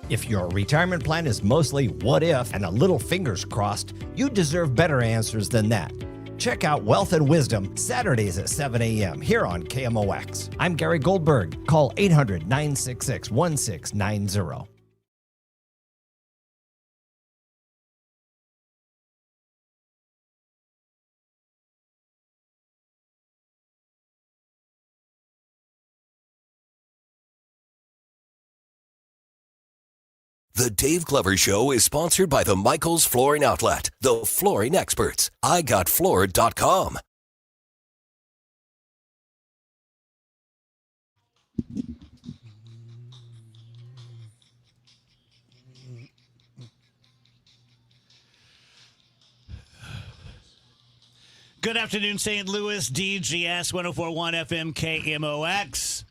If your retirement plan is mostly what if and a little fingers crossed, you deserve better answers than that. Check out Wealth and Wisdom Saturdays at 7 a.m. here on KMOX. I'm Gary Goldberg. Call 800-966-1690. The Dave Glover Show is sponsored by the Michaels Flooring Outlet, the flooring experts. IGotFloored.com. Good afternoon, St. Louis, DGS 1041 FM KMOX.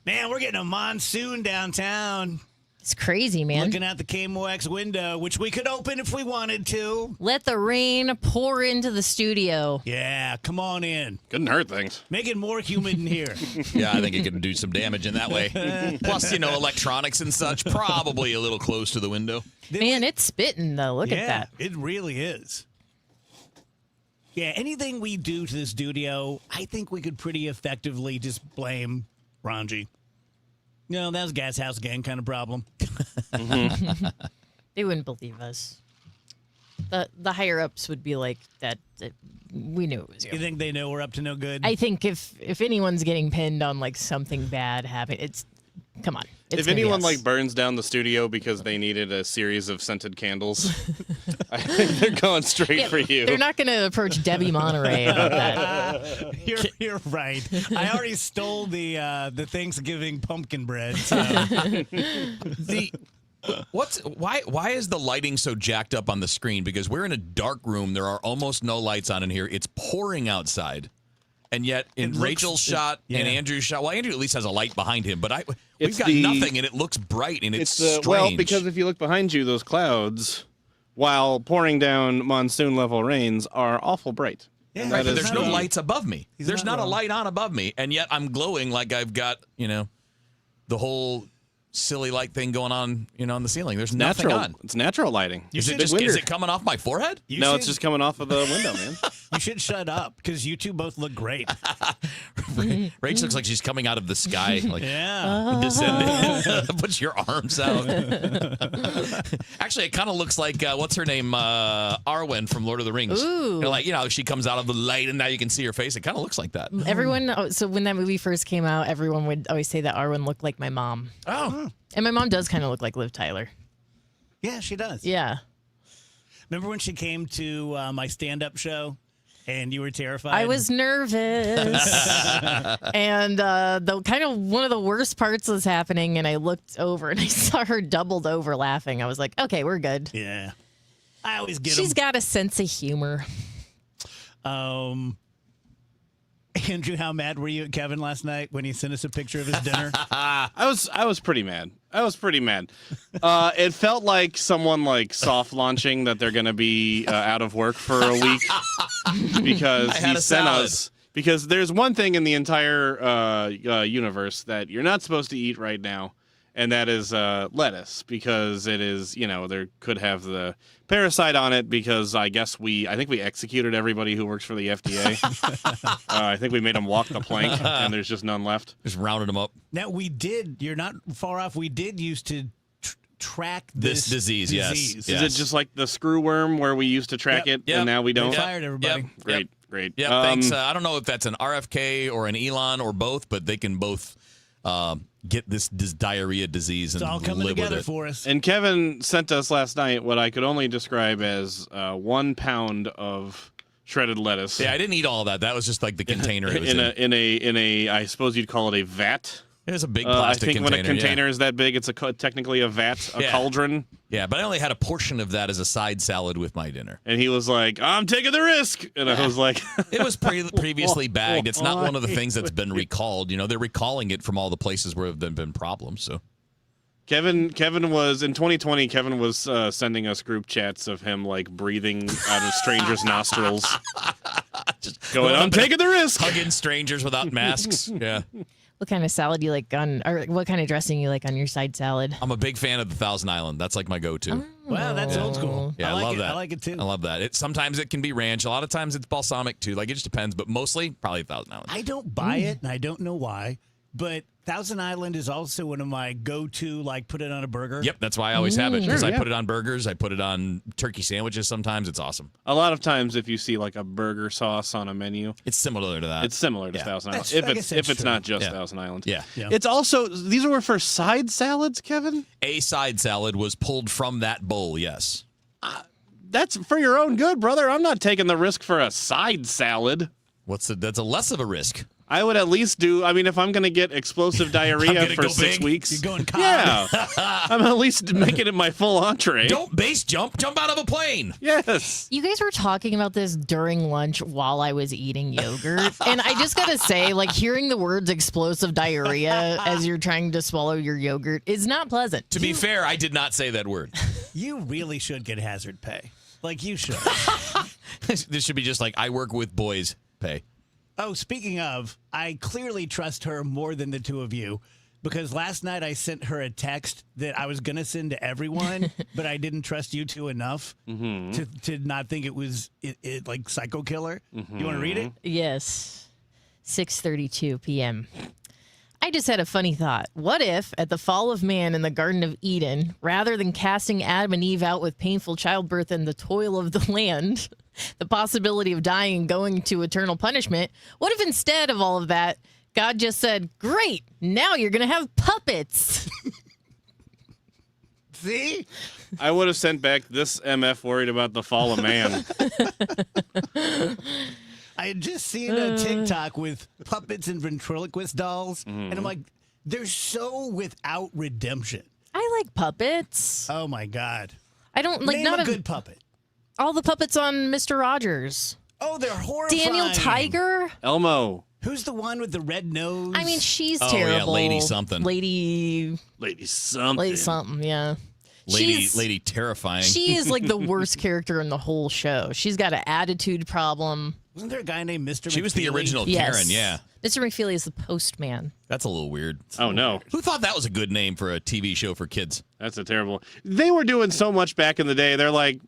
Man, we're getting a monsoon downtown. It's crazy, man. Looking out the KMOX window, which we could open if we wanted to. Let the rain pour into the studio. Yeah, come on in. Couldn't hurt things. Make it more humid in here. Yeah, I think it can do some damage in that way. Plus, electronics and such, probably a little close to the window. Man, it's spitting, though. Look at that. It really is. Yeah, anything we do to the studio, I think we could pretty effectively just blame Ranji. That was Gas House Gang kind of problem. They wouldn't believe us. The higher ups would be like that. We knew it was you. You think they know we're up to no good? I think if anyone's getting pinned on like something bad happening, come on. If anyone burns down the studio because they needed a series of scented candles, I think they're going straight for you. They're not going to approach Debbie Monterey about that. You're right. I already stole the Thanksgiving pumpkin bread. So. Why is the lighting so jacked up on the screen? Because we're in a dark room. There are almost no lights on in here. It's pouring outside. And yet, in Rachel's shot and Andrew's shot, well, Andrew at least has a light behind him, but we've got nothing, and it looks bright, and it's strange. Well, because if you look behind you, those clouds, while pouring down monsoon-level rains, are awful bright. Yeah, right, there's no lights above me. There's not a light on above me, and yet I'm glowing like I've got, the whole silly light thing going on, on the ceiling. There's nothing on. It's natural lighting. Is it coming off my forehead? It's just coming off of the window, man. You should shut up because you two both look great. Rach looks like she's coming out of the sky, like descending. Put your arms out. Actually, it kind of looks like what's her name, Arwen from Lord of the Rings. Ooh. She comes out of the light and now you can see her face. It kind of looks like that. Everyone. So when that movie first came out, everyone would always say that Arwen looked like my mom. Oh. And my mom does kind of look like Liv Tyler. Yeah, she does. Yeah. Remember when she came to my stand-up show and you were terrified? I was nervous. And one of the worst parts was happening, and I looked over and I saw her doubled over laughing. I was like, okay, we're good. Yeah. I always get She's got a sense of humor. Andrew, how mad were you at Kevin last night when he sent us a picture of his dinner? I was pretty mad. It felt like someone soft launching that they're going to be out of work for a week because he sent us. Because there's one thing in the entire universe that you're not supposed to eat right now, and that is lettuce, because it is, there could have the parasite on it, because I think we executed everybody who works for the FDA. I think we made them walk the plank, and there's just none left. Just rounded them up. Now, you're not far off, we did used to track this disease. Yes. Is it just like the screw worm where we used to track it, and now we don't? They fired everybody. Yep. Great. Yeah, thanks. I don't know if that's an RFK or an Elon or both, but they can both get this diarrhea disease and it's all coming live with together it. for us. And Kevin sent us last night what I could only describe as 1 pound of shredded lettuce. Yeah, I didn't eat all of that. That was just like the container it was in a I suppose you'd call it a vat. It was a big plastic container. I think when a container is that big, it's technically a vat, a cauldron. Yeah, but I only had a portion of that as a side salad with my dinner. And he was like, I'm taking the risk. And I was like... It was previously bagged. It's not one of the things that's been recalled. They're recalling it from all the places where there have been problems. So Kevin was, in 2020, Kevin was sending us group chats of him, breathing out of strangers' nostrils. Just going, I'm taking the risk. Hugging strangers without masks. Yeah. What kind of salad you like or what kind of dressing you like on your side salad? I'm a big fan of the Thousand Island. That's like my go-to. Wow, that's old school. Yeah, I love that. I like it too. I love that. Sometimes it can be ranch. A lot of times it's balsamic too. Like it just depends, but mostly probably Thousand Island. I don't buy it, and I don't know why. But Thousand Island is also one of my go-to, like, put it on a burger. Yep, that's why I always have it. Because Sure, I yeah. put it on burgers. I put it on turkey sandwiches sometimes. It's awesome. A lot of times, if you see like a burger sauce on a menu, It's similar to that. it's similar to Thousand Island. That's- I guess If that's it's true. not just Yeah. Thousand Island. Yeah. Yeah. It's also, these were for side salads, Kevin? A side salad was pulled from that bowl, yes. That's for your own good, brother. I'm not taking the risk for a side salad. That's a less of a risk. I would at least do, I mean, if I'm going to get explosive diarrhea gonna for go 6 big. weeks. You're going cod. Yeah. I'm at least making it my full entree. Don't base jump out of a plane. Yes. You guys were talking about this during lunch while I was eating yogurt. And I just got to say, like, hearing the words explosive diarrhea as you're trying to swallow your yogurt is not pleasant. To be fair, I did not say that word. You really should get hazard pay. Like, you should. This should be just like I work with boys pay. Oh, speaking of, I clearly trust her more than the two of you because last night I sent her a text that I was going to send to everyone, but I didn't trust you two enough to not think it was like Psycho Killer. You want to read it? Yes. 6:32 p.m. I just had a funny thought. What if, at the fall of man in the Garden of Eden, rather than casting Adam and Eve out with painful childbirth and the toil of the land, the possibility of dying and going to eternal punishment, what if instead of all of that, God just said, great, now you're going to have puppets? See? I would have sent back this MF worried about the fall of man. I had just seen a TikTok with puppets and ventriloquist dolls, and I'm like, they're so without redemption. I like puppets. Oh my God. I don't like Name not a of good puppet. all the puppets on Mr. Rogers. Oh, they're horrifying. Daniel Tiger? Elmo. Who's the one with the red nose? I mean, she's Oh, yeah, terrible. Lady something. Lady Lady something. something, yeah. Lady terrifying. She is like the worst character in the whole show. She's got an attitude problem. Wasn't there a guy named Mr. She was the McFeely? original Yes. Karen, yeah. Mr. McFeely is the postman. That's a little weird. Oh, no. Who thought that was a good name for a TV show for kids? That's a terrible. They were doing so much back in the day. They're like,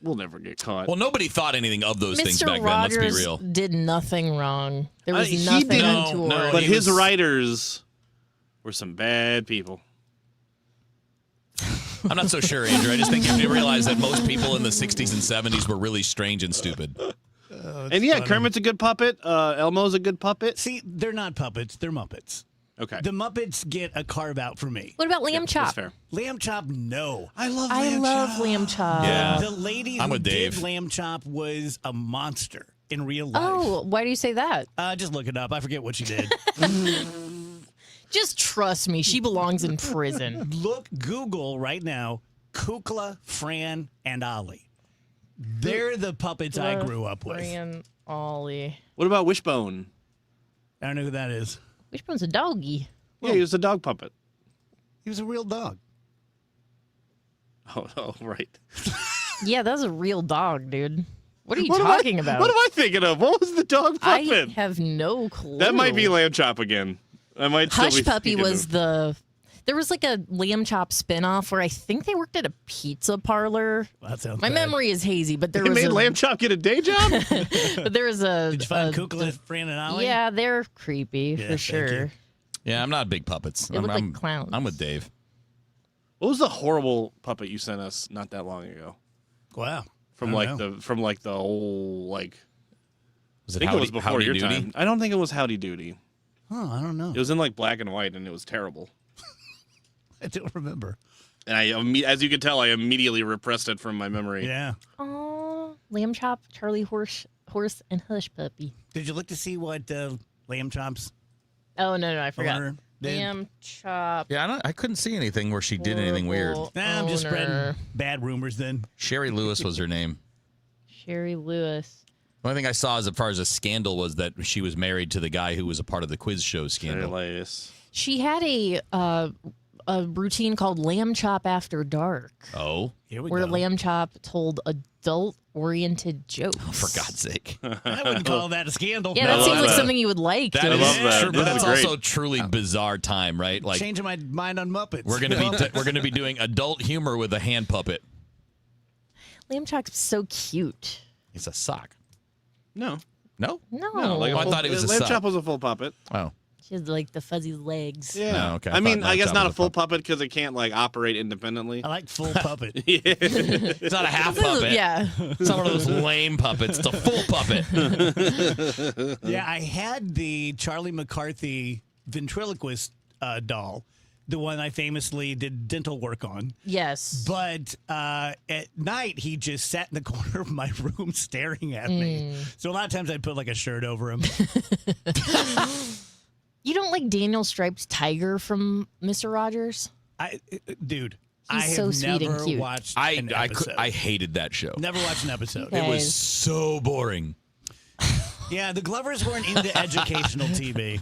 we'll never get caught. Well, nobody thought anything of those things Mr. back Rogers then. Let's be real. did nothing wrong. There was he nothing didn't. untoward. No, but he his was- writers were some bad people. I'm not so sure, Andrew. I just think you realize that most people in the 60s and 70s were really strange and stupid. And yeah, Kermit's a good puppet. Elmo's a good puppet. See, they're not puppets. They're Muppets. Okay. The Muppets get a carve out for me. What about Lamb Chop? That's fair. Lamb Chop, no. I love I love Lamb Chop. Yeah. The lady I'm who with did Dave. Lamb Chop was a monster in real life. Oh, why do you say that? Just look it up. I forget what she did. Just trust me. She belongs in prison. Google right now, Kukla, Fran, and Ollie. They're the puppets I grew up with. Fran, Ollie. What about Wishbone? I don't know who that is. Wishbone's a doggy. Yeah, he was a dog puppet. He was a real dog. Oh, right. Yeah, that's a real dog, dude. What are you What am talking I, about? What am I thinking of? What was the dog I puppet? have no clue. That might be Lamb Chop again. I might still Hush be Puppy thinking was of- the. There was like a Lamb Chop spinoff where I think they worked at a pizza parlor. Well, that sounds My bad. memory is hazy, but there They was made a, Lamb Chop get a day job? but there was a. Did you find a- Kukla, Fran, and Ollie? Yeah, they're creepy Yeah, for thank sure. you. Yeah, I'm not big puppets. They look I'm, like clowns. I'm with Dave. What was the horrible puppet you sent us not that long ago? Wow. From I don't know. the whole like Was I it think Howdy, it was before Howdy your Doody? time. I don't think it was Howdy Doody. Oh, I don't know. It was in like black and white and it was terrible. I don't remember. And as you can tell, I immediately repressed it from my memory. Yeah. Oh, Lamb Chop, Charlie Horse, and Hush Puppy. Did you look to see what Lamb Chops Oh no, I forgot. owner did? Lamb Chop. Yeah, I couldn't see anything where she did anything weird. horrible Nah, I'm just spreading owner. bad rumors then. Sherry Lewis was her name. Sherry Lewis. The only thing I saw as far as a scandal was that she was married to the guy who was a part of the quiz show scandal. Hilarious. She had a a routine called Lamb Chop After Dark, Oh, Here we where go. Lamb Chop told adult-oriented jokes. for God's sake. I wouldn't call that a scandal. Yeah, that love seems like that. something you would like. That dude. I love that. True, but This that's is great. also truly bizarre time, right? Like Changing my mind on Muppets. we're gonna be doing adult humor with a hand puppet. Lamb Chop's so cute. It's a sock. No. No. No, Like a I full, thought it was a Lamb sock. Chop was a full puppet. Oh. she has like the fuzzy legs. Yeah. No, okay. I I mean, thought I guess Lamb Chop not a was a full puppet because it can't like operate independently. I like full puppet. It's not a half puppet. Yeah. It's not one of those lame puppets. It's a full puppet. Yeah, I had the Charlie McCarthy ventriloquist doll, the one I famously did dental work on. Yes. But at night, he just sat in the corner of my room staring at me. So a lot of times I'd put like a shirt over him. You don't like Daniel Stripes' tiger from Mr. Rogers? Dude, He's I so have sweet and never cute. watched an episode. I hated that show. Never watched an episode. Okay. It was so boring. Yeah, the Glovers weren't into educational TV.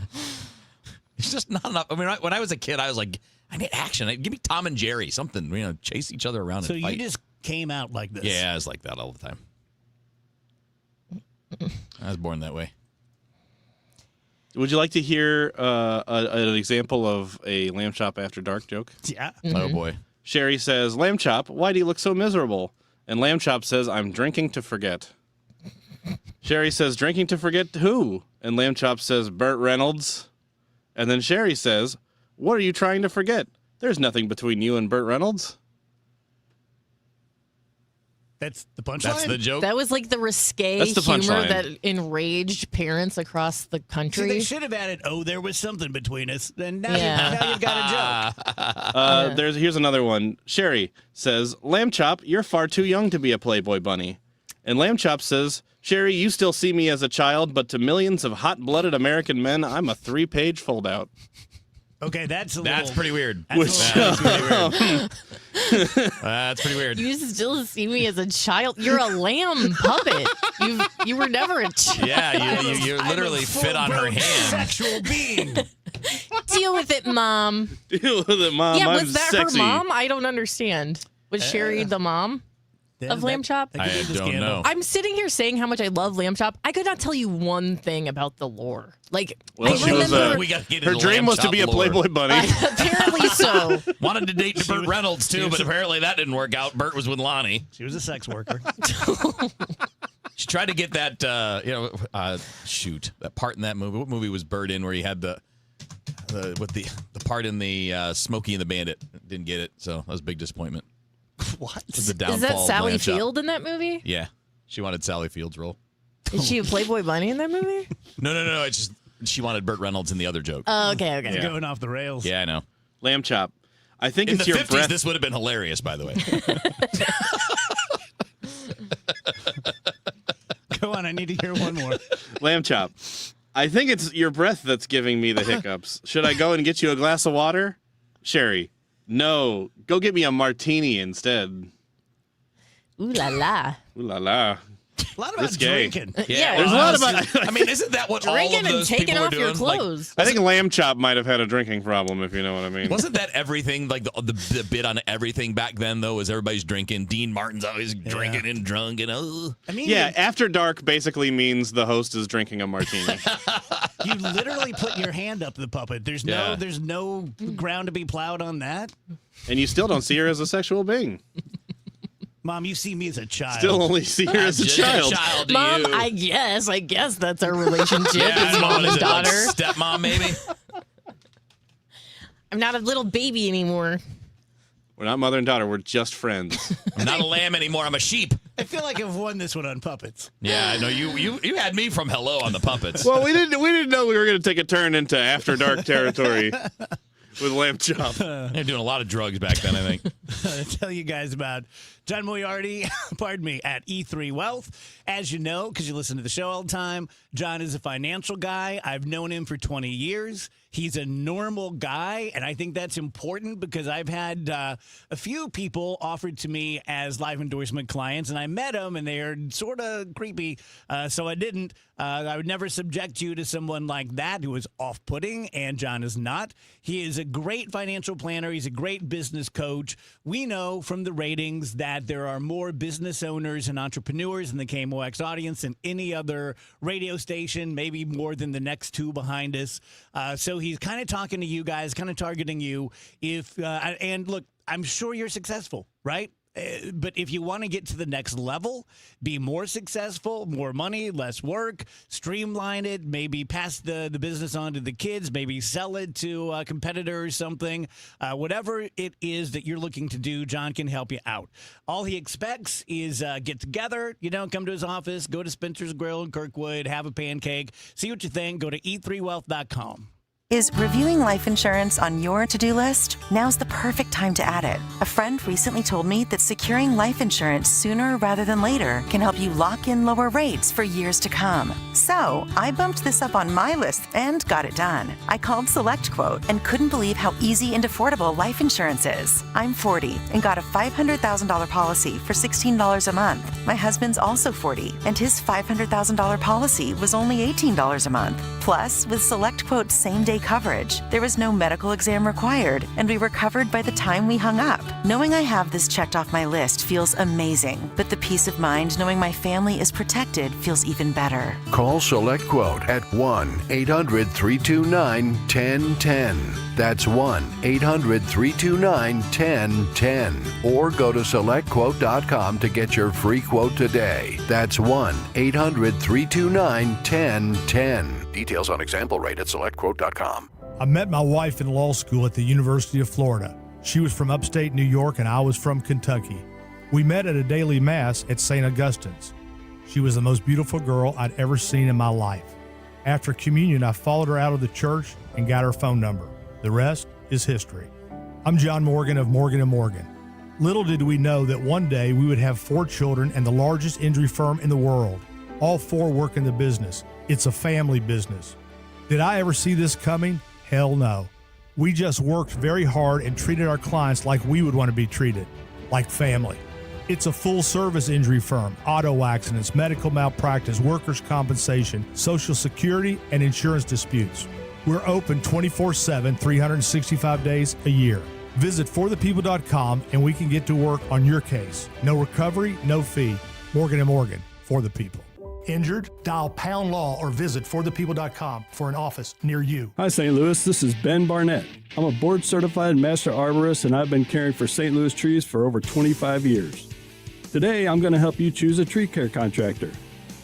It's just not enough. I mean, when I was a kid, I was like, I need action. Give me Tom and Jerry, something. Chase each other around So and you fight. just came out like this. Yeah, I was like that all the time. I was born that way. Would you like to hear an example of a Lamb Chop After Dark joke? Yeah. Oh boy. Sherry says, Lamb Chop, why do you look so miserable? And Lamb Chop says, I'm drinking to forget. Sherry says, drinking to forget who? And Lamb Chop says, Burt Reynolds. And then Sherry says, what are you trying to forget? There's nothing between you and Burt Reynolds. That's the punchline. That's the joke. That was like the risque That's the humor punchline. that enraged parents across the See, country. they should have added, oh, there was something between us. And now, Yeah. now you've got a joke. Here's another one. Sherry says, Lamb Chop, you're far too young to be a Playboy bunny. And Lamb Chop says, Sherry, you still see me as a child, but to millions of hot-blooded American men, I'm a 3-page foldout. Okay, that's a That's little, pretty weird. That's That's pretty weird. That's pretty weird. You still see me as a child. You're a lamb puppet. You were never a child. Yeah, you I'm a literally fit on her full-grown hand. Sexual being. Deal with it, Mom. Deal with it, Mom. Yeah, I'm was that sexy. her mom? I don't understand. Was Sherry the mom of Lamb Chop? that could be the I don't scandal. know. I'm sitting here saying how much I love Lamb Chop. I could not tell you one thing about the lore. Like, Well, I she was remember. We got to get Her into dream Lamb was to Chop be a lore. Playboy bunny. Apparently so. Wanted to date Burt Reynolds too, but apparently that didn't work out. Burt was with Lonnie. She was a sex worker. She tried to get that, that part in that movie. What movie was Burt in where he had the part in the Smokey and the Bandit? Didn't get it, so that was a big disappointment. What? It was the downfall Is that of Sally Lamb Chop. Field in that movie? Yeah, she wanted Sally Field's role. Is she a Playboy bunny in that movie? No. It's just she wanted Burt Reynolds in the other joke. Oh, okay. Yeah. Going off the rails. Yeah, I know. Lamb Chop. I think In it's the your 50s, breath. this would have been hilarious, by the way. Go on, I need to hear one more. Lamb Chop. I think it's your breath that's giving me the hiccups. Should I go and get you a glass of water? Sherry. No. Go get me a martini instead. Ooh la la. Ooh la la. A lot about Risque. drinking. Yeah, There's a lot about. I mean, isn't that what all Drinking of and those taking people were off doing? your clothes. I think Lamb Chop might have had a drinking problem, if you know what I mean. Wasn't that everything? Like the bit on everything back then, though, is everybody's drinking. Dean Martin's always drinking and drunk, and I mean, Yeah, After Dark basically means the host is drinking a martini. you literally put your hand up the puppet. There's Yeah. no ground to be plowed on that. And you still don't see her as a sexual being. Mom, you see me as a child. Still only see her as a Just child. to Mom, you. I guess that's our relationship Yeah, I as don't know, mom is and it like daughter. stepmom, maybe. I'm not a little baby anymore. We're not mother and daughter. We're just friends. I'm not a lamb anymore. I'm a sheep. I feel like I've won this one on puppets. Yeah, I know you had me from hello on the puppets. Well, we didn't know we were going to take a turn into After Dark territory with Lamb Chop. They're doing a lot of drugs back then, I think. I'll tell you guys about John Moriarty, pardon me, at E3 Wealth. As you know, because you listen to the show all the time, John is a financial guy. I've known him for 20 years. He's a normal guy, and I think that's important because I've had a few people offered to me as live endorsement clients, and I met them, and they're sort of creepy, so I didn't. I would never subject you to someone like that who is off-putting, and John is not. He is a great financial planner. He's a great business coach. We know from the ratings that there are more business owners and entrepreneurs in the KMOX audience than any other radio station, maybe more than the next two behind us. So he's kind of talking to you guys, kind of targeting you. And look, I'm sure you're successful, right? But if you want to get to the next level, be more successful, more money, less work, streamline it, maybe pass the business on to the kids, maybe sell it to a competitor or something. Whatever it is that you're looking to do, John can help you out. All he expects is get together, come to his office, go to Spencer's Grill in Kirkwood, have a pancake, see what you think. Go to eat3wealth.com. Is reviewing life insurance on your to-do list? Now's the perfect time to add it. A friend recently told me that securing life insurance sooner rather than later can help you lock in lower rates for years to come. So I bumped this up on my list and got it done. I called SelectQuote and couldn't believe how easy and affordable life insurance is. I'm 40 and got a $500,000 policy for $16 a month. My husband's also 40 and his $500,000 policy was only $18 a month. Plus, with SelectQuote's same-day coverage, there was no medical exam required, and we were covered by the time we hung up. Knowing I have this checked off my list feels amazing, but the peace of mind knowing my family is protected feels even better. Call SelectQuote at 1-800-329-1010. That's 1-800-329-1010. Or go to SelectQuote.com to get your free quote today. That's 1-800-329-1010. Details on example rate at SelectQuote.com. I met my wife in law school at the University of Florida. She was from upstate New York and I was from Kentucky. We met at a daily mass at St. Augustine's. She was the most beautiful girl I'd ever seen in my life. After communion, I followed her out of the church and got her phone number. The rest is history. I'm John Morgan of Morgan & Morgan. Little did we know that one day we would have 4 children and the largest injury firm in the world. All 4 work in the business. It's a family business. Did I ever see this coming? Hell no. We just worked very hard and treated our clients like we would want to be treated, like family. It's a full-service injury firm, auto accidents, medical malpractice, workers' compensation, Social Security, and insurance disputes. We're open 24/7, 365 days a year. Visit forthepeople.com and we can get to work on your case. No recovery, no fee. Morgan & Morgan, for the people. Injured? Dial pound law or visit forthepeople.com for an office near you. Hi, St. Louis. This is Ben Barnett. I'm a board-certified master arborist, and I've been caring for St. Louis trees for over 25 years. Today, I'm going to help you choose a tree care contractor.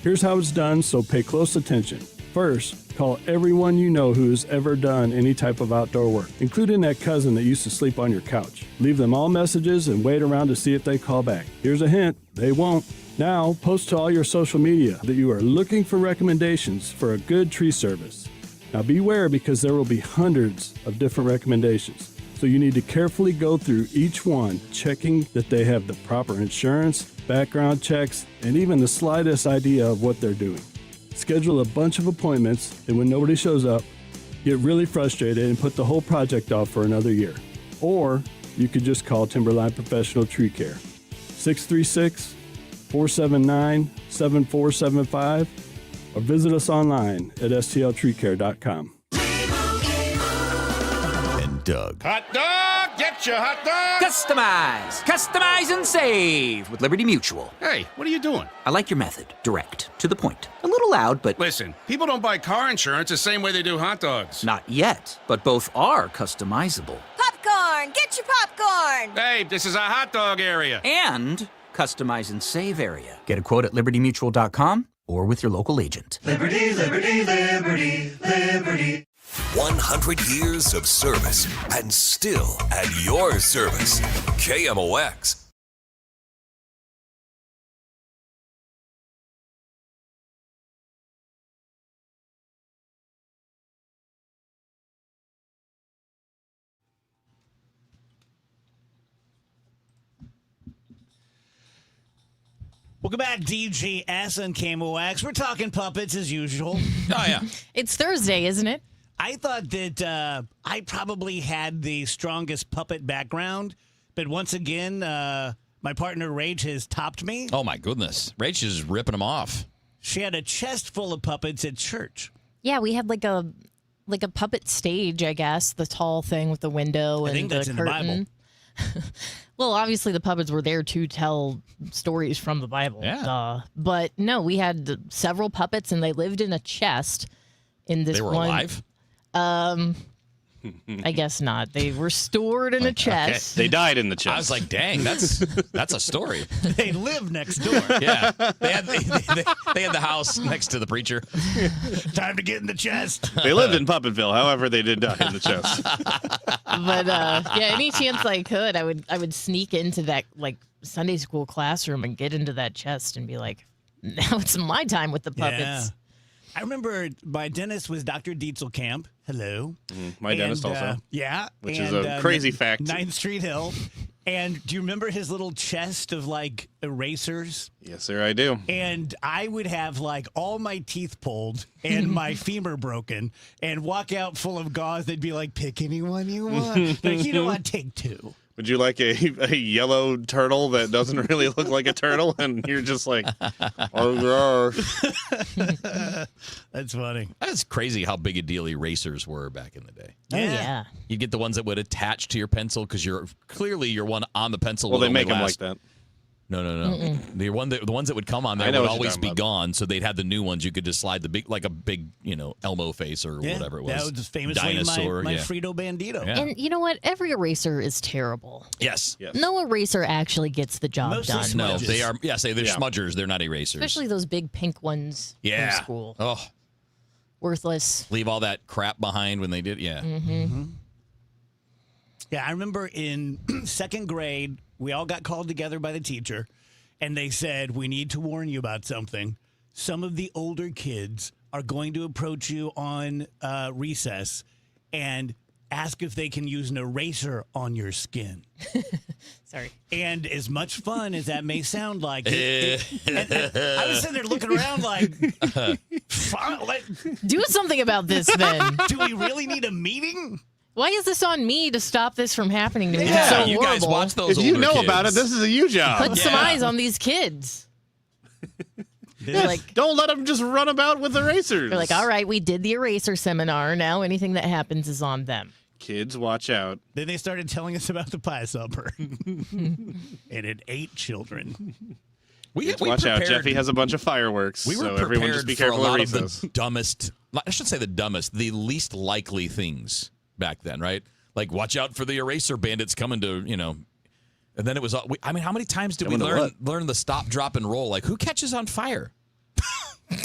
Here's how it's done, so pay close attention. First, call everyone you know who's ever done any type of outdoor work, including that cousin that used to sleep on your couch. Leave them all messages and wait around to see if they call back. Here's a hint, they won't. Now, post to all your social media that you are looking for recommendations for a good tree service. Now beware, because there will be hundreds of different recommendations. So you need to carefully go through each one, checking that they have the proper insurance, background checks, and even the slightest idea of what they're doing. Schedule a bunch of appointments, and when nobody shows up, get really frustrated and put the whole project off for another year. Or you could just call Timberline Professional Tree Care. 636-479-7475, or visit us online at stltreecare.com. And Doug. Hot dog! Get your hot dog! Customize! Customize and save with Liberty Mutual. Hey, what are you doing? I like your method. Direct. To the point. A little loud, but... Listen, people don't buy car insurance the same way they do hot dogs. Not yet, but both are customizable. Popcorn! Get your popcorn! Hey, this is a hot dog area. And customize and save area. Get a quote at libertymutual.com or with your local agent. Liberty, liberty, liberty, liberty. 100 years of service and still at your service. KMOX. Welcome back, DGS and KMOX. We're talking puppets as usual. Oh, yeah. It's Thursday, isn't it? I thought that I probably had the strongest puppet background, but once again, my partner Rach has topped me. Oh, my goodness. Rach is ripping them off. She had a chest full of puppets at church. Yeah, we had like a puppet stage, I guess, the tall thing with the window and I think that's the in curtain. the Bible. Well, obviously the puppets were there to tell stories from the Bible. Yeah. But no, we had several puppets and they lived in a chest in this They were one. alive? I guess not. They were stored in a chest. They died in the chest. I was like, dang, that's a story. They live next door. Yeah. They had the house next to the preacher. Time to get in the chest. They lived in Puppetville. However, they did die in the chest. But yeah, any chance I could, I would sneak into that like Sunday school classroom and get into that chest and be like, now it's my time with the puppets. Yeah. I remember my dentist was Dr. Dietzelkamp. Hello. My dentist also. Yeah. Which is a crazy fact. 9th Street Hill. And do you remember his little chest of like erasers? Yes, sir, I do. And I would have like all my teeth pulled and my femur broken and walk out full of gauze. They'd be like, pick anyone you want. Like, you know what? Take 2. Would you like a yellow turtle that doesn't really look like a turtle? And you're just like, oh, that's funny. That's crazy how big a deal erasers were back in the day. Oh, yeah. You'd get the ones that would attach to your pencil because your one on the pencil. Well, would they make only them last. like that. No. The ones that would come on there I know would what you're always talking be about. gone, so they'd have the new ones. You could just slide the big, like a big, Elmo face or whatever it was. That was famously Dinosaur, my yeah. Frito Bandito. Yeah. And you know what? Every eraser is terrible. Yes. No eraser actually gets the job Mostly done. smudges. No, they are. Yes, they're Yeah. smudgers. They're not erasers. Especially those big pink ones yeah. from school. Oh, Worthless. leave all that crap behind when they did. Yeah. Mm-hmm. Yeah, I remember in 2nd grade, we all got called together by the teacher, and they said, we need to warn you about something. Some of the older kids are going to approach you on recess and ask if they can use an eraser on your skin. Sorry. And as much fun as that may sound like, and I was sitting there looking around like, fine, Do something about this then. do we really need a meeting? Why is this on me to stop this from happening to me? Yeah, It's so you guys horrible. watch those If you older know kids. about it, this is a you job. Put some eyes on these kids. Yes. Like, Don't let them just run about with erasers. they're like, all right, we did the eraser seminar. Now anything that happens is on them. Kids, watch out. Then they started telling us about the pie supper. And it ate children. We Watch out, prepared- Jeffy has a bunch of fireworks. We were so prepared everyone just be for a careful lot of of recess. the dumbest. I shouldn't say the dumbest. The least likely things back then, right? Like, watch out for the eraser bandits coming to, And then it was. I mean, how many times did we Coming to learn the stop, drop, and roll? Like, who catches on fire?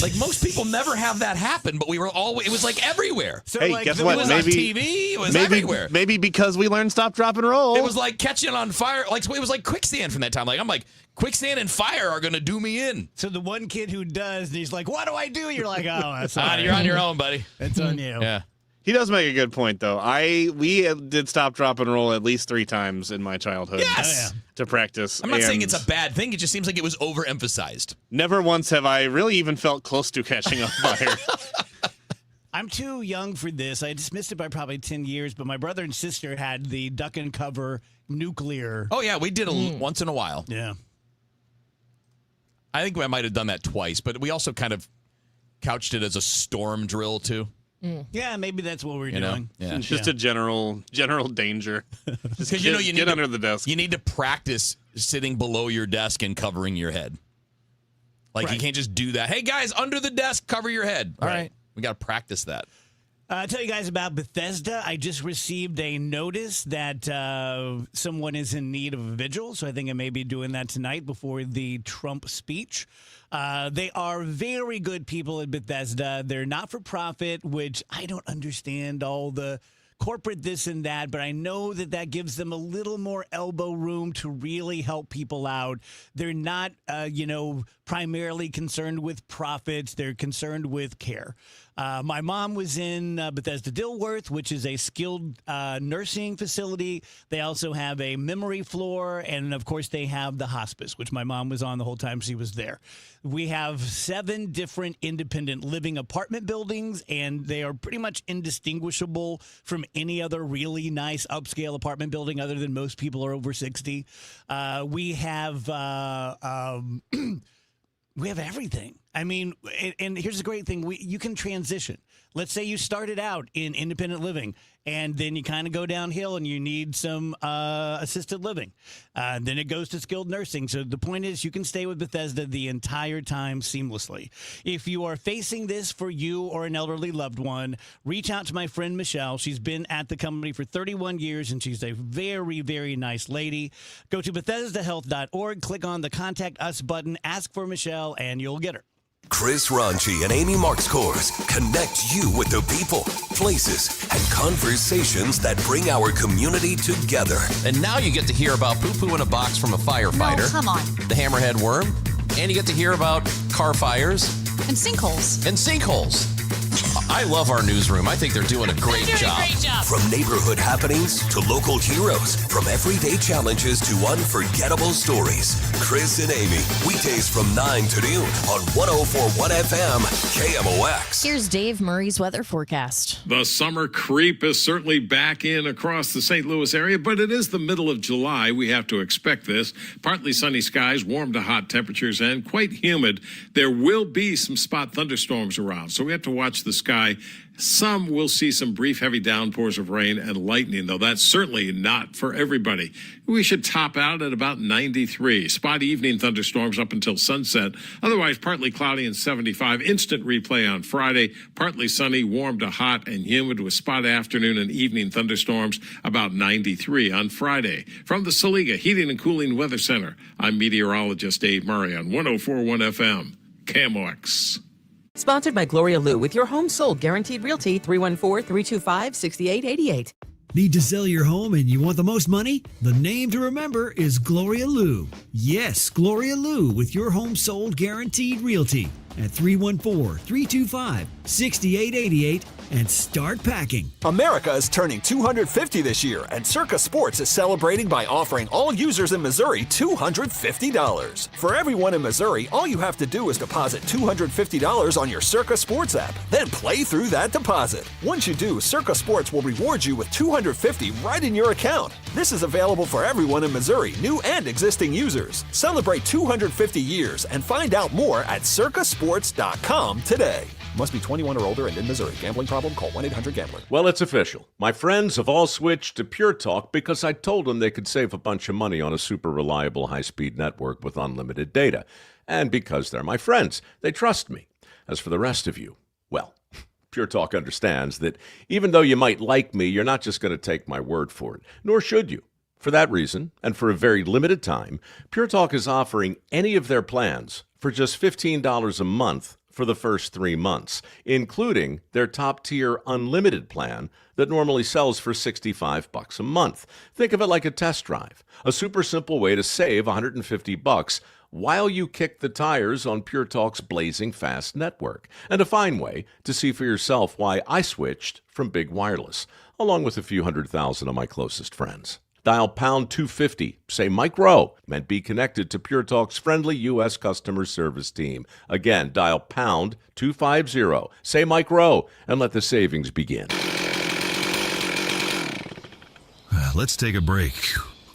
Like, most people never have that happen, but we were always. It was like everywhere. So, Hey, like, guess the- what? It was Maybe- on TV. It was everywhere. Maybe because we learned stop, drop, and roll. It was like catching on fire. Like, it was like quicksand from that time. Like, I'm like, quicksand and fire are going to do me in. So the one kid who does, and he's like, what do I do? You're like, oh, that's all right. You're on your own, buddy. That's on you. Yeah. He does make a good point, though. We did stop, drop, and roll at least 3 times in my childhood. Yes! To practice. I'm not saying and it's a bad thing. It just seems like it was overemphasized. Never once have I really even felt close to catching on fire. I'm too young for this. I dismissed it by probably 10 years, but my brother and sister had the duck and cover nuclear. Oh, yeah. We did once in a while. Yeah. I think I might have done that twice, but we also kind of couched it as a storm drill, too. Yeah, maybe that's what we're You know? doing. Yeah. It's just a general danger. Just Because get, you need under the desk. You need to practice sitting below your desk and covering your head. Like, you Right. can't just do that. Hey, guys, under the desk, cover your head. All Right. right. We got to practice that. I'll tell you guys about Bethesda. I just received a notice that someone is in need of a vigil, so I think I may be doing that tonight before the Trump speech. They are very good people at Bethesda. They're not for profit, which I don't understand all the corporate this and that, but I know that gives them a little more elbow room to really help people out. They're not, primarily concerned with profits. They're concerned with care. My mom was in Bethesda Dilworth, which is a skilled nursing facility. They also have a memory floor, and of course they have the hospice, which my mom was on the whole time she was there. We have 7 different independent living apartment buildings, and they are pretty much indistinguishable from any other really nice upscale apartment building other than most people are over 60. We have we have everything. I mean, and here's the great thing. You can transition. Let's say you started out in independent living, and then you kind of go downhill and you need some assisted living. Then it goes to skilled nursing. So the point is you can stay with Bethesda the entire time seamlessly. If you are facing this for you or an elderly loved one, reach out to my friend Michelle. She's been at the company for 31 years, and she's a very, very nice lady. Go to BethesdaHealth.org, click on the Contact Us button, ask for Michelle, and you'll get her. Chris Ronchi and Amy Markscores connect you with the people, places, and conversations that bring our community together. And now you get to hear about poo-poo in a box from a firefighter. No, come on. The hammerhead worm. And you get to hear about car fires. And sinkholes. And sinkholes. I love our newsroom. I think they're doing a great job. From neighborhood happenings to local heroes, from everyday challenges to unforgettable stories. Chris and Amy, weekdays from 9 to noon on 104.1 FM, KMOX. Here's Dave Murray's weather forecast. The summer creep is certainly back in across the St. Louis area, but it is the middle of July. We have to expect this. Partly sunny skies, warm to hot temperatures, and quite humid. There will be some spot thunderstorms around, so we have to watch the sky. Some will see some brief heavy downpours of rain and lightning, though that's certainly not for everybody. We should top out at about 93. Spotty evening thunderstorms up until sunset. Otherwise, partly cloudy and 75. Instant replay on Friday. Partly sunny, warm to hot and humid with spot afternoon and evening thunderstorms about 93 on Friday. From the Saliga Heating and Cooling Weather Center, I'm meteorologist Dave Murray on 104.1 FM, KMOX. Sponsored by Gloria Lou with your home sold guaranteed realty 314-325-6888. Need to sell your home and you want the most money? The name to remember is Gloria Lou. Yes, Gloria Lou with your home sold guaranteed realty at 314-325-6888 and start packing. America is turning 250 this year, and Circa Sports is celebrating by offering all users in Missouri $250. For everyone in Missouri, all you have to do is deposit $250 on your Circa Sports app, then play through that deposit. Once you do, Circa Sports will reward you with $250 right in your account. This is available for everyone in Missouri, new and existing users. Celebrate 250 years and find out more at circasports.com today. Must be 21 or older and in Missouri. Gambling problem? Call 1-800-GAMBLER. Well, it's official. My friends have all switched to Pure Talk because I told them they could save a bunch of money on a super reliable high-speed network with unlimited data. And because they're my friends, they trust me. As for the rest of you, well, Pure Talk understands that even though you might like me, you're not just going to take my word for it, nor should you. For that reason, and for a very limited time, Pure Talk is offering any of their plans for just $15 a month for the first 3 months, including their top-tier unlimited plan that normally sells for $65 a month. Think of it like a test drive, a super simple way to save $150 while you kick the tires on Pure Talk's blazing fast network, and a fine way to see for yourself why I switched from big wireless, along with a few 100,000 of my closest friends. Dial pound 250, say Mike Rowe, and be connected to Pure Talk's friendly U.S. customer service team. Again, dial pound 250, say Mike Rowe, and let the savings begin. Let's take a break.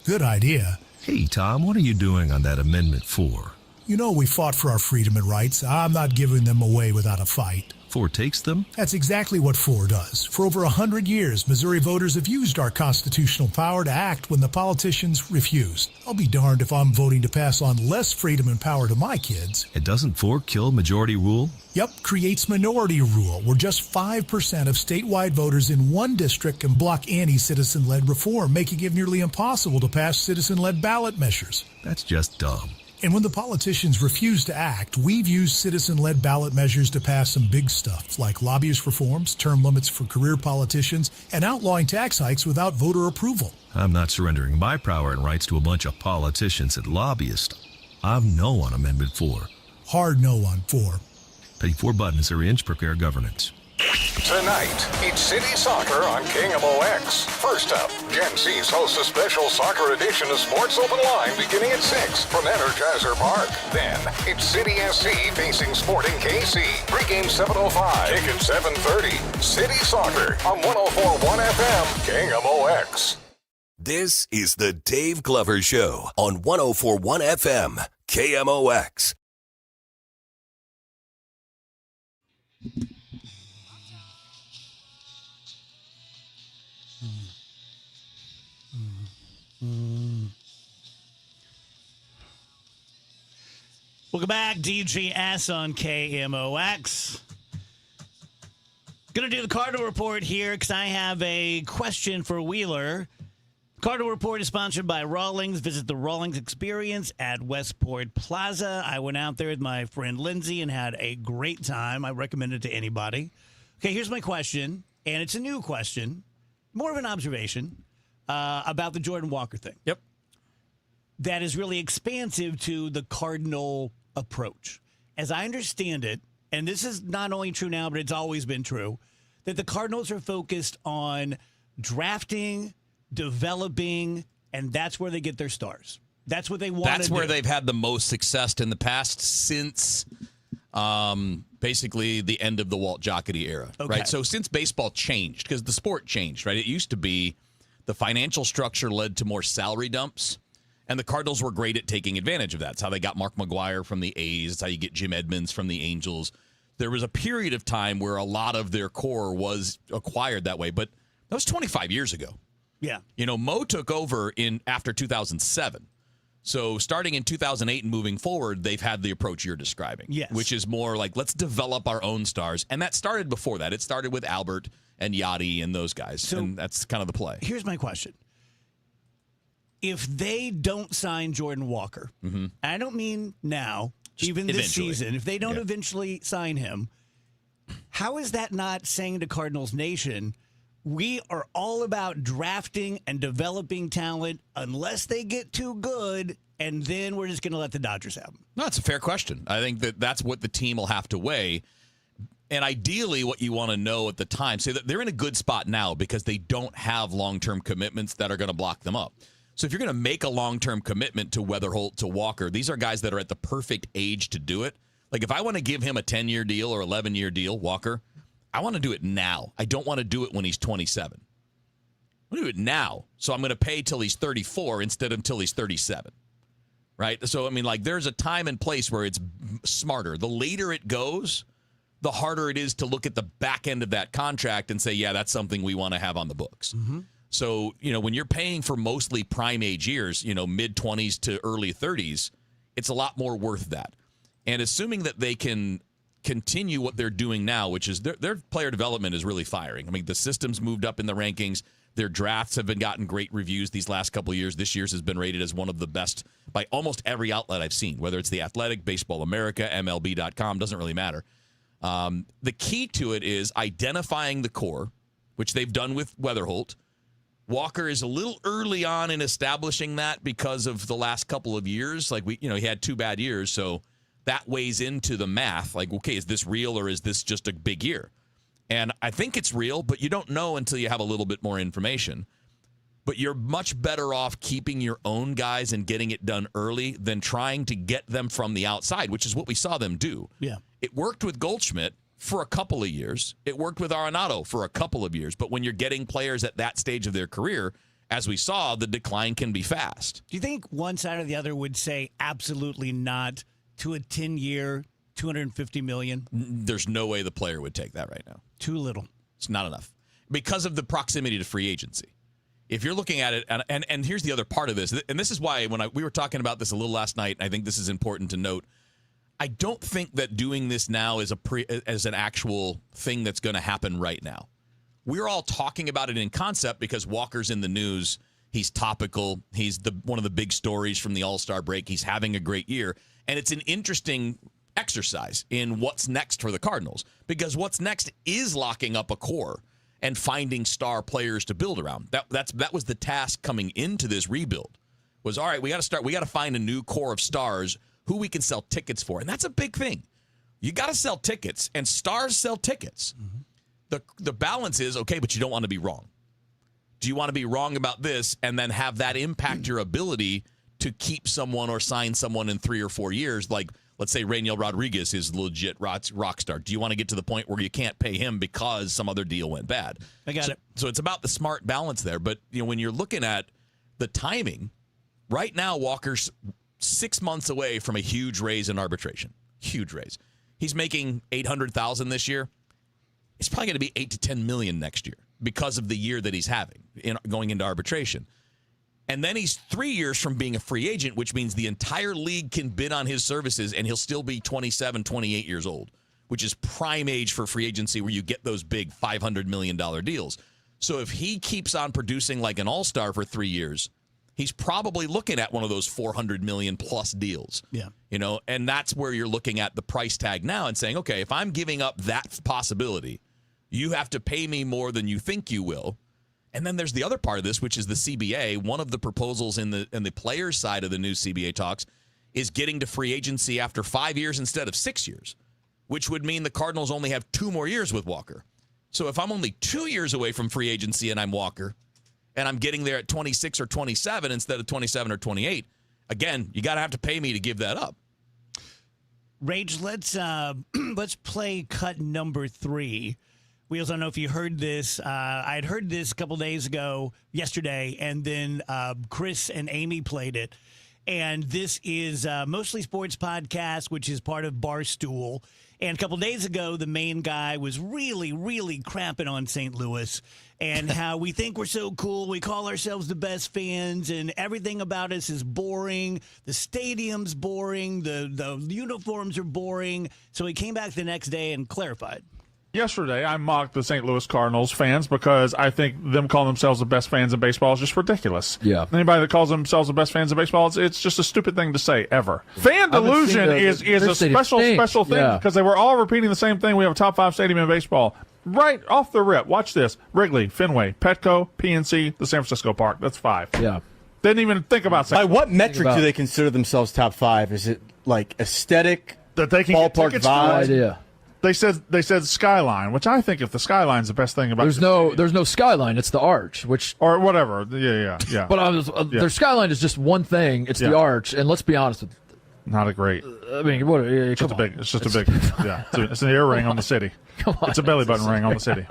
Good idea. Hey, Tom, what are you doing on that Amendment 4? You know we fought for our freedom and rights. I'm not giving them away without a fight. 4 takes them? That's exactly what 4 does. For over 100 years, Missouri voters have used our constitutional power to act when the politicians refused. I'll be darned if I'm voting to pass on less freedom and power to my kids. And doesn't 4 kill majority rule? Yep, creates minority rule, where just 5% of statewide voters in one district can block anti-citizen-led reform, making it nearly impossible to pass citizen-led ballot measures. That's just dumb. And when the politicians refuse to act, we've used citizen-led ballot measures to pass some big stuff, like lobbyist reforms, term limits for career politicians, and outlawing tax hikes without voter approval. I'm not surrendering my power and rights to a bunch of politicians and lobbyists. I'm no on Amendment 4. Hard no on 4. Pay 4 buttons or inch, prepare governance. Tonight, it's City Soccer on KMOX. First up, Gen C's hosts a special soccer edition of Sports Open Line beginning at 6 from Energizer Park. Then, it's City SC facing Sporting KC. Pre-game 7:05, kick at 7:30. City Soccer on 104.1 FM, KMOX. This is the Dave Glover Show on 104.1 FM, KMOX. Welcome back, DGS on KMOX. Going to do the Cardinal Report here because I have a question for Wheeler. Cardinal Report is sponsored by Rawlings. Visit the Rawlings Experience at Westport Plaza. I went out there with my friend Lindsay and had a great time. I recommend it to anybody. Okay, here's my question, and it's a new question, more of an observation about the Jordan Walker thing. Yep. That is really expansive to the Cardinal approach. As I understand it, and this is not only true now, but it's always been true, that the Cardinals are focused on drafting, developing, and that's where they get their stars. That's what they want to do. That's where they've had the most success in the past since basically the end of the Walt Jocketty era. Okay. Right? So since baseball changed, because the sport changed, right? It used to be the financial structure led to more salary dumps, and the Cardinals were great at taking advantage of that. It's how they got Mark McGwire from the A's. It's how you get Jim Edmonds from the Angels. There was a period of time where a lot of their core was acquired that way, but that was 25 years ago. Yeah. You know, Mo took over after 2007. So starting in 2008 and moving forward, they've had the approach you're describing. Yes. Which is more like, let's develop our own stars. And that started before that. It started with Albert and Yachty and those guys. And that's kind of the play. Here's my question. If they don't sign Jordan Walker, and I don't mean now, even this eventually. season, if they don't eventually sign him, how is that not saying to Cardinals Nation, we are all about drafting and developing talent unless they get too good, and then we're just going to let the Dodgers have them? No, it's a fair question. I think that's what the team will have to weigh. And ideally, what you want to know at the time, say that they're in a good spot now because they don't have long-term commitments that are going to block them up. So if you're going to make a long-term commitment to Weatherholt, to Walker, these are guys that are at the perfect age to do it. Like if I want to give him a 10-year deal or 11-year deal, Walker, I want to do it now. I don't want to do it when he's 27. I want to do it now. So I'm going to pay till he's 34 instead of until he's 37. Right? So, I mean, like there's a time and place where it's smarter. The later it goes, the harder it is to look at the back end of that contract and say, yeah, that's something we want to have on the books. Mm-hmm. So, you know, when you're paying for mostly prime age years, you know, mid-20s to early 30s, it's a lot more worth that. And assuming that they can continue what they're doing now, which is their player development is really firing. I mean, the system's moved up in the rankings. Their drafts have gotten great reviews these last couple of years. This year's has been rated as one of the best by almost every outlet I've seen, whether it's The Athletic, Baseball America, MLB.com, doesn't really matter. The key to it is identifying the core, which they've done with Weatherholt. Walker is a little early on in establishing that because of the last couple of years. Like he had 2 bad years, so that weighs into the math. Like, okay, is this real or is this just a big year? And I think it's real, but you don't know until you have a little bit more information. But you're much better off keeping your own guys and getting it done early than trying to get them from the outside, which is what we saw them do. Yeah. It worked with Goldschmidt for a couple of years. It worked with Arenado for a couple of years. But when you're getting players at that stage of their career, as we saw, the decline can be fast. Do you think one side or the other would say absolutely not to a 10-year, $250 million? There's no way the player would take that right now. Too little. It's not enough because of the proximity to free agency. If you're looking at it, and here's the other part of this, and this is why when we were talking about this a little last night, I think this is important to note. I don't think that doing this now is as an actual thing that's going to happen right now. We're all talking about it in concept because Walker's in the news. He's topical. He's one of the big stories from the All-Star break. He's having a great year. And it's an interesting exercise in what's next for the Cardinals because what's next is locking up a core and finding star players to build around. That was the task coming into this rebuild was, all right, we got to find a new core of stars who we can sell tickets for. And that's a big thing. You got to sell tickets, and stars sell tickets. Mm-hmm. The balance is, okay, but you don't want to be wrong. Do you want to be wrong about this and then have that impact your ability to keep someone or sign someone in 3 or 4 years? Like, let's say Rainiel Rodriguez is a legit rock star. Do you want to get to the point where you can't pay him because some other deal went bad? I got it. So it's about the smart balance there. But when you're looking at the timing, right now Walker's 6 months away from a huge raise in arbitration. Huge raise. He's making $800,000 this year. It's probably going to be $8 to $10 million next year because of the year that he's having going into arbitration. And then he's 3 years from being a free agent, which means the entire league can bid on his services, and he'll still be 27, 28 years old, which is prime age for free agency where you get those big $500 million deals. So if he keeps on producing like an all-star for 3 years, he's probably looking at one of those $400 million plus deals. Yeah. And that's where you're looking at the price tag now and saying, okay, if I'm giving up that possibility, you have to pay me more than you think you will. And then there's the other part of this, which is the CBA. One of the proposals in the players' side of the new CBA talks is getting to free agency after 5 years instead of 6 years, which would mean the Cardinals only have 2 more years with Walker. So if I'm only 2 years away from free agency and I'm Walker, and I'm getting there at 26 or 27 instead of 27 or 28, again, you got to have to pay me to give that up. Rage, let's play cut number 3. Wheels, I don't know if you heard this. I'd heard this a couple days ago, yesterday, and then Chris and Amy played it. And this is Mostly Sports Podcast, which is part of Barstool. And a couple days ago, the main guy was really, really crapping on St. Louis and how we think we're so cool. We call ourselves the best fans, and everything about us is boring. The stadium's boring. The uniforms are boring. So he came back the next day and clarified. Yesterday, I mocked the St. Louis Cardinals fans because I think them calling themselves the best fans in baseball is just ridiculous. Yeah. Anybody that calls themselves the best fans in baseball, it's just a stupid thing to say ever. Fan delusion is a special thing because they were all repeating the same thing. We have a top 5 stadium in baseball. Right off the rip. Watch this. Wrigley, Fenway, Petco, PNC, the San Francisco Park. That's 5. Yeah. Didn't even think about that. By what metric do they consider themselves top 5? Is it like aesthetic, that they can ballpark get vibe? Idea. They said skyline, which I think if the skyline's the best thing about there's no skyline, it's the arch, or whatever. Yeah. But their skyline is just one thing. It's the arch, and let's be honest, not a great. I mean, what? It's just a big. Yeah. It's an earring on the city. Come on, it's a belly button ring on the city.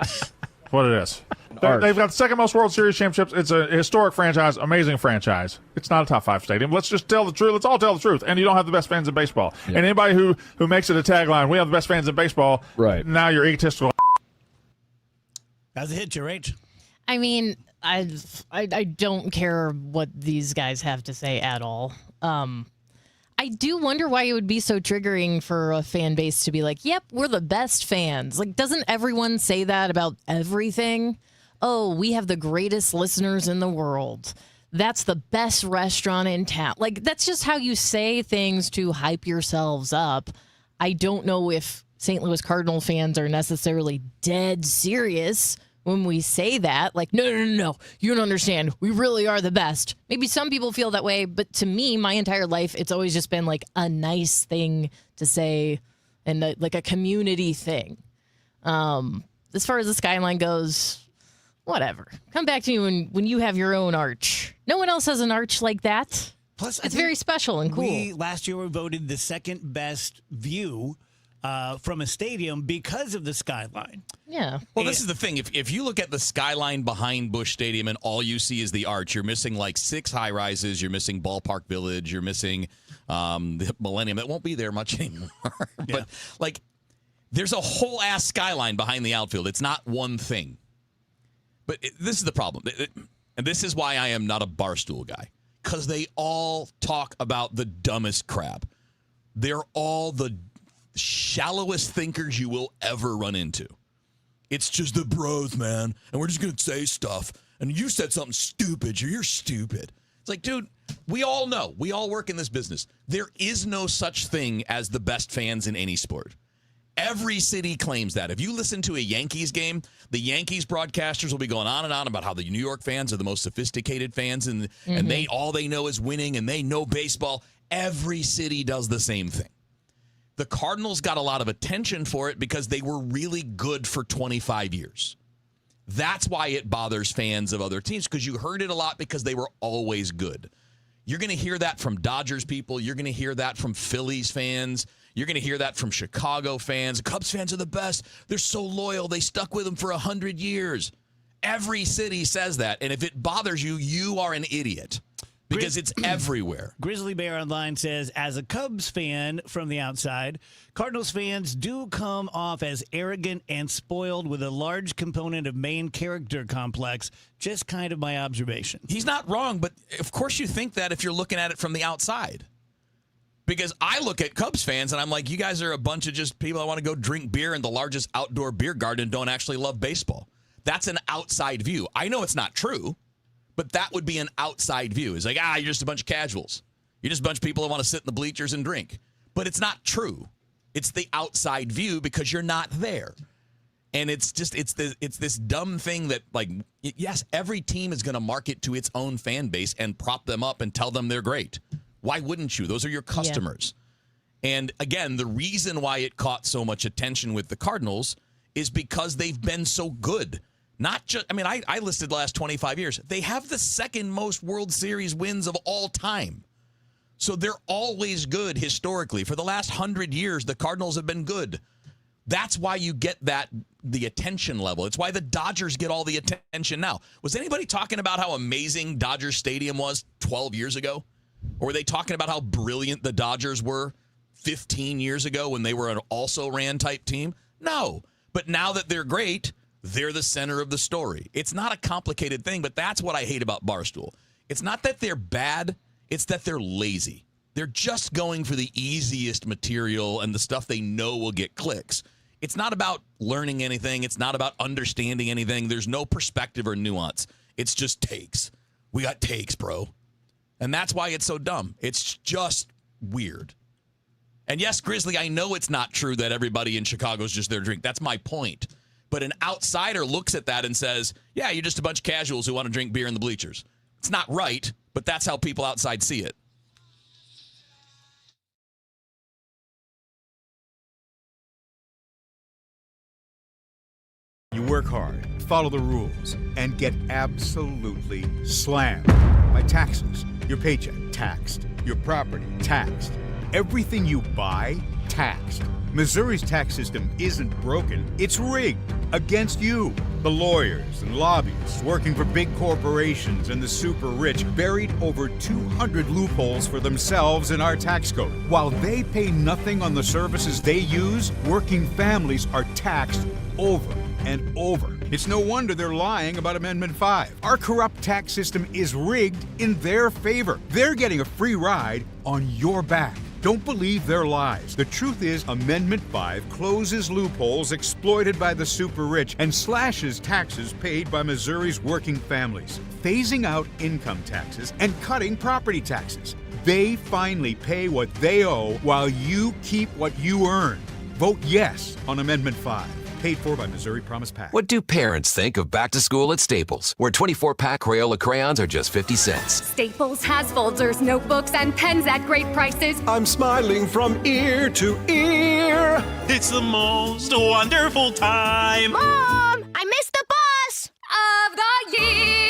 What it is. They've got the second most World Series championships. It's a historic franchise, amazing franchise. It's not a top 5 stadium. Let's just tell the truth. Let's all tell the truth. And you don't have the best fans in baseball. Yeah. And anybody who makes it a tagline, we have the best fans in baseball. Right. Now you're egotistical. How's it hit you, Rach? I mean, I don't care what these guys have to say at all. I do wonder why it would be so triggering for a fan base to be like, yep, we're the best fans. Like, doesn't everyone say that about everything? Oh, we have the greatest listeners in the world. That's the best restaurant in town. Like, that's just how you say things to hype yourselves up. I don't know if St. Louis Cardinal fans are necessarily dead serious when we say that. Like, no, you don't understand. We really are the best. Maybe some people feel that way, but to me, my entire life, it's always just been like a nice thing to say and like a community thing. As far as the skyline goes, whatever. Come back to me when you have your own arch. No one else has an arch like that. Plus, it's very special and cool. Last year we voted the second best view from a stadium because of the skyline. Yeah. Well, this is the thing. If you look at the skyline behind Busch Stadium and all you see is the arch, you're missing like 6 high-rises. You're missing Ballpark Village. You're missing the Millennium. That won't be there much anymore. But, like, there's a whole ass skyline behind the outfield. It's not one thing. But this is the problem. And this is why I am not a Barstool guy. Because they all talk about the dumbest crap. They're all the shallowest thinkers you will ever run into. It's just the bros, man. And we're just going to say stuff. And you said something stupid. You're stupid. It's like, dude, we all know. We all work in this business. There is no such thing as the best fans in any sport. Every city claims that. If you listen to a Yankees game, the Yankees broadcasters will be going on and on about how the New York fans are the most sophisticated fans and all they know is winning and they know baseball. Every city does the same thing. The Cardinals got a lot of attention for it because they were really good for 25 years. That's why it bothers fans of other teams, because you heard it a lot because they were always good. You're going to hear that from Dodgers people. You're going to hear that from Phillies fans. You're going to hear that from Chicago fans. Cubs fans are the best. They're so loyal. They stuck with them for 100 years. Every city says that. And if it bothers you, you are an idiot. Because it's everywhere. Grizzly Bear Online says, as a Cubs fan from the outside, Cardinals fans do come off as arrogant and spoiled with a large component of main character complex. Just kind of my observation. He's not wrong, but of course you think that if you're looking at it from the outside. Because I look at Cubs fans and I'm like, you guys are a bunch of just people that want to go drink beer in the largest outdoor beer garden and don't actually love baseball. That's an outside view. I know it's not true. But that would be an outside view. It's like, you're just a bunch of casuals. You're just a bunch of people that want to sit in the bleachers and drink. But it's not true. It's the outside view because you're not there. And it's this dumb thing that, like, yes, every team is going to market to its own fan base and prop them up and tell them they're great. Why wouldn't you? Those are your customers. Yeah. And again, the reason why it caught so much attention with the Cardinals is because they've been so good. Not just, I listed the last 25 years. They have the second most World Series wins of all time. So they're always good historically. For the last 100 years, the Cardinals have been good. That's why you get the attention level. It's why the Dodgers get all the attention now. Was anybody talking about how amazing Dodger Stadium was 12 years ago? Or were they talking about how brilliant the Dodgers were 15 years ago when they were an also-ran type team? No. But now that they're great, they're the center of the story. It's not a complicated thing, but that's what I hate about Barstool. It's not that they're bad. It's that they're lazy. They're just going for the easiest material and the stuff they know will get clicks. It's not about learning anything. It's not about understanding anything. There's no perspective or nuance. It's just takes. We got takes, bro. And that's why it's so dumb. It's just weird. And yes, Grizzly, I know it's not true that everybody in Chicago is just there to drink. That's my point. But an outsider looks at that and says, yeah, you're just a bunch of casuals who want to drink beer in the bleachers. It's not right, but that's how people outside see it. You work hard, follow the rules, and get absolutely slammed by taxes. Your paycheck, taxed. Your property, taxed. Everything you buy, taxed. Missouri's tax system isn't broken, it's rigged against you. The lawyers and lobbyists working for big corporations and the super rich buried over 200 loopholes for themselves in our tax code. While they pay nothing on the services they use, working families are taxed over and over. It's no wonder they're lying about Amendment 5. Our corrupt tax system is rigged in their favor. They're getting a free ride on your back. Don't believe their lies. The truth is, Amendment 5 closes loopholes exploited by the super rich and slashes taxes paid by Missouri's working families, phasing out income taxes and cutting property taxes. They finally pay what they owe while you keep what you earn. Vote yes on Amendment 5. Paid for by Missouri Promise PAC. What do parents think of back to school at Staples, where 24-pack Crayola crayons are just 50 cents? Staples has folders, notebooks, and pens at great prices. I'm smiling from ear to ear. It's the most wonderful time. Mom, I missed the bus of the year.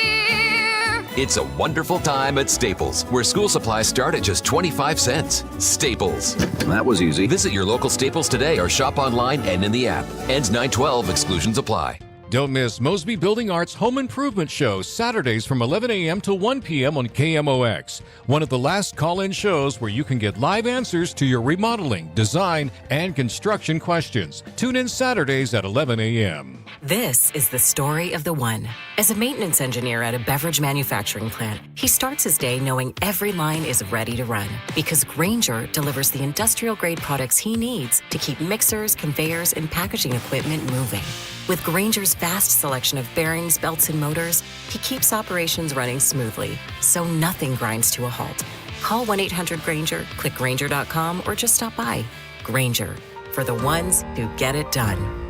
It's a wonderful time at Staples, where school supplies start at just 25 cents. Staples. That was easy. Visit your local Staples today or shop online and in the app. Ends 9/12. Exclusions apply. Don't miss Mosby Building Arts Home Improvement Show, Saturdays from 11 a.m. to 1 p.m. on KMOX. One of the last call-in shows where you can get live answers to your remodeling, design, and construction questions. Tune in Saturdays at 11 a.m. This is the story of the one. As a maintenance engineer at a beverage manufacturing plant, he starts his day knowing every line is ready to run because Grainger delivers the industrial-grade products he needs to keep mixers, conveyors, and packaging equipment moving. With Grainger's vast selection of bearings, belts, and motors, he keeps operations running smoothly, so nothing grinds to a halt. Call 1-800-GRAINGER, click Grainger.com, or just stop by. Grainger, for the ones who get it done.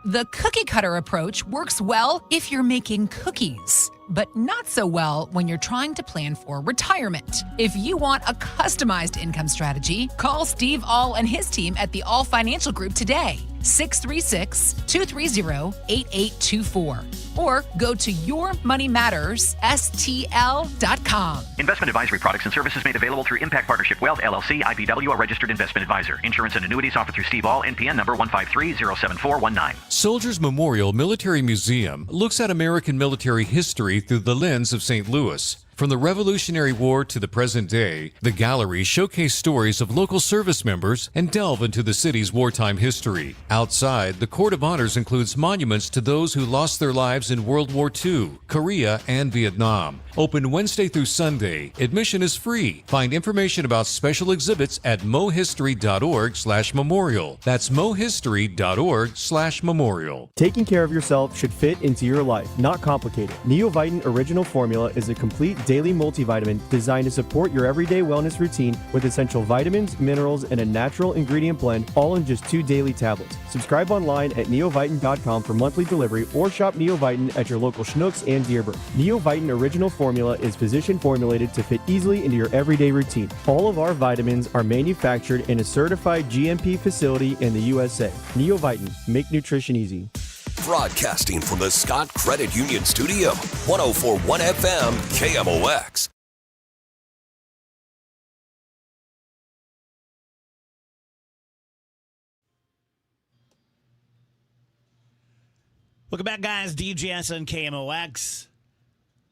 The cookie cutter approach works well if you're making cookies. but not so well when you're trying to plan for retirement. If you want a customized income strategy, call Steve All and his team at the All Financial Group today. 636-230-8824. Or go to yourmoneymattersstl.com. Investment advisory products and services made available through Impact Partnership Wealth, LLC, IPW, a registered investment advisor. Insurance and annuities offered through Steve All, NPN number 153-07419. Soldiers Memorial Military Museum looks at American military history through the lens of St. Louis. From the Revolutionary War to the present day, the galleries showcase stories of local service members and delve into the city's wartime history. Outside, the Court of Honors includes monuments to those who lost their lives in World War II, Korea, and Vietnam. Open Wednesday through Sunday. Admission is free. Find information about special exhibits at mohistory.org/memorial. That's mohistory.org/memorial. Taking care of yourself should fit into your life, not complicated. Neoviten Original Formula is a complete daily multivitamin designed to support your everyday wellness routine with essential vitamins, minerals, and a natural ingredient blend, all in just 2 daily tablets. Subscribe online at neoviten.com for monthly delivery or shop Neoviten at your local Schnucks and Dearborn. Neoviten Original Formula is physician formulated to fit easily into your everyday routine. All of our vitamins are manufactured in a certified GMP facility in the USA. Neoviten, make nutrition easy. Broadcasting from the Scott Credit Union Studio, 104.1 FM, KMOX. Welcome back, guys. DGS on KMOX.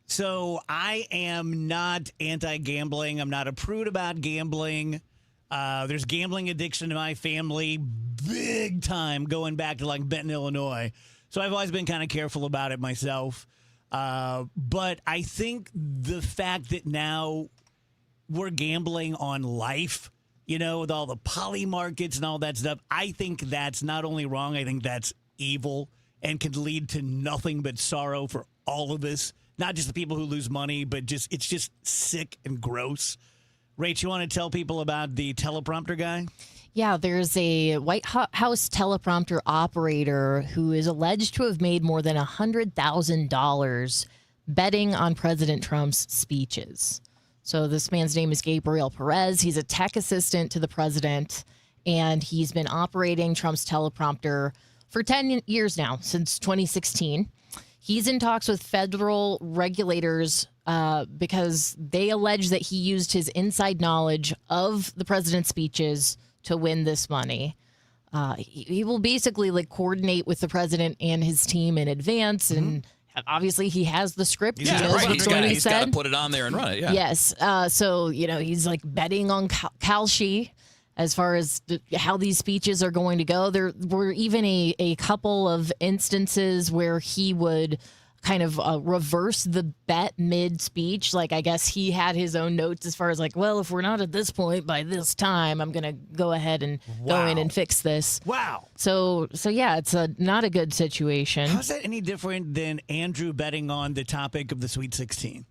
So I am not anti-gambling. I'm not a prude about gambling. There's gambling addiction in my family, big time, going back to like Benton, Illinois. So I've always been kind of careful about it myself. But I think the fact that now we're gambling on life, you know, with all the poly markets and all that stuff, I think that's not only wrong, I think that's evil and could lead to nothing but sorrow for all of us. Not just the people who lose money, but just it's just sick and gross. Rach, you want to tell people about the teleprompter guy? Yeah, there's a White House teleprompter operator who is alleged to have made more than $100,000 betting on President Trump's speeches. So this man's name is Gabriel Perez. He's a tech assistant to the president, and he's been operating Trump's teleprompter for 10 years now, since 2016. He's in talks with federal regulators because they allege that he used his inside knowledge of the president's speeches to win this money. He will basically like coordinate with the president and his team in advance, and obviously he has the script. Yeah, he knows right. what's He's got to put it on there and run it. Yeah. Yes. So you know he's like betting on Kalshi as far as how these speeches are going to go. There were even a couple of instances where he would kind of reverse the bet mid-speech. Like, I guess he had his own notes as far as like, well, if we're not at this point by this time, I'm going to go ahead and go in and fix this. Wow. So yeah, it's not a good situation. How's that any different than Andrew betting on the topic of the Sweet 16?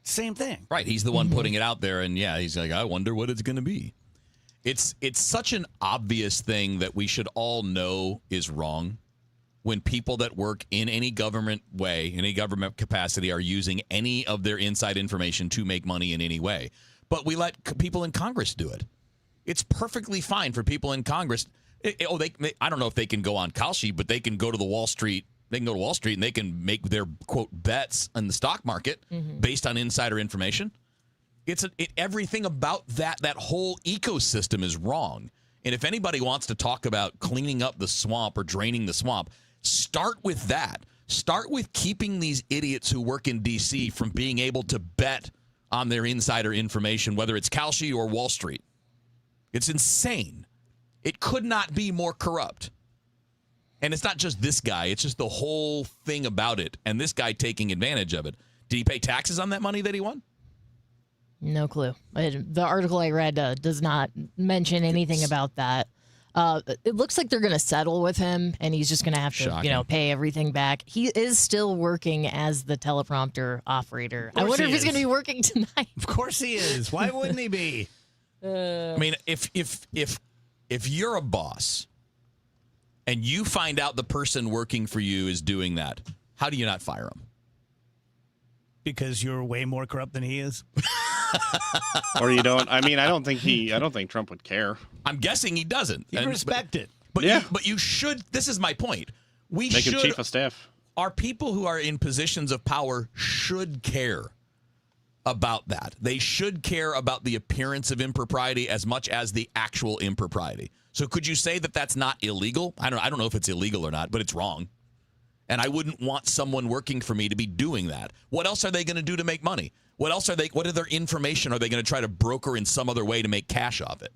Same thing. Right. He's the one putting it out there, and yeah, he's like, I wonder what it's going to be. It's such an obvious thing that we should all know is wrong when people that work in any government way, any government capacity, are using any of their inside information to make money in any way. But we let people in Congress do it. It's perfectly fine for people in Congress. I don't know if they can go on Kalshi, but they can go to the Wall Street. They can go to Wall Street and they can make their, quote, bets in the stock market based on insider information. Everything about that whole ecosystem is wrong. And if anybody wants to talk about cleaning up the swamp or draining the swamp, start with that. Start with keeping these idiots who work in D.C. from being able to bet on their insider information, whether it's Kalshi or Wall Street. It's insane. It could not be more corrupt. And it's not just this guy. It's just the whole thing about it. And this guy taking advantage of it. Did he pay taxes on that money that he won? No clue. The article I read does not mention anything about that. It looks like they're going to settle with him, and he's just going to have to, pay everything back. He is still working as the teleprompter operator. I wonder if he's going to be working tonight. Of course he is. Why wouldn't he be? I mean, if you're a boss and you find out the person working for you is doing that, how do you not fire him? because you're way more corrupt than he is? Or you don't. I mean, I don't think Trump would care. I'm guessing he doesn't. You respect it. But you should. This is my point. Make him chief of staff. Our people who are in positions of power should care about that. They should care about the appearance of impropriety as much as the actual impropriety. So could you say that that's not illegal? I don't know if it's illegal or not, but it's wrong. And I wouldn't want someone working for me to be doing that. What else are they going to do to make money? What other information are they going to try to broker in some other way to make cash off it?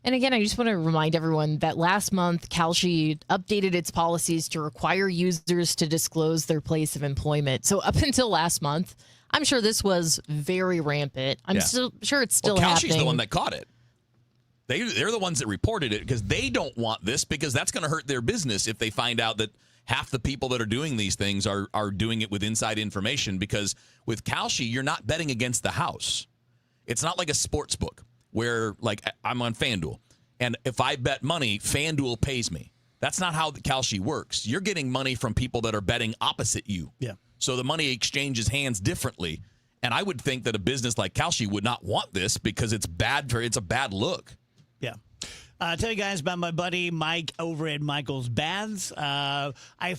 And again, I just want to remind everyone that last month, Kalshi updated its policies to require users to disclose their place of employment. So up until last month, I'm sure this was very rampant. I'm still sure it's still happening. Kalshi's the one that caught it. They're the ones that reported it because they don't want this, because that's going to hurt their business if they find out that half the people that are doing these things are doing it with inside information. Because with Kalshi, you're not betting against the house. It's not like a sports book where, like, I'm on FanDuel, and if I bet money, FanDuel pays me. That's not how the Kalshi works. You're getting money from people that are betting opposite you. Yeah. So the money exchanges hands differently. And I would think that a business like Kalshi would not want this because it's a bad look. Yeah. I'll tell you guys about my buddy Mike over at Michael's Baths. I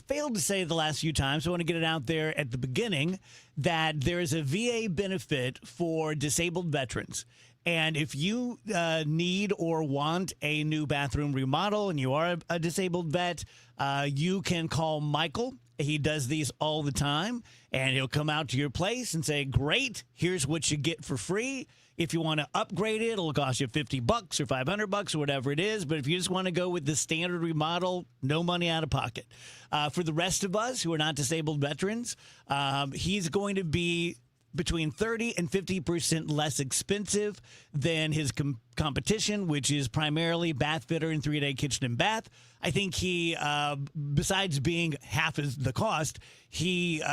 failed to say the last few times, so I want to get it out there at the beginning, that there is a VA benefit for disabled veterans. And if you need or want a new bathroom remodel and you are a disabled vet, you can call Michael. He does these all the time, and he'll come out to your place and say, great, here's what you get for free. If you want to upgrade it, it'll cost you $50 or $500 or whatever it is. But if you just want to go with the standard remodel, no money out of pocket. For the rest of us who are not disabled veterans, he's going to be between 30 and 50% less expensive than his competition, which is primarily Bath Fitter and 3-Day Kitchen and Bath. I think he, besides being half as the cost, he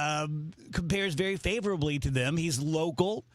compares very favorably to them. He's local.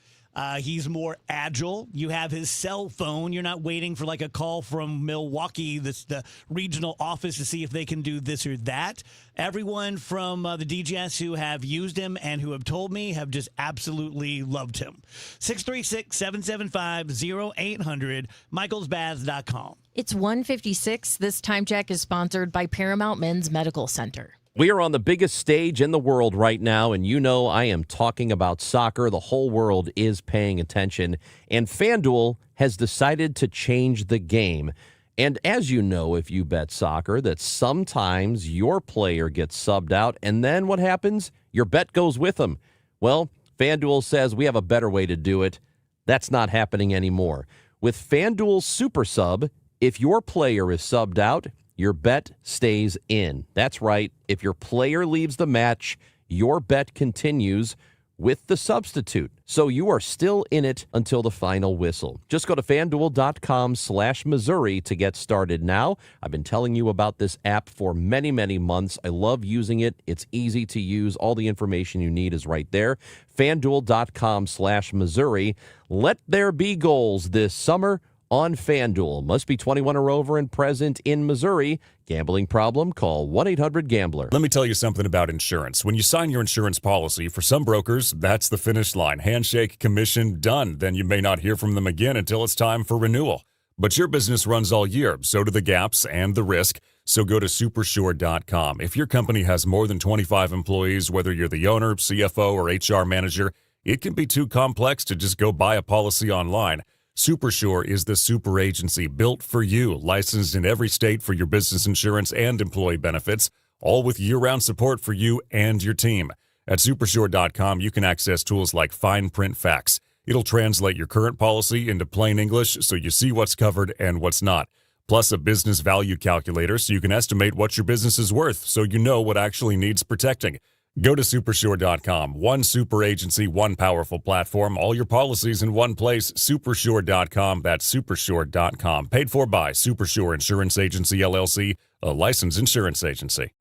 He's more agile. You have his cell phone. You're not waiting for like a call from Milwaukee, the regional office, to see if they can do this or that. Everyone from the DGS who have used him and who have told me have just absolutely loved him. 636-775-0800, michaelsbaths.com. It's 1:56. This time check is sponsored by Paramount Men's Medical Center. We are on the biggest stage in the world right now, and you know I am talking about soccer. The whole world is paying attention, and FanDuel has decided to change the game. And as you know, if you bet soccer, that sometimes your player gets subbed out, and then what happens? Your bet goes with them. Well, FanDuel says we have a better way to do it. That's not happening anymore. With FanDuel Super Sub, if your player is subbed out, your bet stays in. That's right. If your player leaves the match, your bet continues with the substitute. So you are still in it until the final whistle. Just go to FanDuel.com/Missouri to get started now. I've been telling you about this app for many, many months. I love using it. It's easy to use. All the information you need is right there. FanDuel.com/Missouri. Let there be goals this summer on FanDuel. Must be 21 or over and present in Missouri. Gambling problem? Call 1-800-GAMBLER. Let me tell you something about insurance. When you sign your insurance policy, for some brokers, that's the finish line. Handshake, commission, done. Then you may not hear from them again until it's time for renewal. But your business runs all year, so do the gaps and the risk. So go to Supersure.com. If your company has more than 25 employees, whether you're the owner, CFO, or HR manager, it can be too complex to just go buy a policy online. Supersure is the super agency built for you, licensed in every state for your business insurance and employee benefits, all with year-round support for you and your team. At Supersure.com, you can access tools like fine print facts. It'll translate your current policy into plain English so you see what's covered and what's not. Plus a business value calculator so you can estimate what your business is worth so you know what actually needs protecting. Go to Supersure.com. One super agency, one powerful platform, all your policies in one place. Supersure.com. That's Supersure.com. Paid for by Supersure Insurance Agency, LLC, a licensed insurance agency.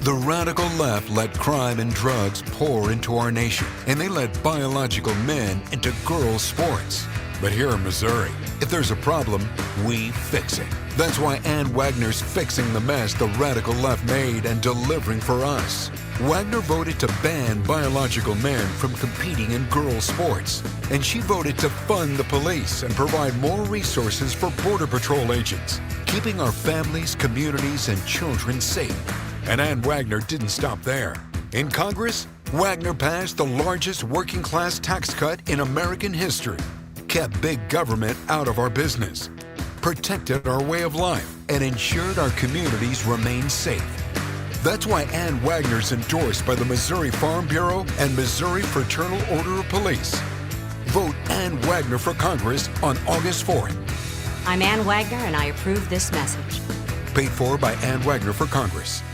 The radical left let crime and drugs pour into our nation, and they let biological men into girls' sports. But here in Missouri, if there's a problem, we fix it. That's why Ann Wagner's fixing the mess the radical left made and delivering for us. Wagner voted to ban biological men from competing in girls' sports. And she voted to fund the police and provide more resources for Border Patrol agents, keeping our families, communities, and children safe. And Ann Wagner didn't stop there. In Congress, Wagner passed the largest working-class tax cut in American history, kept big government out of our business, protected our way of life, and ensured our communities remain safe. That's why Ann Wagner's endorsed by the Missouri Farm Bureau and Missouri Fraternal Order of Police. Vote Ann Wagner for Congress on August 4th. I'm Ann Wagner, and I approve this message. Paid for by Ann Wagner for Congress.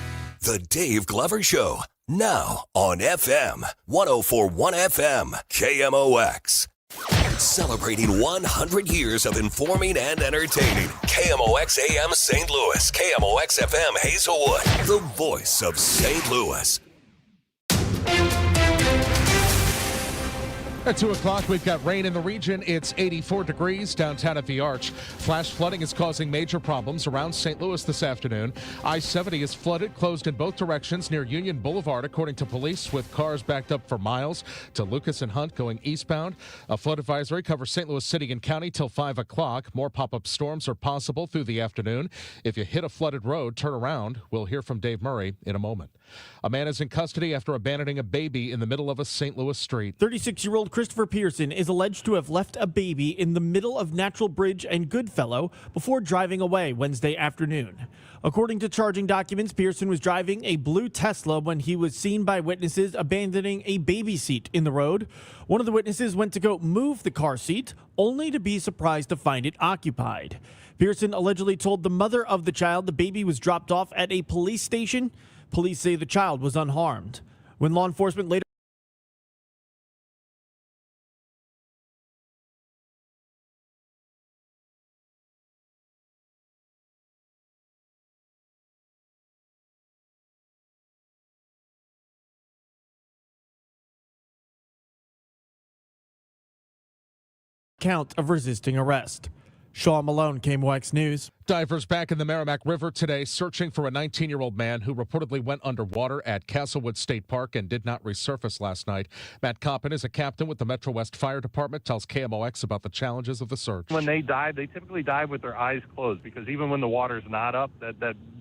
The Dave Glover Show, now on FM 104.1 FM, KMOX. Celebrating 100 years of informing and entertaining. KMOX AM St. Louis, KMOX FM Hazelwood, the voice of St. Louis. At 2 o'clock, we've got rain in the region. It's 84 degrees downtown at the Arch. Flash flooding is causing major problems around St. Louis this afternoon. I-70 is flooded, closed in both directions near Union Boulevard, according to police, with cars backed up for miles to Lucas and Hunt going eastbound. A flood advisory covers St. Louis City and County till 5 o'clock. More pop-up storms are possible through the afternoon. If you hit a flooded road, turn around. We'll hear from Dave Murray in a moment. A man is in custody after abandoning a baby in the middle of a St. Louis street. 36-year-old Christopher Pearson is alleged to have left a baby in the middle of Natural Bridge and Goodfellow before driving away Wednesday afternoon. According to charging documents, Pearson was driving a blue Tesla when he was seen by witnesses abandoning a baby seat in the road. One of the witnesses went to go move the car seat, only to be surprised to find it occupied. Pearson allegedly told the mother of the child the baby was dropped off at a police station. Police say the child was unharmed. When law enforcement later count of resisting arrest. Sean Malone, KMOX News. Divers back in the Merrimack River today searching for a 19-year-old man who reportedly went underwater at Castlewood State Park and did not resurface last night. Matt Coppin is a captain with the Metro West Fire Department, tells KMOX about the challenges of the search. When they dive, they typically dive with their eyes closed because even when the water's not up,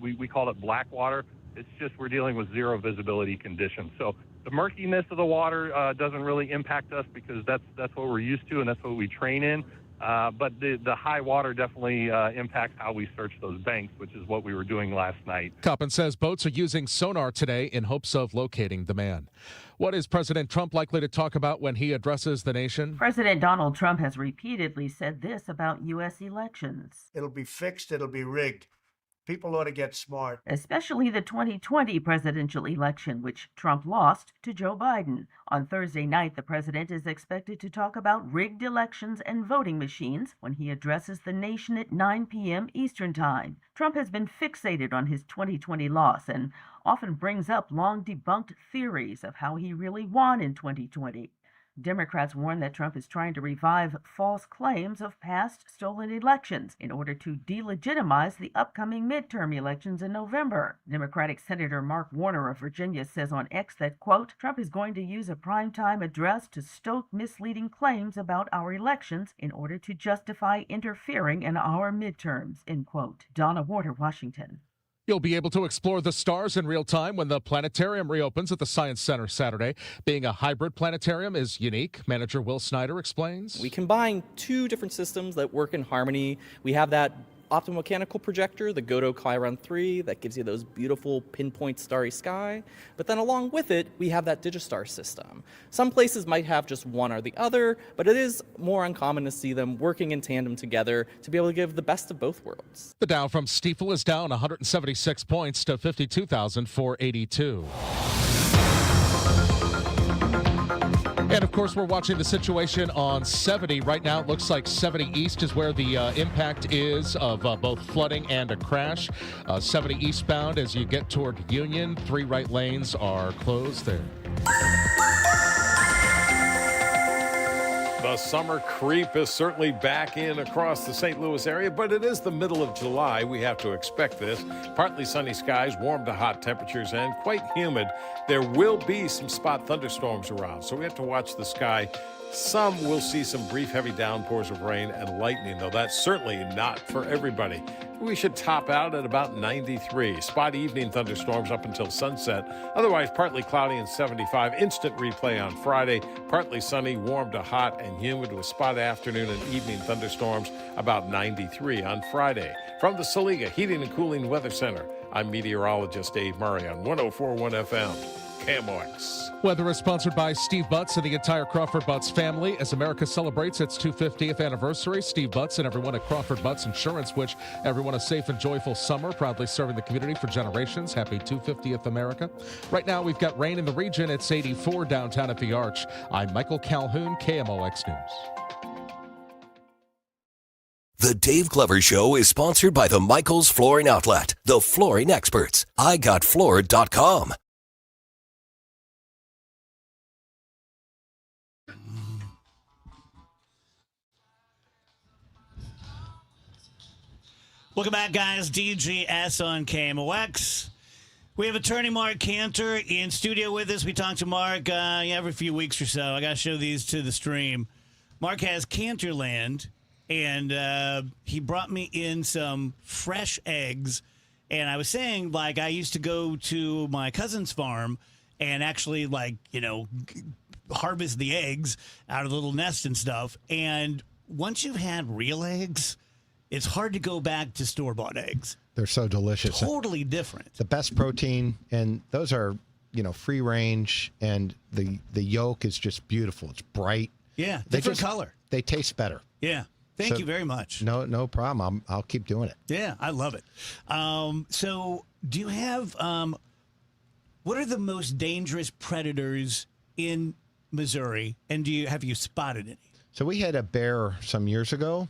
we call it black water. It's just we're dealing with zero visibility conditions. So the murkiness of the water doesn't really impact us because that's what we're used to and that's what we train in. But the high water definitely impacts how we search those banks, which is what we were doing last night. Coppin says boats are using sonar today in hopes of locating the man. What is President Trump likely to talk about when he addresses the nation? President Donald Trump has repeatedly said this about U.S. elections. It'll be fixed. It'll be rigged. People ought to get smart. Especially the 2020 presidential election, which Trump lost to Joe Biden. On Thursday night, the president is expected to talk about rigged elections and voting machines when he addresses the nation at 9 p.m. Eastern Time. Trump has been fixated on his 2020 loss and often brings up long-debunked theories of how he really won in 2020. Democrats warn that Trump is trying to revive false claims of past stolen elections in order to delegitimize the upcoming midterm elections in November. Democratic Senator Mark Warner of Virginia says on X that, quote, Trump is going to use a primetime address to stoke misleading claims about our elections in order to justify interfering in our midterms, end quote. Donna Warder, Washington. You'll be able to explore the stars in real time when the planetarium reopens at the Science Center Saturday. Being a hybrid planetarium is unique. Manager Will Snyder explains. We combine two different systems that work in harmony. We have that optomechanical projector, the Godo Chiron 3, that gives you those beautiful pinpoint starry sky. But then along with it, we have that Digistar system. Some places might have just one or the other, but it is more uncommon to see them working in tandem together to be able to give the best of both worlds. The Dow from Stifel is down 176 points to 52,482. And, of course, we're watching the situation on 70. Right now, it looks like 70 East is where the impact is of both flooding and a crash. 70 eastbound as you get toward Union. 3 right lanes are closed there. The The summer creep is certainly back in across the St. Louis area, but it is the middle of July. We have to expect this. Partly sunny skies, warm to hot temperatures, and quite humid. There will be some spot thunderstorms around, so we have to watch the sky. Some will see some brief heavy downpours of rain and lightning, though that's certainly not for everybody. We should top out at about 93. Spot evening thunderstorms up until sunset. Otherwise, partly cloudy and 75. Instant replay on Friday. Partly sunny, warm to hot and humid with spot afternoon and evening thunderstorms about 93 on Friday. From the Saliga Heating and Cooling Weather Center, I'm meteorologist Dave Murray on 104.1 FM. KMOX. Weather is sponsored by Steve Butts and the entire Crawford Butts family. As America celebrates its 250th anniversary, Steve Butts and everyone at Crawford Butts Insurance wish everyone a safe and joyful summer, proudly serving the community for generations. Happy 250th America. Right now, we've got rain in the region. It's 84 downtown at the Arch. I'm Michael Calhoun, KMOX News. The Dave Glover Show is sponsored by the Michaels Flooring Outlet, the flooring experts. IGotFloored.com. Welcome back, guys. DGS on KMOX. We have attorney Mark Cantor in studio with us. We talk to Mark every few weeks or so. I got to show these to the stream. Mark has Cantorland, and he brought me in some fresh eggs. And I was saying, like, I used to go to my cousin's farm and actually, like, harvest the eggs out of the little nest and stuff. And once you've had real eggs, it's hard to go back to store-bought eggs. They're so delicious. Totally different. The best protein, and those are, free range, and the yolk is just beautiful. It's bright. Yeah, different color. They taste better. Yeah. Thank you very much. No problem. I'll keep doing it. Yeah, I love it. So do you have, what are the most dangerous predators in Missouri, and have you spotted any? So we had a bear some years ago,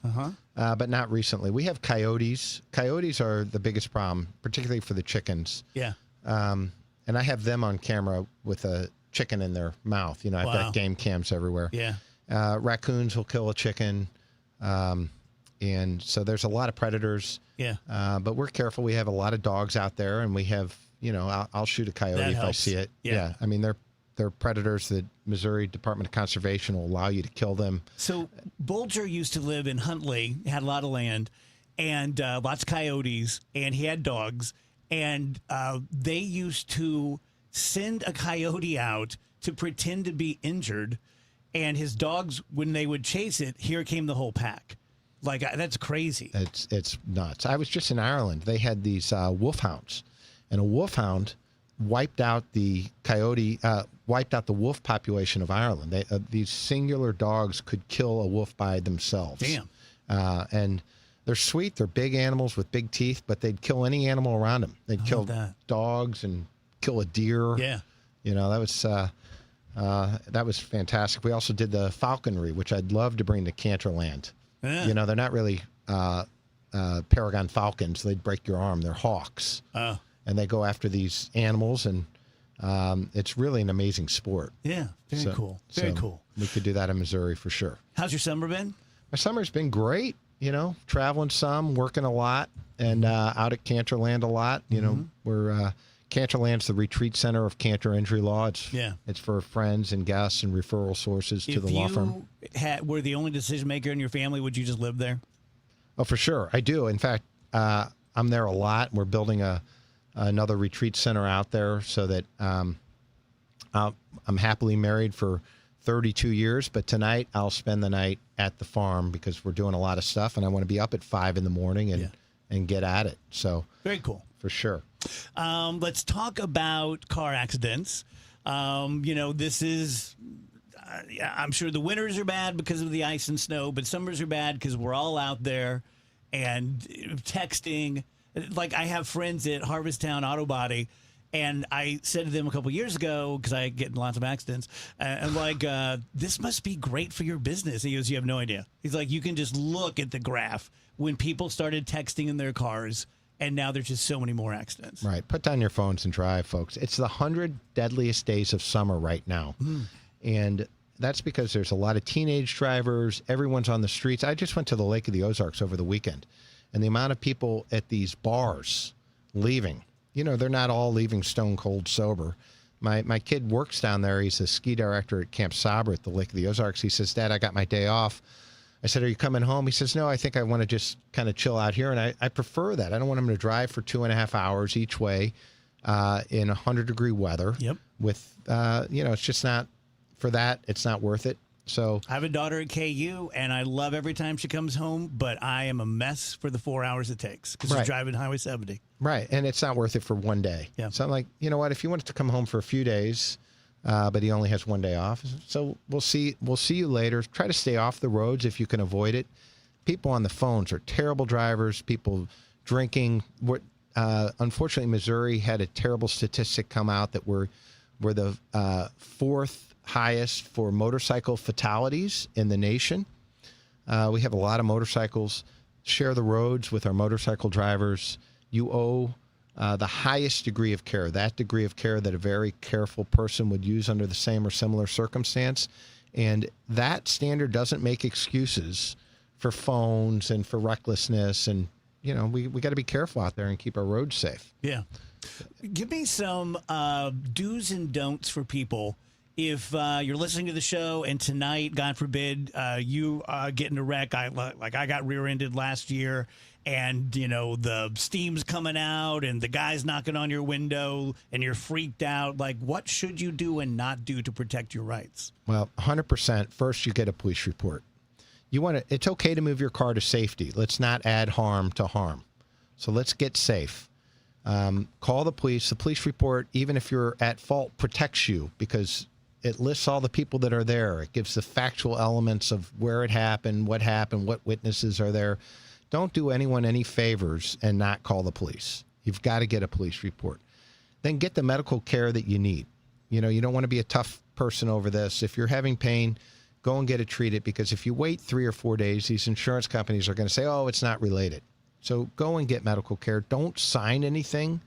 but not recently. We have coyotes. Coyotes are the biggest problem, particularly for the chickens. Yeah. And I have them on camera with a chicken in their mouth. I've got game cams everywhere. Yeah. Raccoons will kill a chicken. And so there's a lot of predators. Yeah. But we're careful. We have a lot of dogs out there, and we have, I'll shoot a coyote if I see it. Yeah. I mean, they're predators that Missouri Department of Conservation will allow you to kill them. So Bolger used to live in Huntley, had a lot of land, and lots of coyotes, and he had dogs. And they used to send a coyote out to pretend to be injured, and his dogs, when they would chase it, here came the whole pack. Like, that's crazy. It's nuts. I was just in Ireland. They had these wolfhounds, and a wolfhound wiped out the wolf population of Ireland. These singular dogs could kill a wolf by themselves. Damn. And they're sweet. They're big animals with big teeth, but they'd kill any animal around them. They'd kill dogs and kill a deer. Yeah. That was fantastic. We also did the falconry, which I'd love to bring to Cantorland. Yeah. They're not really Paragon falcons. They'd break your arm. They're hawks. Oh. And they go after these animals, and it's really an amazing sport. Yeah, very cool. Very cool. We could do that in Missouri for sure. How's your summer been? My summer's been great. Traveling some, working a lot, and out at Cantorland a lot. We're Cantorland's the retreat center of Cantor Injury Law. It's for friends and guests and referral sources to the law firm. If you were the only decision maker in your family, would you just live there? Oh, for sure. I do. In fact, I'm there a lot. We're building another retreat center out there so that I'm happily married for 32 years, but tonight I'll spend the night at the farm because we're doing a lot of stuff, and I want to be up at 5 in the morning and get at it. So very cool. For sure. Let's talk about car accidents. This is, I'm sure the winters are bad because of the ice and snow, but summers are bad because we're all out there and texting. Like, I have friends at Harvesttown Auto Body, and I said to them a couple years ago, because I get in lots of accidents, and this must be great for your business. He goes, you have no idea. He's like, you can just look at the graph when people started texting in their cars, and now there's just so many more accidents. Right. Put down your phones and drive, folks. It's the 100 deadliest days of summer right now. And that's because there's a lot of teenage drivers. Everyone's on the streets. I just went to the Lake of the Ozarks over the weekend, and the amount of people at these bars leaving, they're not all leaving stone cold sober. My kid works down there. He's a ski director at Camp Sabre at the Lake of the Ozarks. He says, Dad, I got my day off. I said, are you coming home? He says, no, I think I want to just kind of chill out here. And I prefer that. I don't want him to drive for 2.5 hours each way in 100-degree weather. Yep. With, it's just not, for that, it's not worth it. So I have a daughter at KU, and I love every time she comes home, but I am a mess for the 4 hours it takes because she's driving Highway 70. Right, and it's not worth it for one day. Yeah. So I'm like, you know what? If you wanted to come home for a few days, but he only has one day off, so we'll see you later. Try to stay off the roads if you can avoid it. People on the phones are terrible drivers. People drinking. Unfortunately, Missouri had a terrible statistic come out that we're the fourth highest for motorcycle fatalities in the nation. We have a lot of motorcycles. Share the roads with our motorcycle drivers. You owe the highest degree of care, that degree of care that a very careful person would use under the same or similar circumstance. And that standard doesn't make excuses for phones and for recklessness. And, we got to be careful out there and keep our roads safe. Yeah. Give me some do's and don'ts for people. If you're listening to the show and tonight, God forbid, you get in a wreck, I got rear-ended last year, and the steam's coming out and the guy's knocking on your window and you're freaked out, what should you do and not do to protect your rights? Well, 100%. First, you get a police report. It's okay to move your car to safety. Let's not add harm to harm. So let's get safe. Call the police. The police report, even if you're at fault, protects you because it lists all the people that are there. It gives the factual elements of where it happened, what witnesses are there. Don't do anyone any favors and not call the police. You've got to get a police report. Then get the medical care that you need. You don't want to be a tough person over this. If you're having pain, go and get it treated, because if you wait 3 or 4 days, these insurance companies are going to say, oh, it's not related. So go and get medical care. Don't sign anything.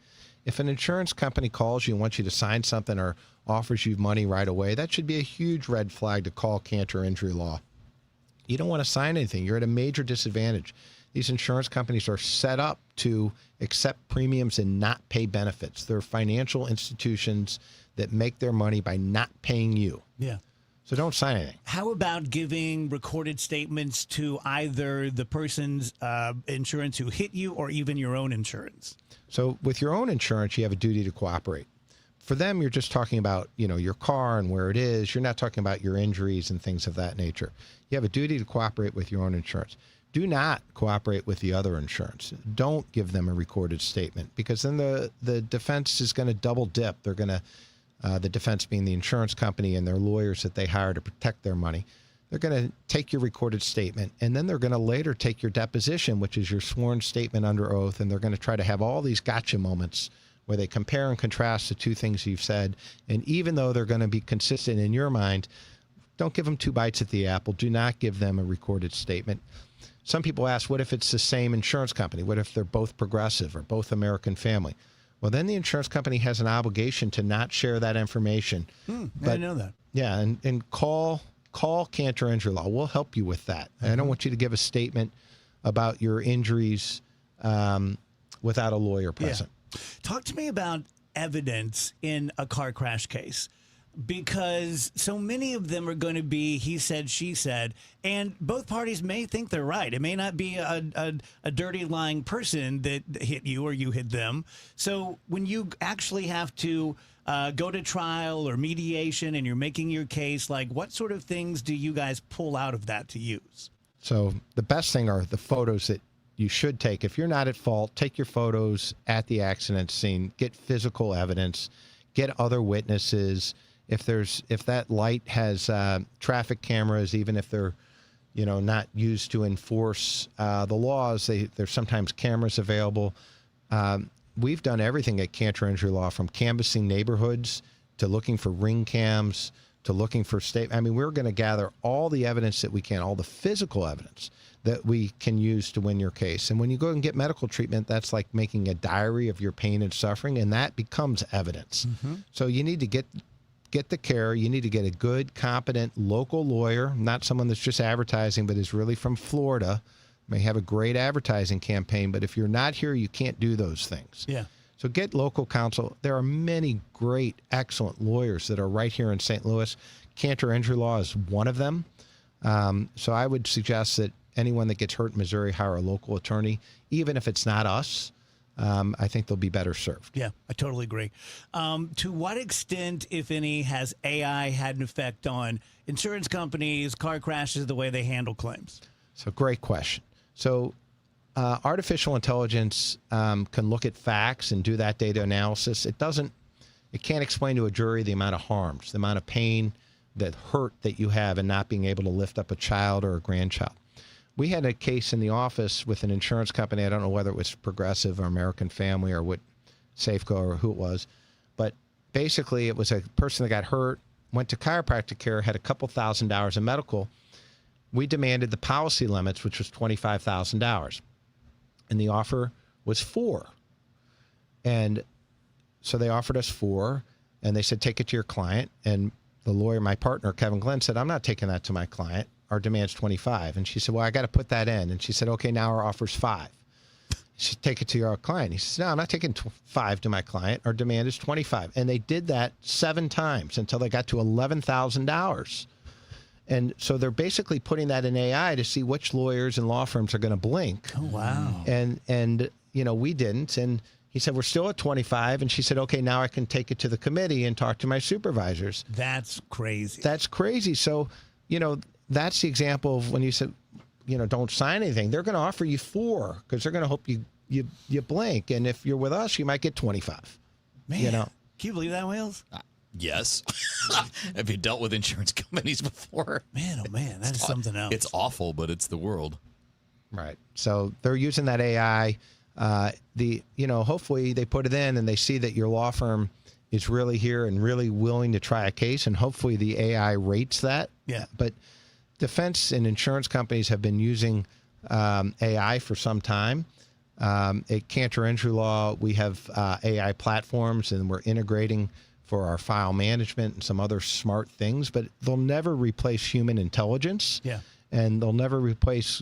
If an insurance company calls you and wants you to sign something or offers you money right away, that should be a huge red flag to call Cantor Injury Law. You don't want to sign anything. You're at a major disadvantage. These insurance companies are set up to accept premiums and not pay benefits. They're financial institutions that make their money by not paying you. Yeah. So don't sign anything. How about giving recorded statements to either the person's insurance who hit you or even your own insurance? So with your own insurance, you have a duty to cooperate. For them, you're just talking about, your car and where it is. You're not talking about your injuries and things of that nature. You have a duty to cooperate with your own insurance. Do not cooperate with the other insurance. Don't give them a recorded statement, because then the defense is going to double dip. They're going to, the defense being the insurance company and their lawyers that they hire to protect their money. They're going to take your recorded statement, and then they're going to later take your deposition, which is your sworn statement under oath, and they're going to try to have all these gotcha moments where they compare and contrast the two things you've said. And even though they're going to be consistent in your mind, don't give them 2 bites at the apple. Do not give them a recorded statement. Some people ask, what if it's the same insurance company? What if they're both Progressive or both American Family? Well, then the insurance company has an obligation to not share that information. I didn't know that. Yeah, and call Cantor Injury Law. We'll help you with that. I don't want you to give a statement about your injuries without a lawyer present. Yeah. Talk to me about evidence in a car crash case, because so many of them are going to be he said, she said, and both parties may think they're right. It may not be a dirty, lying person that hit you or you hit them. So when you actually have to go to trial or mediation and you're making your case, what sort of things do you guys pull out of that to use? So the best thing are the photos that you should take. If you're not at fault, take your photos at the accident scene, get physical evidence, get other witnesses. If that light has traffic cameras, even if they're, not used to enforce the laws, there's sometimes cameras available. We've done everything at Cantor Injury Law, from canvassing neighborhoods to looking for ring cams to looking for we're going to gather all the evidence that we can, all the physical evidence that we can use to win your case. And when you go and get medical treatment, that's like making a diary of your pain and suffering, and that becomes evidence. So you need to get get the care. You need to get a good, competent local lawyer, not someone that's just advertising, but is really from Florida. May have a great advertising campaign, but if you're not here, you can't do those things. Yeah. So get local counsel. There are many great, excellent lawyers that are right here in St. Louis. Cantor Injury Law is one of them. So I would suggest that anyone that gets hurt in Missouri hire a local attorney, even if it's not us. I think they'll be better served. Yeah, I totally agree. To what extent, if any, has AI had an effect on insurance companies, car crashes, the way they handle claims? So great question. So artificial intelligence can look at facts and do that data analysis. It can't explain to a jury the amount of harms, the amount of pain, that hurt that you have in not being able to lift up a child or a grandchild. We had a case in the office with an insurance company. I don't know whether it was Progressive or American Family or what, Safeco or who it was. But basically, it was a person that got hurt, went to chiropractic care, had a couple $1,000s in medical. We demanded the policy limits, which was $25,000. And the offer was $4. And so they offered us $4, and they said, take it to your client. And the lawyer, my partner, Kevin Glenn, said, I'm not taking that to my client. Our demand's $25. And she said, well, I got to put that in. And she said, okay, now our offer's $5. She said, take it to your client. He says, no, I'm not taking $5 to my client. Our demand is $25. And they did that 7 times until they got to $11,000. And so they're basically putting that in AI to see which lawyers and law firms are going to blink. Oh, wow. And we didn't. And he said, we're still at 25. And she said, okay, now I can take it to the committee and talk to my supervisors. That's crazy. That's crazy. So, that's the example of when you said, don't sign anything. They're going to offer you 4 because they're going to hope you blink. And if you're with us, you might get 25. Man, can you believe that, Wales? Yes. Have you dealt with insurance companies before? Man, oh man, that is something else. It's awful, but it's the world. Right. So they're using that AI. Hopefully they put it in and they see that your law firm is really here and really willing to try a case, and hopefully the AI rates that. Yeah. But defense and insurance companies have been using AI for some time. At Cantor Injury Law, we have AI platforms, and we're integrating for our file management and some other smart things, but they'll never replace human intelligence. Yeah. And they'll never replace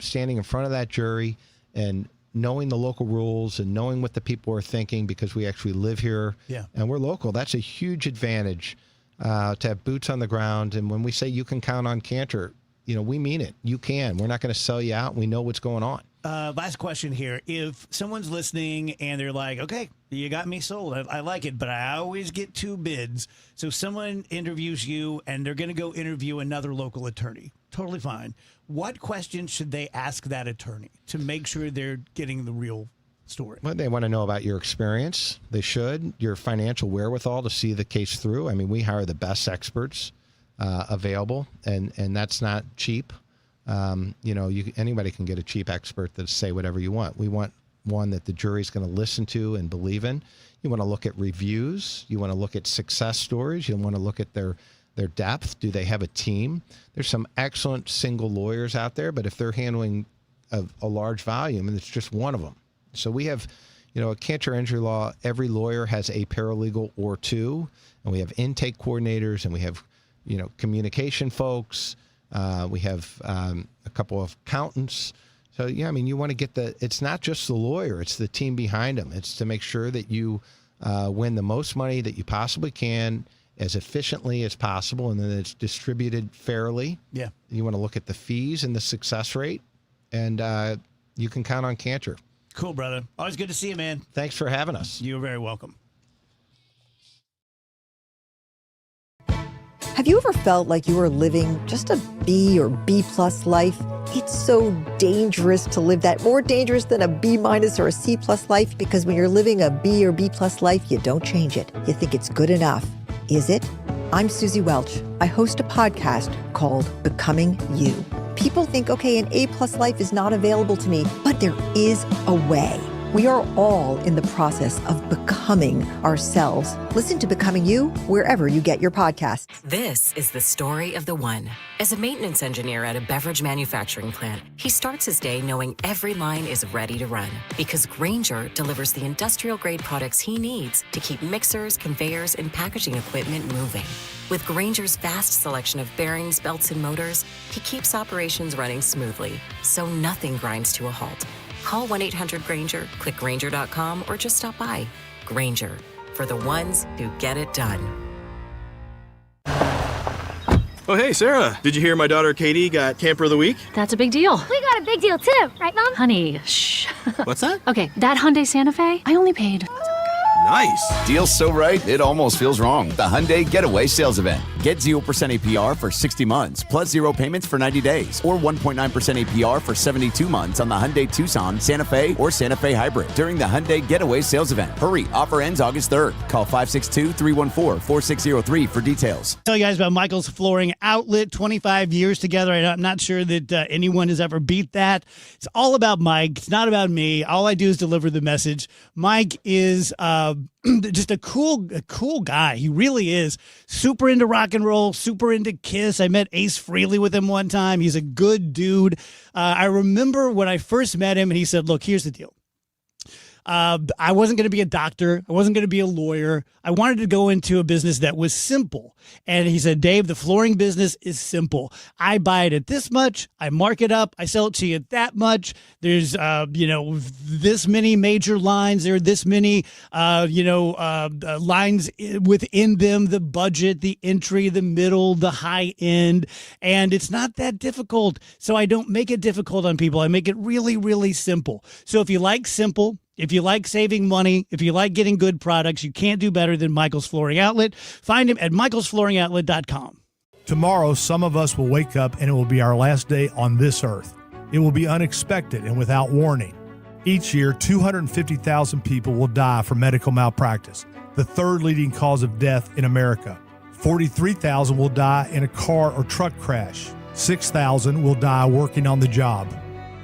standing in front of that jury and knowing the local rules and knowing what the people are thinking, because we actually live here and we're local. That's a huge advantage to have boots on the ground. And when we say you can count on Cantor, we mean it. You can. We're not going to sell you out. We know what's going on. Last question here. If someone's listening and they're like, okay, you got me sold. I like it, but I always get 2 bids. So someone interviews you and they're going to go interview another local attorney. Totally fine. What questions should they ask that attorney to make sure they're getting the real story? Well, they want to know about your experience. They should. Your financial wherewithal to see the case through. I mean, we hire the best experts available, and that's not cheap. Anybody can get a cheap expert to say whatever you want. We want one that the jury's going to listen to and believe in. You want to look at reviews. You want to look at success stories. You want to look at their depth. Do they have a team? There's some excellent single lawyers out there, but if they're handling a large volume, and it's just one of them. So we have, at Cantor Injury Law, every lawyer has a paralegal or 2, and we have intake coordinators, and we have, communication folks. We have a couple of accountants. So, you want to get it's not just the lawyer, it's the team behind them. It's to make sure that you win the most money that you possibly can as efficiently as possible, and then it's distributed fairly. Yeah. You want to look at the fees and the success rate, and you can count on Cantor. Cool, brother. Always good to see you, man. Thanks for having us. You're very welcome. Have you ever felt like you were living just a B or B plus life? It's so dangerous to live that, more dangerous than a B minus or a C plus life, because when you're living a B or B plus life, you don't change it. You think it's good enough. Is it? I'm Susie Welch. I host a podcast called Becoming You. People think, okay, an A plus life is not available to me, but there is a way. We are all in the process of becoming ourselves. Listen to Becoming You wherever you get your podcasts. This is the story of the one. As a maintenance engineer at a beverage manufacturing plant, he starts his day knowing every line is ready to run because Grainger delivers the industrial-grade products he needs to keep mixers, conveyors, and packaging equipment moving. With Grainger's vast selection of bearings, belts, and motors, he keeps operations running smoothly, so nothing grinds to a halt. Call 1-800-GRAINGER, click Grainger.com, or just stop by. Grainger, for the ones who get it done. Oh, hey, Sarah. Did you hear my daughter Katie got Camper of the Week? That's a big deal. We got a big deal too, right, Mom? Honey, shh. What's that? Okay, that Hyundai Santa Fe, I only paid. Nice. Deal's so right, it almost feels wrong. The Hyundai Getaway Sales Event. Get 0% APR for 60 months, plus 0 payments for 90 days, or 1.9% APR for 72 months on the Hyundai Tucson, Santa Fe, or Santa Fe Hybrid during the Hyundai Getaway Sales Event. Hurry, offer ends August 3rd. Call 562-314-4603 for details. Tell you guys about Michael's Flooring Outlet, 25 years together. I'm not sure that anyone has ever beat that. It's all about Mike. It's not about me. All I do is deliver the message. Mike is just a cool guy. He really is. Super into rock and roll, super into Kiss. I met Ace Frehley with him one time. He's a good dude. I remember when I first met him and he said, look, here's the deal. I wasn't going to be a doctor. I wasn't going to be a lawyer. I wanted to go into a business that was simple. And he said, Dave, the flooring business is simple. I buy it at this much. I mark it up. I sell it to you at that much. There's, this many major lines. There are this many, lines within them, the budget, the entry, the middle, the high end. And it's not that difficult. So I don't make it difficult on people. I make it really, really simple. So if you like simple, if you like saving money, if you like getting good products, you can't do better than Michael's Flooring Outlet. Find him at michaelsflooringoutlet.com. Tomorrow, some of us will wake up and it will be our last day on this earth. It will be unexpected and without warning. Each year, 250,000 people will die from medical malpractice, the third leading cause of death in America. 43,000 will die in a car or truck crash. 6,000 will die working on the job.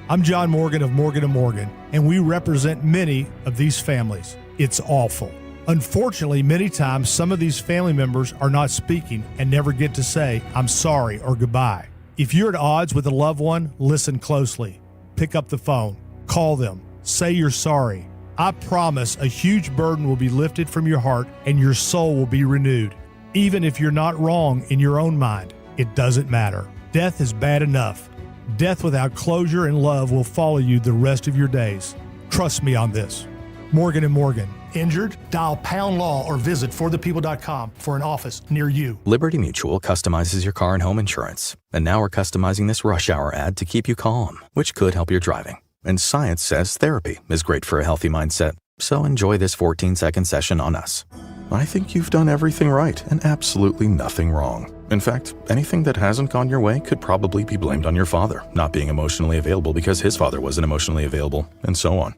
I'm John Morgan of Morgan & Morgan, and we represent many of these families. It's awful. Unfortunately, many times some of these family members are not speaking and never get to say, I'm sorry or goodbye. If you're at odds with a loved one, listen closely. Pick up the phone. Call them. Say you're sorry. I promise a huge burden will be lifted from your heart and your soul will be renewed. Even if you're not wrong in your own mind, it doesn't matter. Death is bad enough. Death without closure and love will follow you the rest of your days. Trust me on this. Morgan & Morgan. Injured? Dial pound law or visit forthepeople.com for an office near you. Liberty Mutual customizes your car and home insurance. And now we're customizing this rush hour ad to keep you calm, which could help your driving. And science says therapy is great for a healthy mindset. So enjoy this 14-second session on us. I think you've done everything right and absolutely nothing wrong. In fact, anything that hasn't gone your way could probably be blamed on your father not being emotionally available because his father wasn't emotionally available, and so on.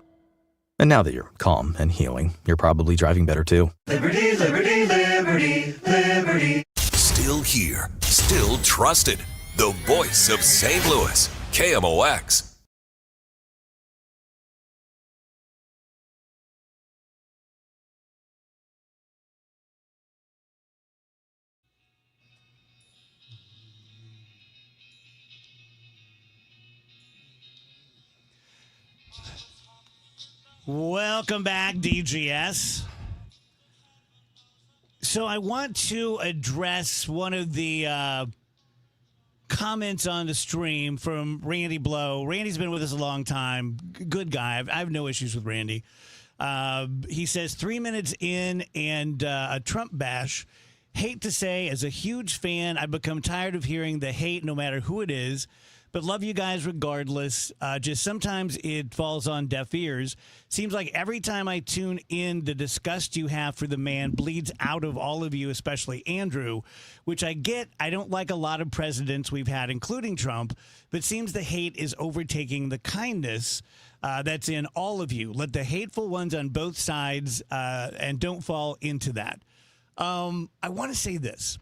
And now that you're calm and healing, you're probably driving better too. Liberty, liberty, liberty, liberty. Still here, still trusted. The voice of St. Louis, KMOX. Welcome back, DGS. So I want to address one of the comments on the stream from Randy Blow. Randy's been with us a long time. Good guy. I have no issues with Randy. He says 3 minutes in and a Trump bash. Hate to say, as a huge fan, I've become tired of hearing the hate no matter who it is. But love you guys regardless. Just sometimes it falls on deaf ears. Seems like every time I tune in, the disgust you have for the man bleeds out of all of you, especially Andrew, which I get. I don't like a lot of presidents we've had, including Trump, but seems the hate is overtaking the kindness that's in all of you. Let the hateful ones on both sides and don't fall into that. I want to say this.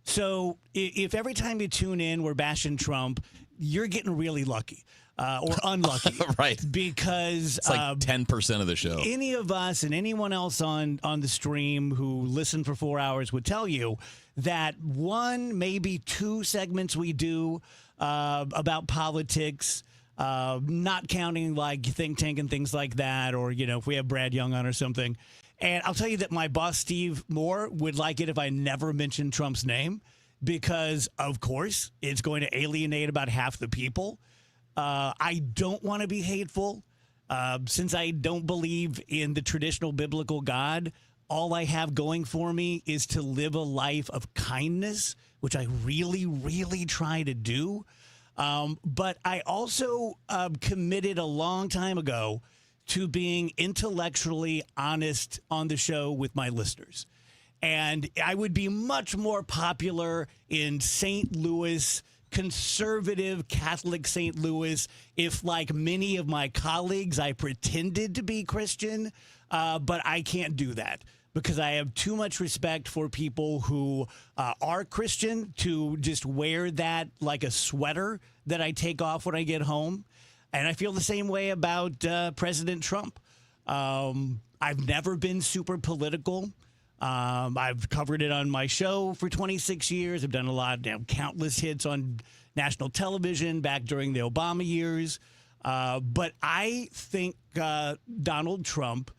So if every time you tune in, we're bashing Trump, you're getting really lucky or unlucky. Right. Because it's like 10% of the show. Any of us and anyone else on the stream who listened for 4 hours would tell you that one, maybe two segments we do about politics, not counting like Think Tank and things like that, or, if we have Brad Young on or something. And I'll tell you that my boss, Steve Moore, would like it if I never mentioned Trump's name because, of course, it's going to alienate about half the people. I don't want to be hateful. Since I don't believe in the traditional biblical God, all I have going for me is to live a life of kindness, which I really, really try to do. But I also committed a long time ago to being intellectually honest on the show with my listeners. And I would be much more popular in St. Louis, conservative Catholic St. Louis, if, like many of my colleagues, I pretended to be Christian, but I can't do that because I have too much respect for people who are Christian to just wear that like a sweater that I take off when I get home. And I feel the same way about President Trump. I've never been super political. I've covered it on my show for 26 years. I've done a lot, countless hits on national television back during the Obama years. But I think Donald Trump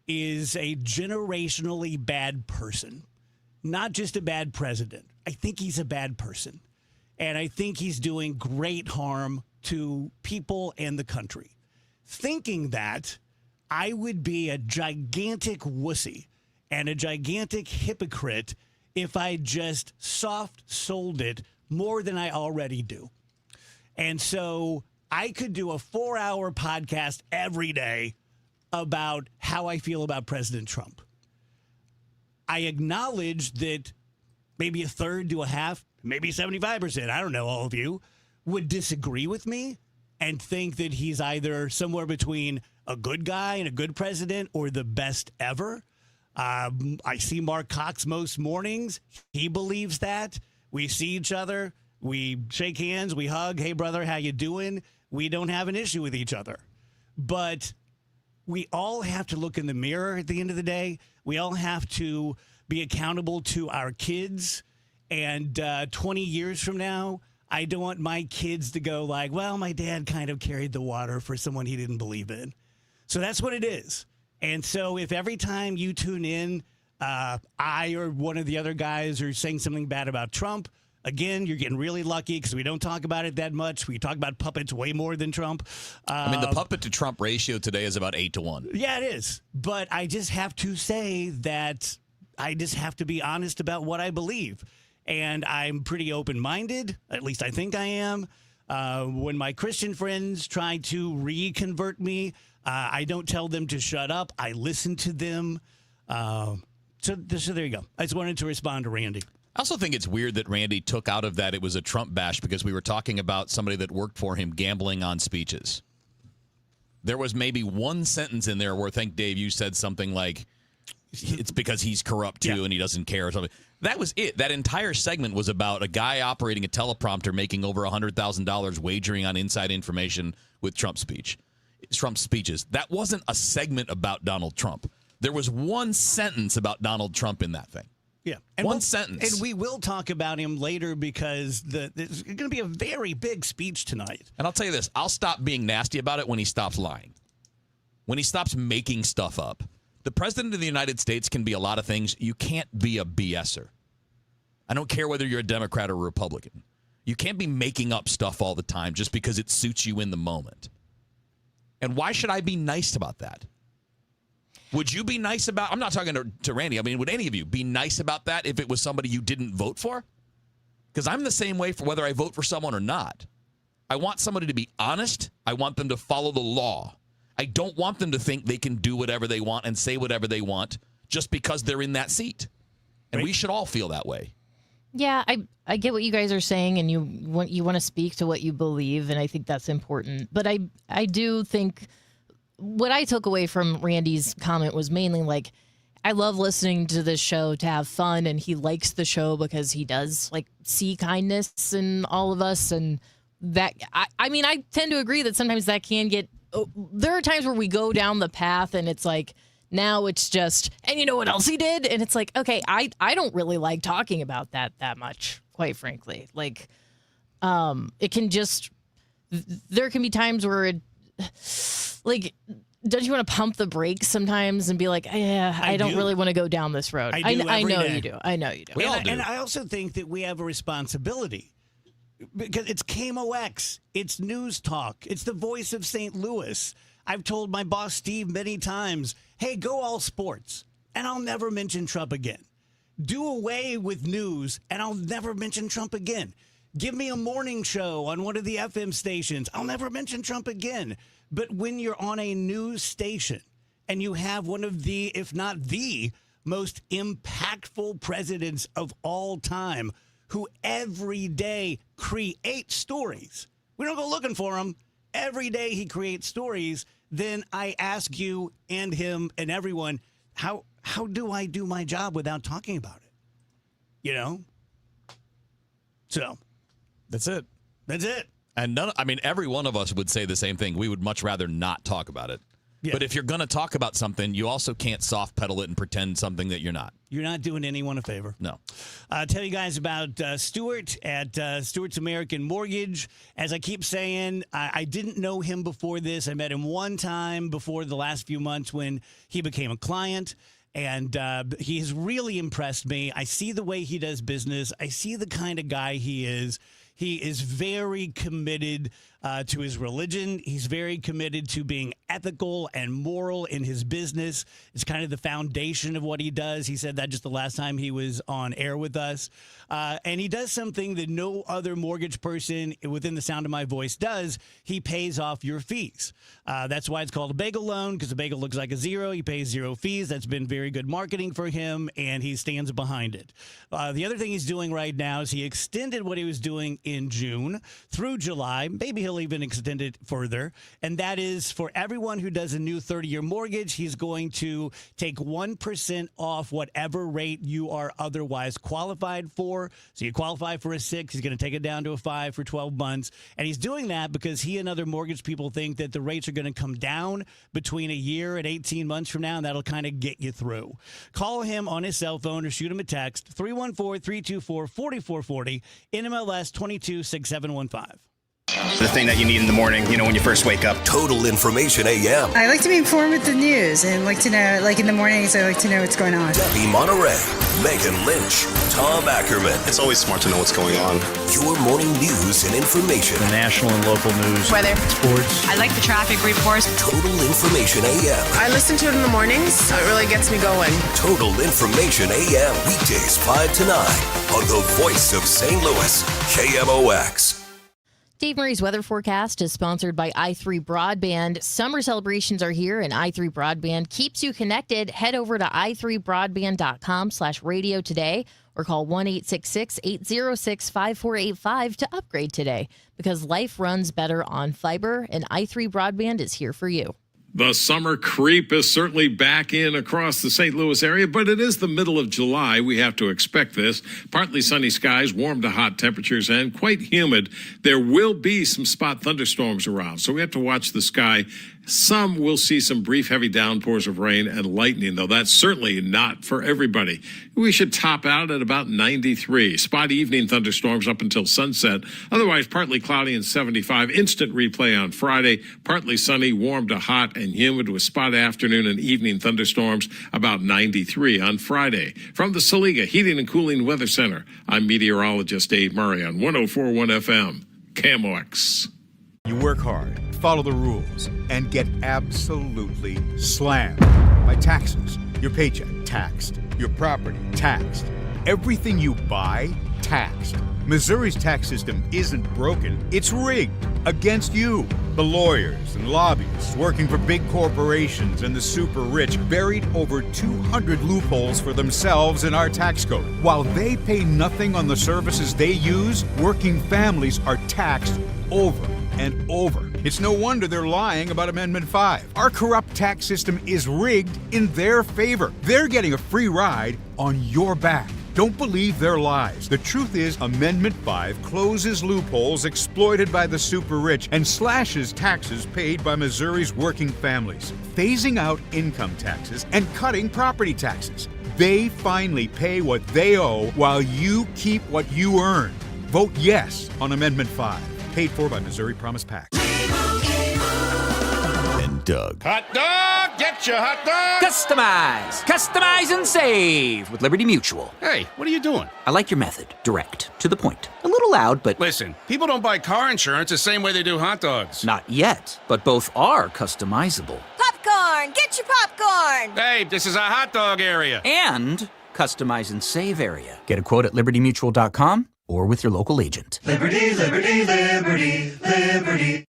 is a generationally bad person, not just a bad president. I think he's a bad person. And I think he's doing great harm to people and the country. Thinking that, I would be a gigantic wussy and a gigantic hypocrite if I just sold it more than I already do. And so I could do a 4-hour podcast every day about how I feel about President Trump. I acknowledge that maybe a third to a half, maybe 75%, I don't know, all of you, would disagree with me and think that he's either somewhere between a good guy and a good president or the best ever. I see Mark Cox most mornings. He believes that. We see each other. We shake hands. We hug. Hey, brother, how you doing? We don't have an issue with each other. But we all have to look in the mirror at the end of the day. We all have to be accountable to our kids. And 20 years from now, I don't want my kids to go like, well, my dad kind of carried the water for someone he didn't believe in. So that's what it is. And so if every time you tune in, I or one of the other guys are saying something bad about Trump, again, you're getting really lucky because we don't talk about it that much. We talk about puppets way more than Trump. I mean, the puppet to Trump ratio today is about 8-1. Yeah, it is. But I just have to say that I just have to be honest about what I believe. And I'm pretty open-minded, at least I think I am. When my Christian friends try to reconvert me, I don't tell them to shut up. I listen to them. So there you go. I just wanted to respond to Randy. I also think it's weird that Randy took out of that it was a Trump bash because we were talking about somebody that worked for him gambling on speeches. There was maybe one sentence in there where I think, Dave, you said something like, it's because he's corrupt too and he doesn't care or something. That was it. That entire segment was about a guy operating a teleprompter making over $100,000 wagering on inside information with Trump's speeches. That wasn't a segment about Donald Trump. There was one sentence about Donald Trump in that thing. Yeah. And one sentence. And we will talk about him later because there's going to be a very big speech tonight. And I'll tell you this. I'll stop being nasty about it when he stops lying. When he stops making stuff up. The president of the United States can be a lot of things. You can't be a BSer. I don't care whether you're a Democrat or a Republican. You can't be making up stuff all the time just because it suits you in the moment. And why should I be nice about that? Would you be nice about, I'm not talking to Randy, I mean, would any of you be nice about that if it was somebody you didn't vote for? Because I'm the same way for whether I vote for someone or not. I want somebody to be honest. I want them to follow the law. I don't want them to think they can do whatever they want and say whatever they want just because they're in that seat. And we should all feel that way. Yeah, I get what you guys are saying, and you want to speak to what you believe, and I think that's important. But I do think what I took away from Randy's comment was mainly like, I love listening to this show to have fun, and he likes the show because he does like see kindness in all of us and that, I mean, I tend to agree that sometimes that can get, there are times where we go down the path and it's like, now it's just, and you know what else he did? And it's like, okay, I don't really like talking about that much, quite frankly. Like, it can just, there can be times where it, like, don't you want to pump the brakes sometimes and be like, yeah, I don't really want to go down this road. I know you do. I know you do. We all do. And I also think that we have a responsibility because it's KMOX, it's News Talk, it's the voice of St. Louis. I've told my boss, Steve, many times, hey, go all sports, and I'll never mention Trump again. Do away with news, and I'll never mention Trump again. Give me a morning show on one of the FM stations. I'll never mention Trump again. But when you're on a news station and you have one of the, if not the most impactful presidents of all time who every day creates stories, we don't go looking for them. Every day he creates stories. Then I ask you and him and everyone, how do I do my job without talking about it? You know? So. That's it. That's it. And every one of us would say the same thing. We would much rather not talk about it. Yeah. But if you're going to talk about something, you also can't soft pedal it and pretend something that you're not. You're not doing anyone a favor. No. I'll tell you guys about Stuart at Stuart's American Mortgage. As I keep saying, I didn't know him before this. I met him one time before the last few months when he became a client. And he has really impressed me. I see the way he does business. I see the kind of guy he is. He is very committed to his religion. He's very committed to being ethical and moral in his business. It's kind of the foundation of what he does. He said that just the last time he was on air with us. And he does something that no other mortgage person within the sound of my voice does. He pays off your fees. That's why it's called a bagel loan, because a bagel looks like a zero. He pays zero fees. That's been very good marketing for him, and he stands behind it. The other thing he's doing right now is he extended what he was doing in June through July. Maybe he'll even extend it further. And that is for everyone who does a new 30-year mortgage, he's going to take 1% off whatever rate you are otherwise qualified for. So you qualify for a 6, he's going to take it down to a 5 for 12 months. And he's doing that because he and other mortgage people think that the rates are going to come down between a year and 18 months from now, and that'll kind of get you through. Call him on his cell phone or shoot him a text, 314-324-4440, NMLS 226715. The thing that you need in the morning, when you first wake up. Total Information AM. I like to be informed with the news and like to know, like in the mornings, I like to know what's going on. Debbie Monterey, Megan Lynch, Tom Ackerman. It's always smart to know what's going on. Your morning news and information. The national and local news. Weather. Sports. I like the traffic reports. Total Information AM. I listen to it in the mornings, so it really gets me going. Total Information AM. Weekdays 5 to 9 on the voice of St. Louis, KMOX. Dave Murray's weather forecast is sponsored by i3 Broadband. Summer celebrations are here, and i3 Broadband keeps you connected. Head over to i3broadband.com/radio today or call 1-866-806-5485 to upgrade today, because life runs better on fiber, and i3 Broadband is here for you. The summer creep is certainly back in across the St. Louis area, but it is the middle of July. We have to expect this. Partly sunny skies, warm to hot temperatures, and quite humid. There will be some spot thunderstorms around, so we have to watch the sky. Some will see some brief heavy downpours of rain and lightning, though that's certainly not for everybody. We should top out at about 93. Spot evening thunderstorms up until sunset. Otherwise, partly cloudy and 75. Instant replay on Friday. Partly sunny, warm to hot and humid with spot afternoon and evening thunderstorms about 93 on Friday. From the Saliga Heating and Cooling Weather Center, I'm meteorologist Dave Murray on 104.1 FM, KMOX. You work hard, follow the rules, and get absolutely slammed by taxes. Your paycheck taxed, your property taxed, everything you buy taxed. Missouri's tax system isn't broken, it's rigged against you. The lawyers and lobbyists working for big corporations and the super rich buried over 200 loopholes for themselves in our tax code. While they pay nothing on the services they use, working families are taxed over and over. It's no wonder they're lying about Amendment 5. Our corrupt tax system is rigged in their favor. They're getting a free ride on your back. Don't believe their lies. The truth is, Amendment 5 closes loopholes exploited by the super rich and slashes taxes paid by Missouri's working families, phasing out income taxes and cutting property taxes. They finally pay what they owe while you keep what you earn. Vote yes on Amendment 5, paid for by Missouri Promise PAC. And Doug. Hot dog! Get your hot dog! Customize! Customize and save with Liberty Mutual. Hey, what are you doing? I like your method. Direct. To the point. A little loud, but... Listen, people don't buy car insurance the same way they do hot dogs. Not yet, but both are customizable. Popcorn! Get your popcorn! Hey, this is a hot dog area. And customize and save area. Get a quote at libertymutual.com or with your local agent. Liberty, liberty, liberty, liberty.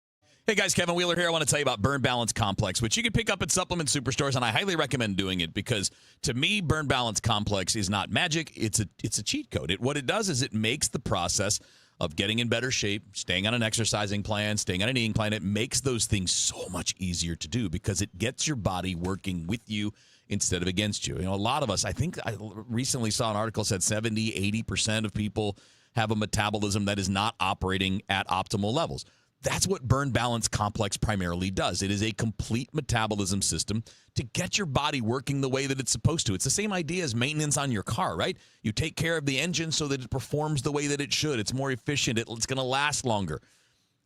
Hey guys, Kevin Wheeler here. I want to tell you about Burn Balance Complex, which you can pick up at supplement superstores, and I highly recommend doing it because to me, Burn Balance Complex is not magic. It's a cheat code. What it does is it makes the process of getting in better shape, staying on an exercising plan, staying on an eating plan, it makes those things so much easier to do because it gets your body working with you instead of against you. You know, a lot of us, I think I recently saw an article that said 70, 80% of people have a metabolism that is not operating at optimal levels. That's what Burn Balance Complex primarily does. It is a complete metabolism system to get your body working the way that it's supposed to. It's the same idea as maintenance on your car, right? You take care of the engine so that it performs the way that it should. It's more efficient. It's going to last longer.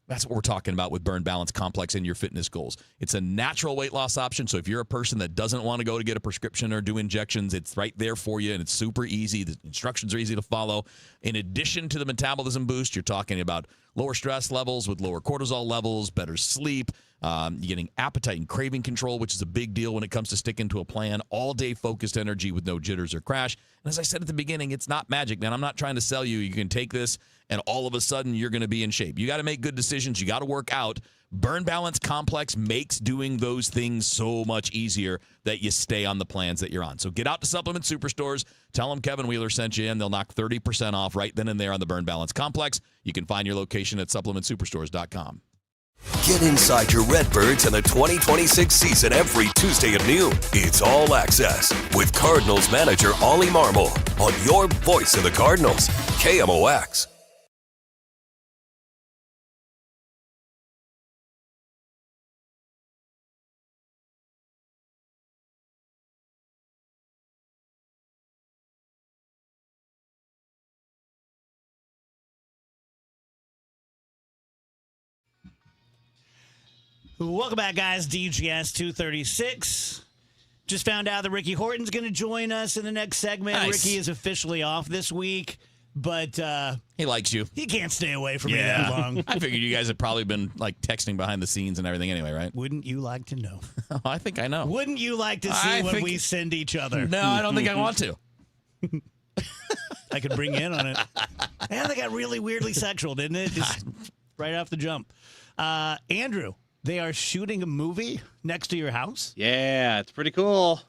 That's what we're talking about with Burn Balance Complex and your fitness goals. It's a natural weight loss option, so if you're a person that doesn't want to go to get a prescription or do injections, it's right there for you, and it's super easy. The instructions are easy to follow. In addition to the metabolism boost, you're talking about lower stress levels with lower cortisol levels, better sleep, you're getting appetite and craving control, which is a big deal when it comes to sticking to a plan, all-day focused energy with no jitters or crash. And as I said at the beginning, it's not magic, man. I'm not trying to sell you. You can take this, and all of a sudden, you're going to be in shape. You got to make good decisions. You got to work out. Burn Balance Complex makes doing those things so much easier that you stay on the plans that you're on. So get out to Supplement Superstores. Tell them Kevin Wheeler sent you in. They'll knock 30% off right then and there on the Burn Balance Complex. You can find your location at supplementsuperstores.com. Get inside your Redbirds in the 2026 season every Tuesday at noon. It's All Access with Cardinals manager Ollie Marmol on your voice of the Cardinals, KMOX. Welcome back, guys. DGS 236. Just found out that Ricky Horton's going to join us in the next segment. Nice. Ricky is officially off this week, but he likes you. He can't stay away from me that long. I figured you guys had probably been like texting behind the scenes and everything anyway, right? Wouldn't you like to know? I think I know. Wouldn't you like to see what we send each other? No, I don't think I want to. I could bring you in on it. Yeah, they got really weirdly sexual, didn't it? Just right off the jump. Andrew, they are shooting a movie next to your house? Yeah, it's pretty cool.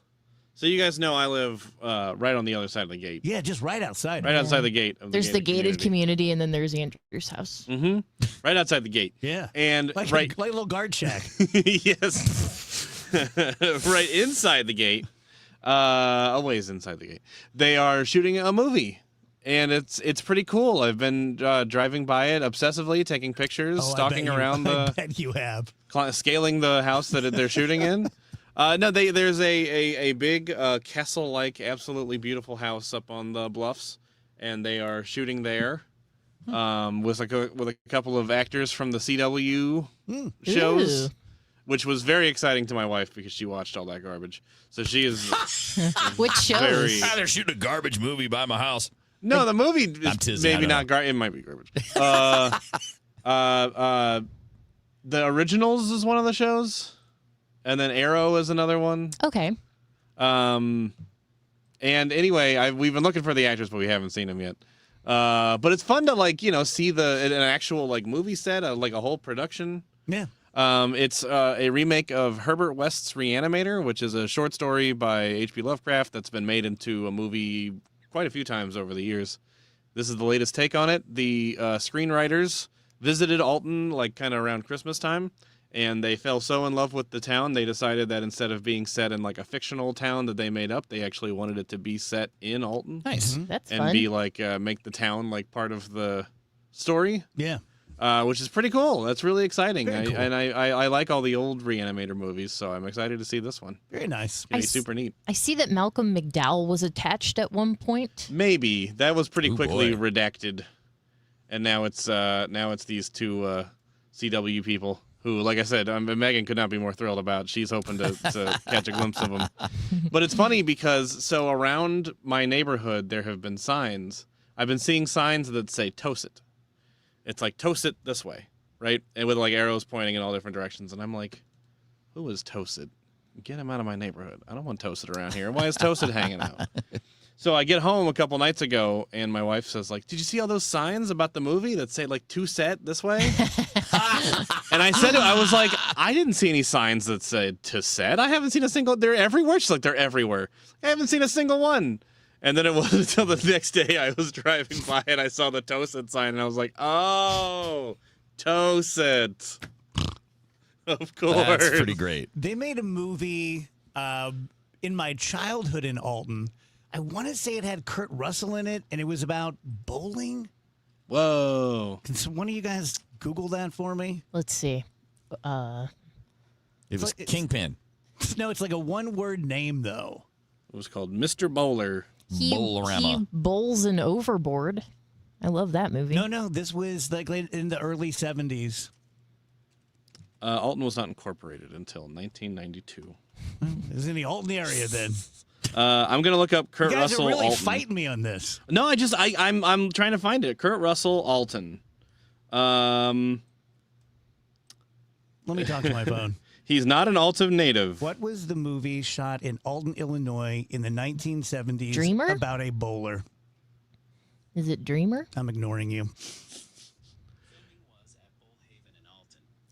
So you guys know I live right on the other side of the gate. Yeah, just right outside. Right outside the gate. There's the gated community, and then there's Andrew's house. Mm-hmm. Right outside the gate. Yeah. And like right, a little guard shack. Yes. Right inside the gate. A ways inside the gate. They are shooting a movie. And it's pretty cool. I've been driving by it obsessively, taking pictures, stalking around I bet you have. Scaling the house that they're shooting in. No, there's a big castle-like, absolutely beautiful house up on the bluffs, and they are shooting there with a couple of actors from the CW shows. Ooh. Which was very exciting to my wife because she watched all that garbage. So she is Which shows? They're shooting a garbage movie by my house. No, the movie is maybe not garbage. It might be garbage. The Originals is one of the shows, and then Arrow is another one. Okay. And anyway, we've been looking for the actors, but we haven't seen them yet. But it's fun to see an actual movie set, like a whole production. Yeah. It's a remake of Herbert West's Reanimator, which is a short story by H.P. Lovecraft that's been made into a movie quite a few times over the years. This is the latest take on it. The screenwriters visited Alton kind of around Christmas time And they fell so in love with the town, they decided that instead of being set in like a fictional town that they made up, they actually wanted it to be set in Alton. Nice. That's and fun. be like make the town like part of the story. Yeah. Which is pretty cool. That's really exciting. Very cool. I like all the old Reanimator movies, so I'm excited to see this one. Very nice. It's gonna be super neat. I see that Malcolm McDowell was attached at one point. Maybe that was pretty quickly boy. redacted, and now it's these two CW people who, like I said, Megan could not be more thrilled about. She's hoping to catch a glimpse of them. But it's funny because so around my neighborhood there have been signs. I've been seeing signs that say "toast it." It's like toast it this way, right? And with like arrows pointing in all different directions. And I'm like, who is Toasted? Get him out of my neighborhood. I don't want Toasted around here. Why is Toasted hanging out? So I get home a couple nights ago, and my wife says, like, did you see all those signs about the movie that say, like, to set this way? And I said, I was like, I didn't see any signs that said to set. I haven't seen a single. They're everywhere. She's like, they're everywhere. I haven't seen a single one. And then it wasn't until the next day I was driving by and I saw the Toasted sign, and I was like, oh, Toasted. Of course. That's pretty great. They made a movie in my childhood in Alton. I want to say it had Kurt Russell in it, and it was about bowling. Whoa. Can one of you guys Google that for me? Let's see. It was like- Kingpin. No, it's like a one-word name, though. It was called Mr. Bowler. He bowls an overboard. I love that movie. No, this was like in the early 70s. Alton was not incorporated until 1992. It was in the Alton area then. I'm gonna look up Kurt You guys Russell. are really Alton. fighting me on this. No, I'm trying to find it. Kurt Russell Alton. Let me talk to my phone. He's not an Alton native. What was the movie shot in Alton, Illinois in the 1970s Dreamer? about a bowler? Is it Dreamer? I'm ignoring you.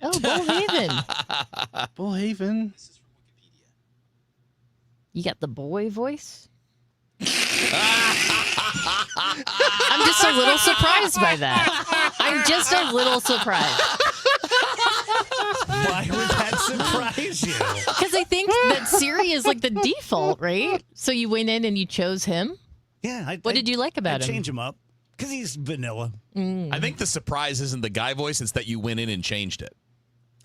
Oh, Bullhaven. Bullhaven. You got the boy voice? I'm just a little surprised by that. I'm just a little surprised. Why would that surprise you? Because I think that Siri is like the default, right? So you went in and you chose him? Yeah. What did you like about him? Change him up because he's vanilla. I think the surprise isn't the guy voice, it's that you went in and changed it.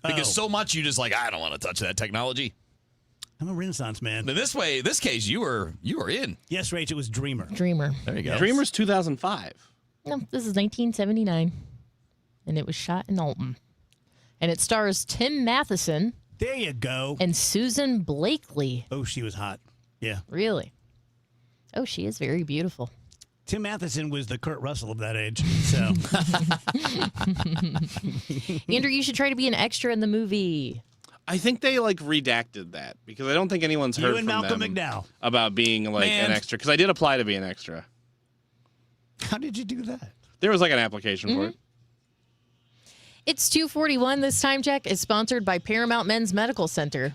Because so much you just like, I don't want to touch that technology. I'm a Renaissance man. But this case, you were in. Yes, Rach, it was Dreamer. Dreamer. There you go. Dreamer's 2005. No, this is 1979. And it was shot in Alton. And it stars Tim Matheson. There you go. And Susan Blakely. Oh, she was hot. Yeah. Really? Oh, she is very beautiful. Tim Matheson was the Kurt Russell of that age. So, Andrew, you should try to be an extra in the movie. I think they like redacted that because I don't think anyone's heard you and from Malcolm them McDowell about being like an extra. Because I did apply to be an extra. How did you do that? There was like an application for it. It's 2:41. This time check is sponsored by Paramount Men's Medical Center.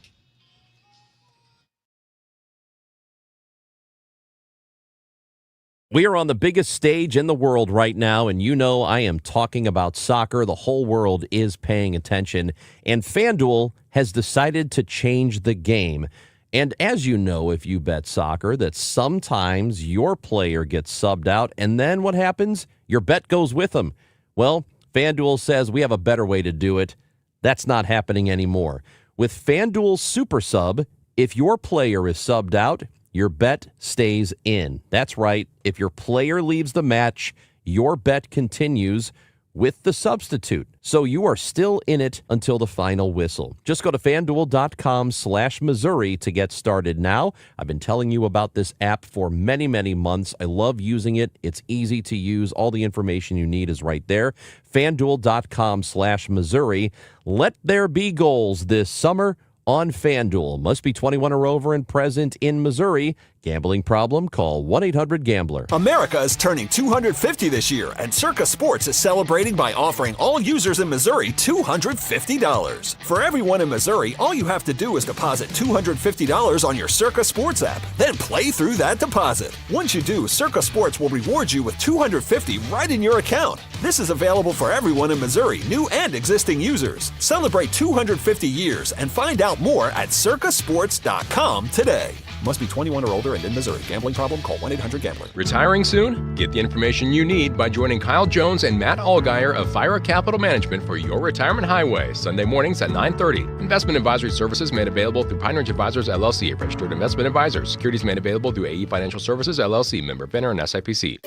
We are on the biggest stage in the world right now, and you know I am talking about soccer. The whole world is paying attention, and FanDuel has decided to change the game. And as you know, if you bet soccer, that sometimes your player gets subbed out, and then what happens? Your bet goes with them. Well, FanDuel says we have a better way to do it. That's not happening anymore. With FanDuel Super Sub, if your player is subbed out, your bet stays in. That's right. If your player leaves the match, your bet continues with the substitute. So you are still in it until the final whistle. Just go to FanDuel.com/Missouri to get started now. I've been telling you about this app for many, many months. I love using it. It's easy to use. All the information you need is right there. FanDuel.com/Missouri. Let there be goals this summer on FanDuel. Must be 21 or over and present in Missouri. Gambling problem? Call 1-800-GAMBLER. America is turning 250 this year, and Circa Sports is celebrating by offering all users in Missouri $250. For everyone in Missouri, all you have to do is deposit $250 on your Circa Sports app, then play through that deposit. Once you do, Circa Sports will reward you with $250 right in your account. This is available for everyone in Missouri, new and existing users. Celebrate 250 years and find out more at circasports.com today. Must be 21 or older and in Missouri. Gambling problem? Call 1-800-GAMBLER. Retiring soon? Get the information you need by joining Kyle Jones and Matt Allgeier of Fire Capital Management for your retirement highway, Sunday mornings at 9:30. Investment advisory services made available through Pine Ridge Advisors, LLC, a registered investment advisor. Securities made available through AE Financial Services, LLC, member FINRA and SIPC.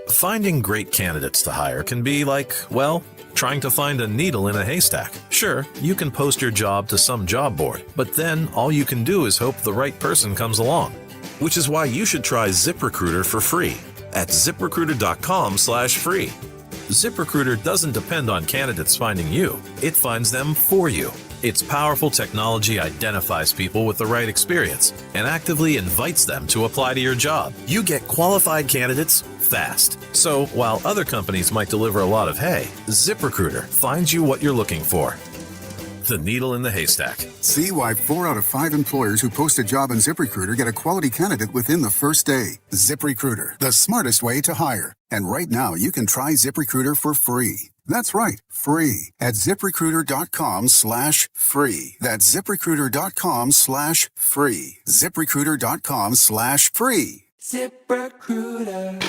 Finding great candidates to hire can be like, well, trying to find a needle in a haystack. Sure, you can post your job to some job board, but then all you can do is hope the right person comes along. Which is why you should try ZipRecruiter for free at ZipRecruiter.com/free. ZipRecruiter doesn't depend on candidates finding you. It finds them for you. Its powerful technology identifies people with the right experience and actively invites them to apply to your job. You get qualified candidates fast. So while other companies might deliver a lot of hay, ZipRecruiter finds you what you're looking for. The needle in the haystack. See why 4 out of 5 employers who post a job on ZipRecruiter get a quality candidate within the first day. ZipRecruiter, the smartest way to hire. And right now, you can try ZipRecruiter for free. That's right, free at ZipRecruiter.com/free. That's ZipRecruiter.com/free. ZipRecruiter.com/free. ZipRecruiter.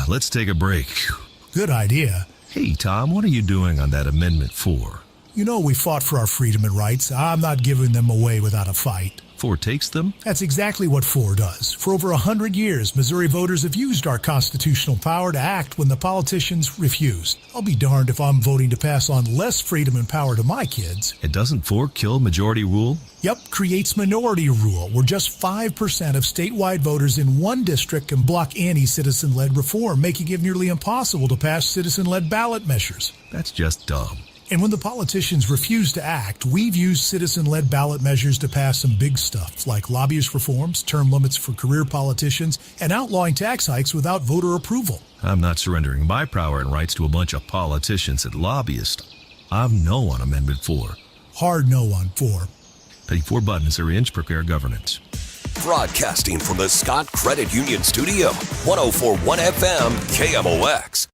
Let's take a break. Good idea. Hey, Tom, what are you doing on that Amendment 4? You know, we fought for our freedom and rights. I'm not giving them away without a fight. 4 takes them? That's exactly what 4 does. For over 100 years, Missouri voters have used our constitutional power to act when the politicians refused. I'll be darned if I'm voting to pass on less freedom and power to my kids. And doesn't 4 kill majority rule? Yep, creates minority rule, where just 5% of statewide voters in one district can block any citizen-led reform, making it nearly impossible to pass citizen-led ballot measures. That's just dumb. And when the politicians refuse to act, we've used citizen-led ballot measures to pass some big stuff, like lobbyist reforms, term limits for career politicians, and outlawing tax hikes without voter approval. I'm not surrendering my power and rights to a bunch of politicians and lobbyists. I'm no on Amendment 4. Hard no on 4. Pay 4 buttons or inch prepare governance. Broadcasting from the Scott Credit Union Studio, 104.1 FM, KMOX.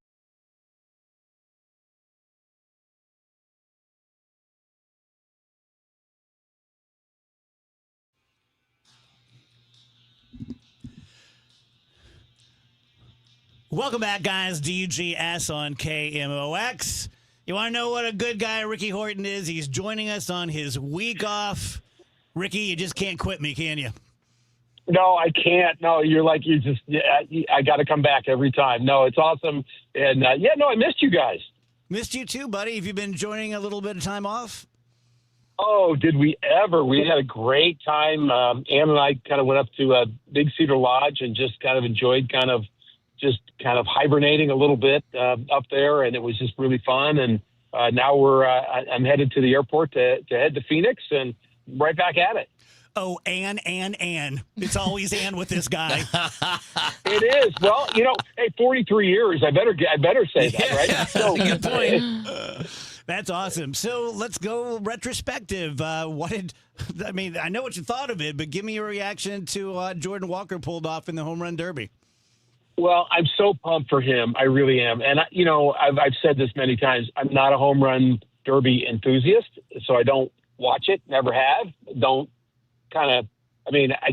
Welcome back, guys. DGS on KMOX. You want to know what a good guy Ricky Horton is? He's joining us on his week off. Ricky, you just can't quit me, can you? No, I can't. No, I got to come back every time. No, it's awesome. And I missed you guys. Missed you too, buddy. Have you been enjoying a little bit of time off? Oh, did we ever? We had a great time. Ann and I kind of went up to Big Cedar Lodge and just kind of enjoyed kind of hibernating a little bit up there, and it was just really fun. And now I'm headed to the airport to head to Phoenix and right back at it. Oh, Ann. It's always Ann with this guy. It is. Well, hey, 43 years. I better say that, right? So, good point. That's awesome. So let's go retrospective. I know what you thought of it, but give me your reaction to Jordan Walker pulled off in the home run derby. Well, I'm so pumped for him. I really am. And, I've said this many times. I'm not a home run derby enthusiast, so I don't watch it, never have. I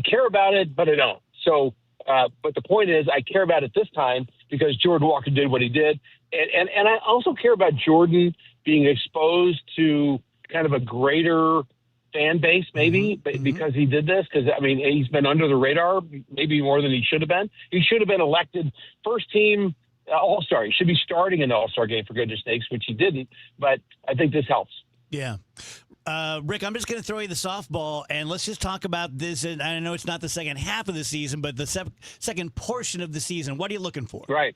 care about it, but I don't. So, but the point is, I care about it this time because Jordan Walker did what he did. And I also care about Jordan being exposed to kind of a greater fan base, maybe, because he did this. Because, he's been under the radar maybe more than he should have been. He should have been elected first team All-Star. He should be starting in the All-Star game, for goodness sakes, which he didn't. But I think this helps. Yeah. Rick, I'm just going to throw you the softball, and let's just talk about this. And I know it's not the second half of the season, but the second portion of the season. What are you looking for? Right.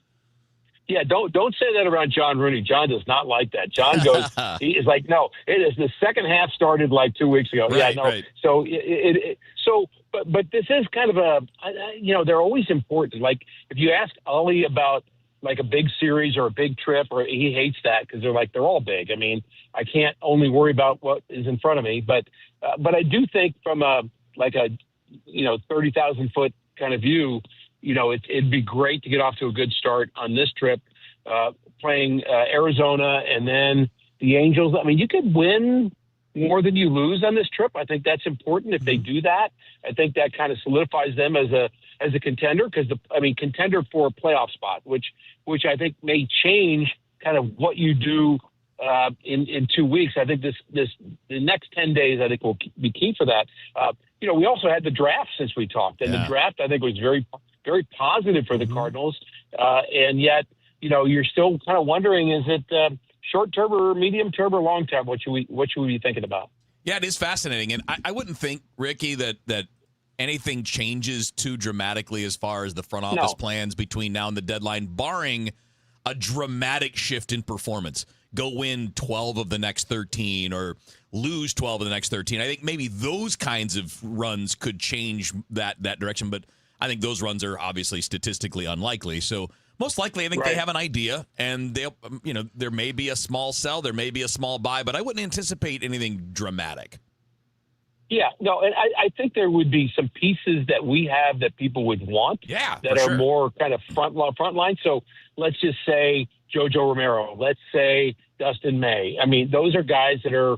Yeah, don't say that around John Rooney. John does not like that. John goes, he is like, no, it is the second half started like 2 weeks ago. Right, yeah, no. right. So but this is kind of they're always important. Like if you ask Ollie about like a big series or a big trip, or he hates that because they're all big. I mean, I can't only worry about what is in front of me, but I do think from a 30,000 foot kind of view, it'd be great to get off to a good start on this trip, playing Arizona and then the Angels. I mean, you could win more than you lose on this trip. I think that's important. If they do that, I think that kind of solidifies them as a contender, contender for a playoff spot, which I think may change kind of what you do in 2 weeks. I think the next 10 days, I think will be key for that. We also had the draft since we talked, and the draft I think was very, very positive for the Cardinals. And yet, you're still kind of wondering, is it short term or medium term or long term? What should we be thinking about? Yeah, it is fascinating. And I wouldn't think, Ricky, that anything changes too dramatically as far as the front office plans between now and the deadline, barring a dramatic shift in performance. Go win 12 of the next 13 or lose 12 of the next 13. I think maybe those kinds of runs could change that direction, but I think those runs are obviously statistically unlikely. So most likely, I think they have an idea, and they'll, there may be a small sell, there may be a small buy, but I wouldn't anticipate anything dramatic. Yeah, no, and I think there would be some pieces that we have that people would want. Yeah, that are more kind of front line. So let's just say Jojo Romero. Let's say Dustin May. I mean, those are guys that are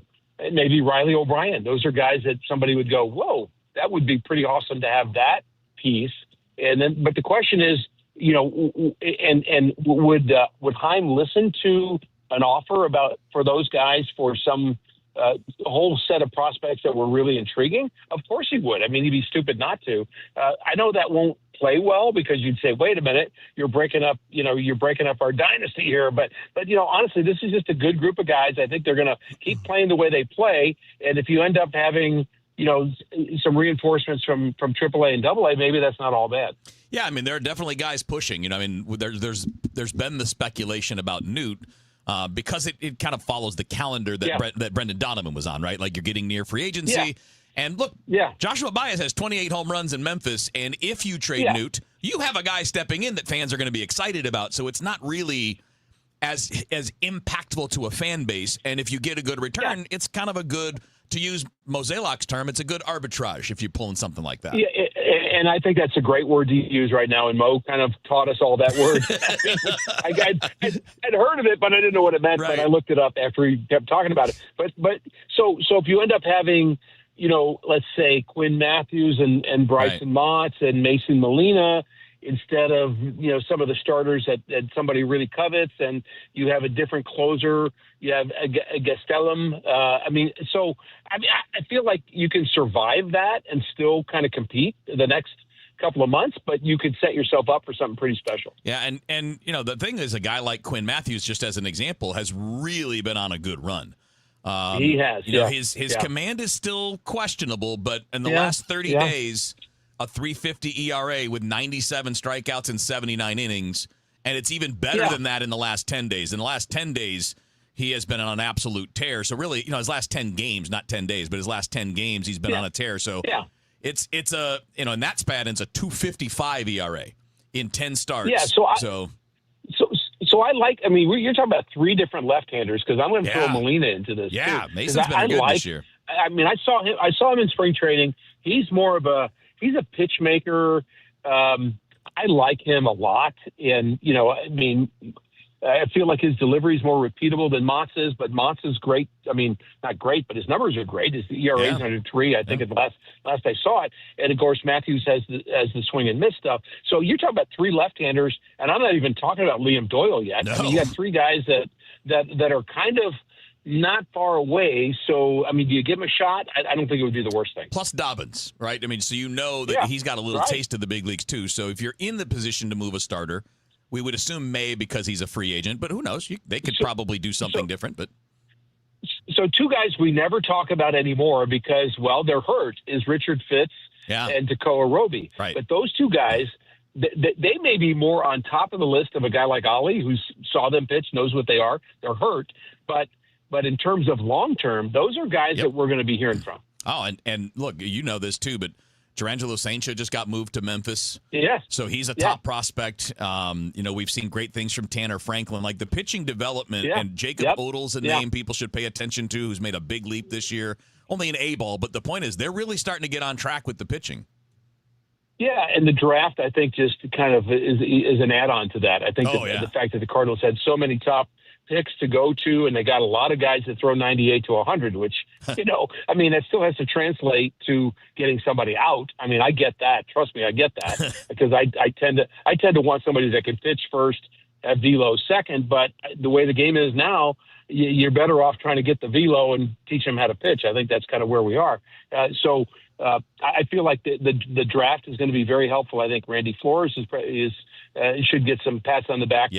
maybe Riley O'Brien. Those are guys that somebody would go, whoa, that would be pretty awesome to have that piece. And then, but the question is, and would Heim listen to an offer for those guys for some a whole set of prospects that were really intriguing? Of course he would. I mean, he'd be stupid not to. I know that won't play well because you'd say, wait a minute, you're breaking up our dynasty here. But honestly, this is just a good group of guys. I think they're going to keep playing the way they play. And if you end up having, some reinforcements from AAA and AA, maybe that's not all bad. Yeah, I mean, there are definitely guys pushing. There's been the speculation about Newt. Because it kind of follows the calendar that Brendan Donovan was on, right? Like you're getting near free agency. Yeah. And look, Joshua Baez has 28 home runs in Memphis, and if you trade Newt, you have a guy stepping in that fans are going to be excited about. So it's not really as impactful to a fan base. And if you get a good return, it's kind of a good, to use Moselak's term, it's a good arbitrage if you're pulling something like that. Yeah, and I think that's a great word to use right now. And Mo kind of taught us all that word. I'd heard of it, but I didn't know what it meant. Right. But I looked it up after he kept talking about it. But so if you end up having, let's say Quinn Matthews and Bryson Motts and Mason Molina instead of, some of the starters that somebody really covets, and you have a different closer, you have a Gastelum. I feel like you can survive that and still kind of compete the next couple of months, but you could set yourself up for something pretty special. Yeah, and the thing is, a guy like Quinn Matthews, just as an example, has really been on a good run. He has. His command is still questionable, but in the last 30 days, a 3.50 ERA with 97 strikeouts and 79 innings, and it's even better than that in the last 10 days. In the last 10 days, he has been on an absolute tear. So really, his last 10 games, not 10 days, but his last 10 games, he's been on a tear. So it's a, in that span, it's a 2.55 ERA in 10 starts. Yeah, So I like, you're talking about three different left-handers, because I'm going to throw Molina into this. Yeah, too, Mason's been good this year. I saw him in spring training. He's more of he's a pitch maker. I like him a lot. And, I feel like his delivery is more repeatable than Mott's is, but Mott's is great. Not great, but his numbers are great. His ERA is 103, I think, at the last I saw it. And, of course, Matthews has the swing and miss stuff. So you're talking about three left-handers, and I'm not even talking about Liam Doyle yet. No. You got three guys that are kind of not far away. So, do you give him a shot? I don't think it would be the worst thing. Plus Dobbins, right? So you know that he's got a little taste of the big leagues, too. So if you're in the position to move a starter, we would assume May because he's a free agent, but who knows? They could probably do something different. But so two guys we never talk about anymore because, they're hurt, is Richard Fitz and Tekoa Roby. Right. But those two guys, they may be more on top of the list of a guy like Ollie, who saw them pitch, knows what they are. They're hurt, but in terms of long term, those are guys that we're going to be hearing from. Oh, and look, you know this too, but Durangelo Saincha just got moved to Memphis. Yeah. So he's a top prospect. We've seen great things from Tanner Franklin. Like the pitching development, and Jacob Odel's a name people should pay attention to, who's made a big leap this year. Only an A-ball, but the point is they're really starting to get on track with the pitching. Yeah, and the draft, I think, just kind of is an add-on to that. I think the fact that the Cardinals had so many top picks to go to, and they got a lot of guys that throw 98 to 100, which, that still has to translate to getting somebody out. I mean, I get that. Trust me, I get that because I tend to want somebody that can pitch first, have velo second. But the way the game is now, you're better off trying to get the velo and teach them how to pitch. I think that's kind of where we are. I feel like the draft is going to be very helpful. I think Randy Flores should get some pats on the back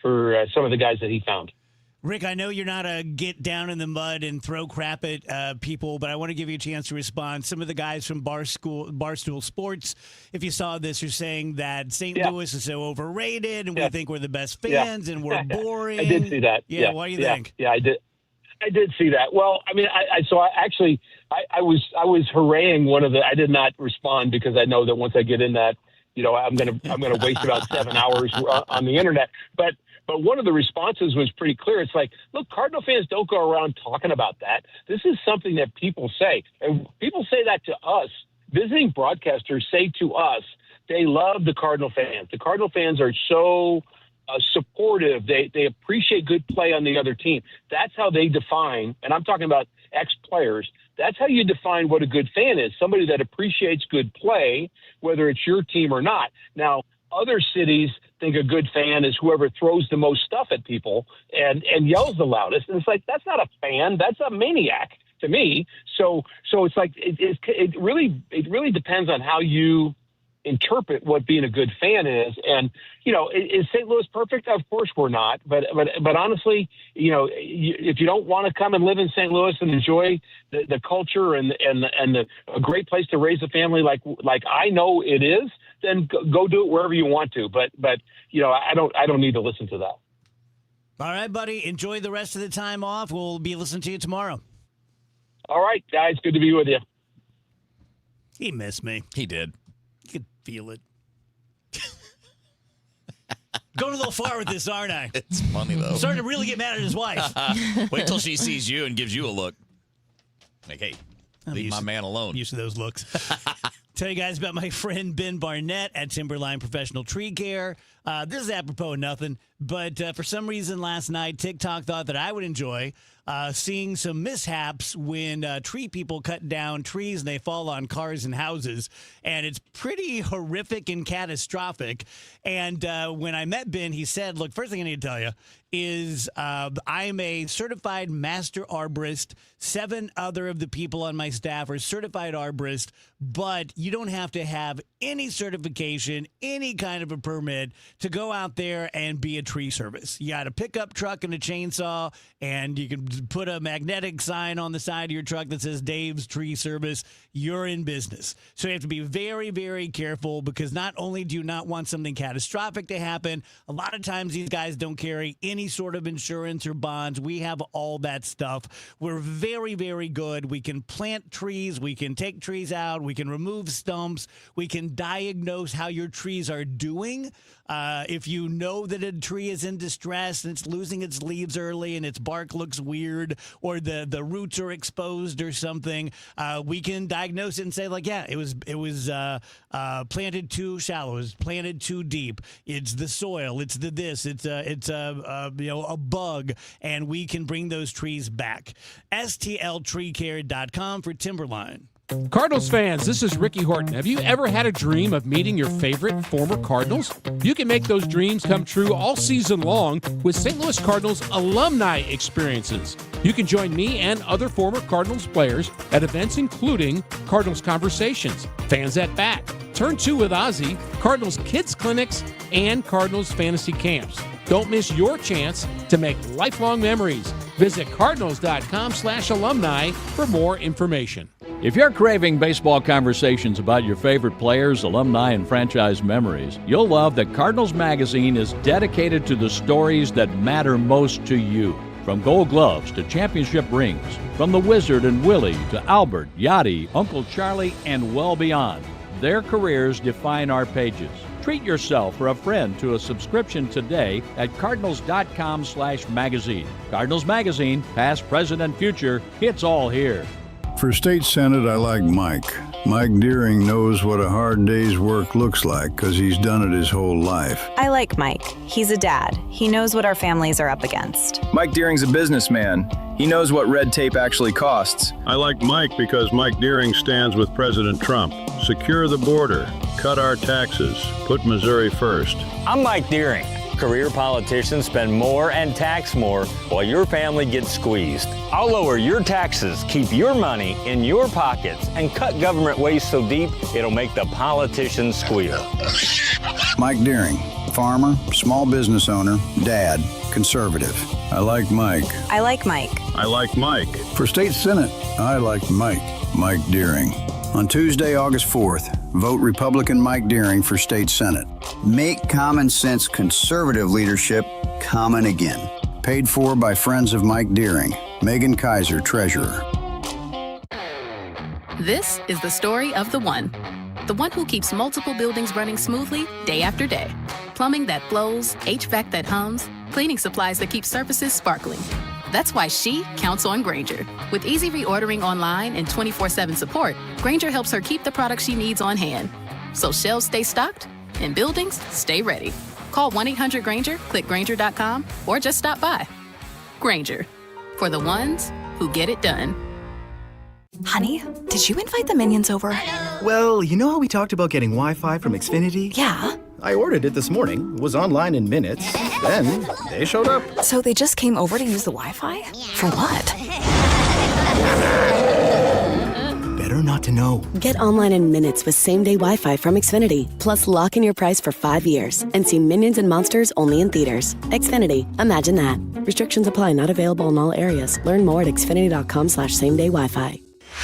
for some of the guys that he found. Rick, I know you're not a get down in the mud and throw crap at people, but I want to give you a chance to respond. Some of the guys from Barstool Sports, if you saw this, are saying that St. Louis is so overrated and we think we're the best fans and we're boring. I did see that. Yeah, what do you think? Yeah, I did. I did see that. Well, I mean, I was hooraying one of the. I did not respond because I know that once I get in that, I'm gonna waste about 7 hours on the internet. But one of the responses was pretty clear. It's like, look, Cardinal fans don't go around talking about that. This is something that people say, and people say that to us. Visiting broadcasters say to us they love the Cardinal fans. The Cardinal fans are so supportive. They appreciate good play on the other team. That's how they define, and I'm talking about ex-players, that's how you define what a good fan is, somebody that appreciates good play, whether it's your team or not. Now, other cities think a good fan is whoever throws the most stuff at people and yells the loudest. And it's like, that's not a fan. That's a maniac to me. So it's like, it really depends on how you interpret what being a good fan is. And, is St. Louis perfect? Of course we're not. But honestly, if you don't want to come and live in St. Louis and enjoy the culture and a great place to raise a family like I know it is, then go do it wherever you want to. But I don't need to listen to that. All right, buddy. Enjoy the rest of the time off. We'll be listening to you tomorrow. All right, guys. Good to be with you. He missed me. He did. You could feel it. Going a little far with this, aren't I? It's funny, though. I'm starting to really get mad at his wife. Wait till she sees you and gives you a look. Like, hey, leave my man alone. Used to those looks. Tell you guys about my friend Ben Barnett at Timberline Professional Tree Care. This is apropos of nothing, but for some reason last night, TikTok thought that I would enjoy seeing some mishaps when tree people cut down trees and they fall on cars and houses. And it's pretty horrific and catastrophic. And when I met Ben, he said, look, first thing I need to tell you is I'm a certified master arborist. 7 other of the people on my staff are certified arborists, but you don't have to have any certification, any kind of a permit to go out there and be a tree service. You got a pickup truck and a chainsaw, and you can put a magnetic sign on the side of your truck that says Dave's Tree Service. You're in business. So you have to be very, very careful because not only do you not want something catastrophic to happen, a lot of times these guys don't carry any sort of insurance or bonds. We have all that stuff. We're very, very good. We can plant trees. We can take trees out. We can remove stumps. We can diagnose how your trees are doing. If you know that a tree is in distress and it's losing its leaves early and its bark looks weird or the roots are exposed or something, we can diagnose it and say, like, yeah, it was planted too shallow, it was planted too deep. It's the soil, it's the this, it's a bug, and we can bring those trees back. STLTreeCare.com for Timberline. Cardinals fans, this is Ricky Horton. Have you ever had a dream of meeting your favorite former Cardinals? You can make those dreams come true all season long with St. Louis Cardinals alumni experiences. You can join me and other former Cardinals players at events including Cardinals Conversations, Fans at Bat, Turn 2 with Ozzy, Cardinals Kids Clinics, and Cardinals Fantasy Camps. Don't miss your chance to make lifelong memories. Visit cardinals.com/alumni for more information. If you're craving baseball conversations about your favorite players, alumni, and franchise memories, you'll love that Cardinals Magazine is dedicated to the stories that matter most to you. From Gold Gloves to championship rings, from the Wizard and Willie to Albert, Yachty, Uncle Charlie, and well beyond. Their careers define our pages. Treat yourself or a friend to a subscription today at cardinals.com/magazine. Cardinals Magazine, past, present, and future, it's all here. For state senate, I like Mike. Mike Deering knows what a hard day's work looks like because he's done it his whole life. I like Mike. He's a dad. He knows what our families are up against. Mike Deering's a businessman. He knows what red tape actually costs. I like Mike because Mike Deering stands with President Trump. Secure the border, cut our taxes, put Missouri first. I'm Mike Deering. Career politicians spend more and tax more while your family gets squeezed. I'll lower your taxes, keep your money in your pockets, and cut government waste so deep it'll make the politicians squeal. Mike Deering, farmer, small business owner, dad, conservative. I like Mike. I like Mike. I like Mike. For state senate, I like Mike. Mike Deering. On Tuesday, August 4th, vote Republican Mike Deering for state senate. Make common sense conservative leadership common again. Paid for by friends of Mike Deering. Megan Kaiser, treasurer. This is the story of the one who keeps multiple buildings running smoothly day after day. Plumbing that flows, HVAC that hums, cleaning supplies that keep surfaces sparkling. That's why she counts on Grainger. With easy reordering online and 24/7 support, Grainger helps her keep the products she needs on hand. So shelves stay stocked and buildings stay ready. Call 1-800-GRAINGER, click Grainger.com, or just stop by. Grainger, for the ones who get it done. Honey, did you invite the minions over? Well, you know how we talked about getting Wi-Fi from Xfinity? Yeah. I ordered it this morning, was online in minutes, then they showed up. So they just came over to use the Wi-Fi? For what? Better not to know. Get online in minutes with same-day Wi-Fi from Xfinity. Plus, lock in your price for 5 years and see Minions and Monsters only in theaters. Xfinity. Imagine that. Restrictions apply. Not available in all areas. Learn more at xfinity.com/same-day Wi-Fi.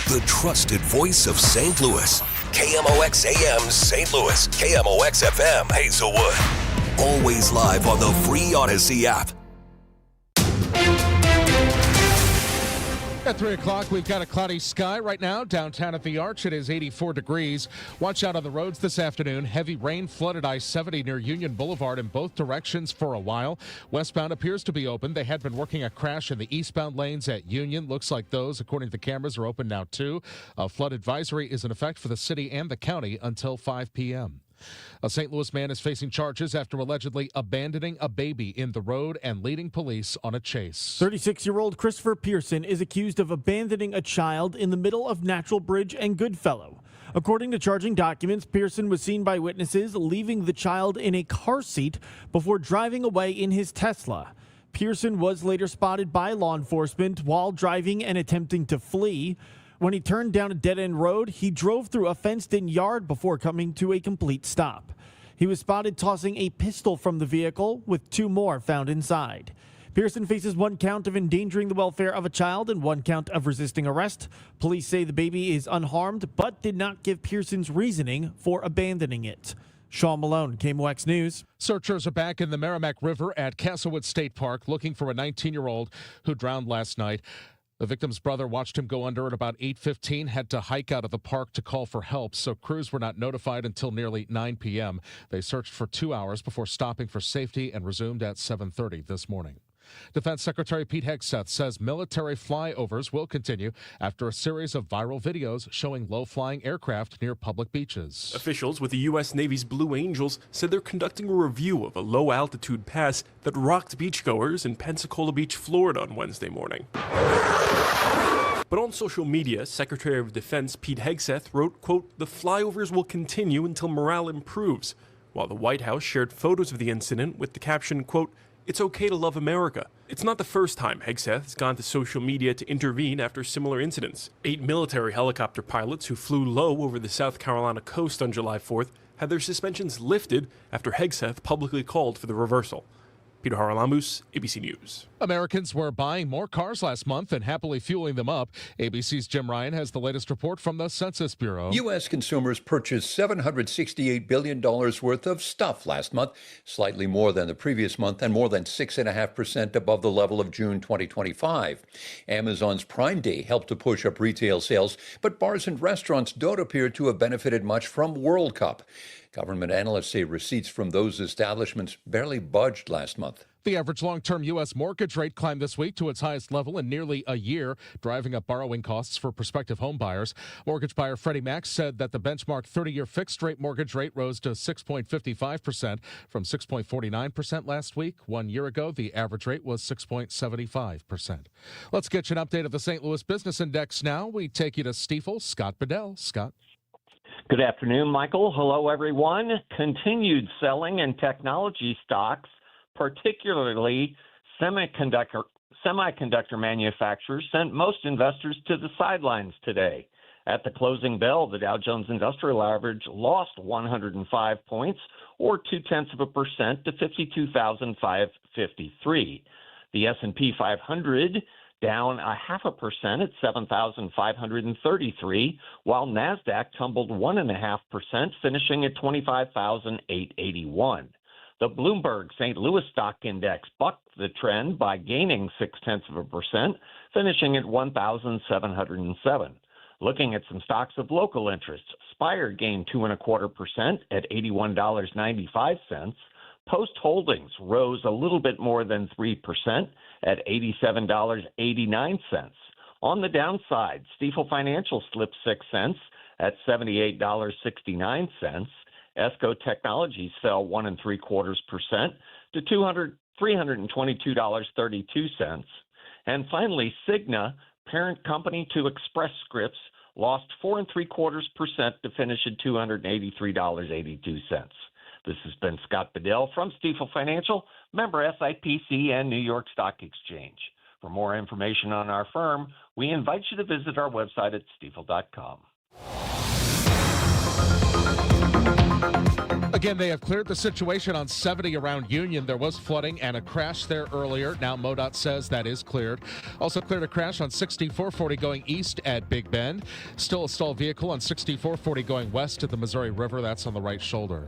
The trusted voice of St. Louis. KMOX AM St. Louis. KMOX FM Hazelwood. Always live on the free Odyssey app. At 3 o'clock, we've got a cloudy sky right now. Downtown at the Arch, it is 84 degrees. Watch out on the roads this afternoon. Heavy rain flooded I-70 near Union Boulevard in both directions for a while. Westbound appears to be open. They had been working a crash in the eastbound lanes at Union. Looks like those, according to the cameras, are open now, too. A flood advisory is in effect for the city and the county until 5 p.m. A St. Louis man is facing charges after allegedly abandoning a baby in the road and leading police on a chase. 36-year-old Christopher Pearson is accused of abandoning a child in the middle of Natural Bridge and Goodfellow. According to charging documents, Pearson was seen by witnesses leaving the child in a car seat before driving away in his Tesla. Pearson was later spotted by law enforcement while driving and attempting to flee. When he turned down a dead-end road, he drove through a fenced-in yard before coming to a complete stop. He was spotted tossing a pistol from the vehicle, with 2 more found inside. Pearson faces 1 count of endangering the welfare of a child and 1 count of resisting arrest. Police say the baby is unharmed, but did not give Pearson's reasoning for abandoning it. Sean Malone, KMOX News. Searchers are back in the Merrimack River at Castlewood State Park looking for a 19-year-old who drowned last night. The victim's brother watched him go under at about 8:15, had to hike out of the park to call for help, so crews were not notified until nearly 9 p.m. They searched for 2 hours before stopping for safety and resumed at 7:30 this morning. Defense Secretary Pete Hegseth says military flyovers will continue after a series of viral videos showing low-flying aircraft near public beaches. Officials with the U.S. Navy's Blue Angels said they're conducting a review of a low-altitude pass that rocked beachgoers in Pensacola Beach, Florida on Wednesday morning. But on social media, Secretary of Defense Pete Hegseth wrote, quote, "The flyovers will continue until morale improves," while the White House shared photos of the incident with the caption, quote, "It's okay to love America." It's not the first time Hegseth has gone to social media to intervene after similar incidents. 8 military helicopter pilots who flew low over the South Carolina coast on July 4th had their suspensions lifted after Hegseth publicly called for the reversal. Peter Haralamus, ABC News. Americans were buying more cars last month and happily fueling them up. ABC's Jim Ryan has the latest report from the Census Bureau. U.S. consumers purchased $768 billion worth of stuff last month, slightly more than the previous month and more than 6.5% above the level of June 2025. Amazon's Prime Day helped to push up retail sales, but bars and restaurants don't appear to have benefited much from World Cup. Government analysts say receipts from those establishments barely budged last month. The average long-term U.S. mortgage rate climbed this week to its highest level in nearly a year, driving up borrowing costs for prospective home buyers. Mortgage buyer Freddie Mac said that the benchmark 30-year fixed-rate mortgage rate rose to 6.55% from 6.49% last week. 1 year ago, the average rate was 6.75%. Let's get you an update of the St. Louis Business Index now. We take you to Stifel. Scott Bedell. Scott. Good afternoon, Michael. Hello, everyone. Continued selling in technology stocks, particularly semiconductor manufacturers, sent most investors to the sidelines today. At the closing bell, the Dow Jones Industrial Average lost 105 points, or 0.2% to 52,553. The S&P 500 down 0.5% at 7,533, while NASDAQ tumbled 1.5%, finishing at 25,881. The Bloomberg St. Louis Stock Index bucked the trend by gaining 0.6%, finishing at 1,707. Looking at some stocks of local interest, Spire gained 2.25% at $81.95. Post Holdings rose a little bit more than 3% at $87.89. On the downside, Stifel Financial slipped 6 cents at $78.69. Esco Technologies fell 1.75% to $322.32. And finally, Cigna, parent company to Express Scripts, lost 4.75% to finish at $283.82. This has been Scott Bedell from Stifel Financial, member SIPC and New York Stock Exchange. For more information on our firm, we invite you to visit our website at stifel.com. Again, they have cleared the situation on 70 around Union. There was flooding and a crash there earlier. Now MoDOT says that is cleared. Also cleared a crash on 6440 going east at Big Bend. Still a stalled vehicle on 6440 going west at the Missouri River. That's on the right shoulder.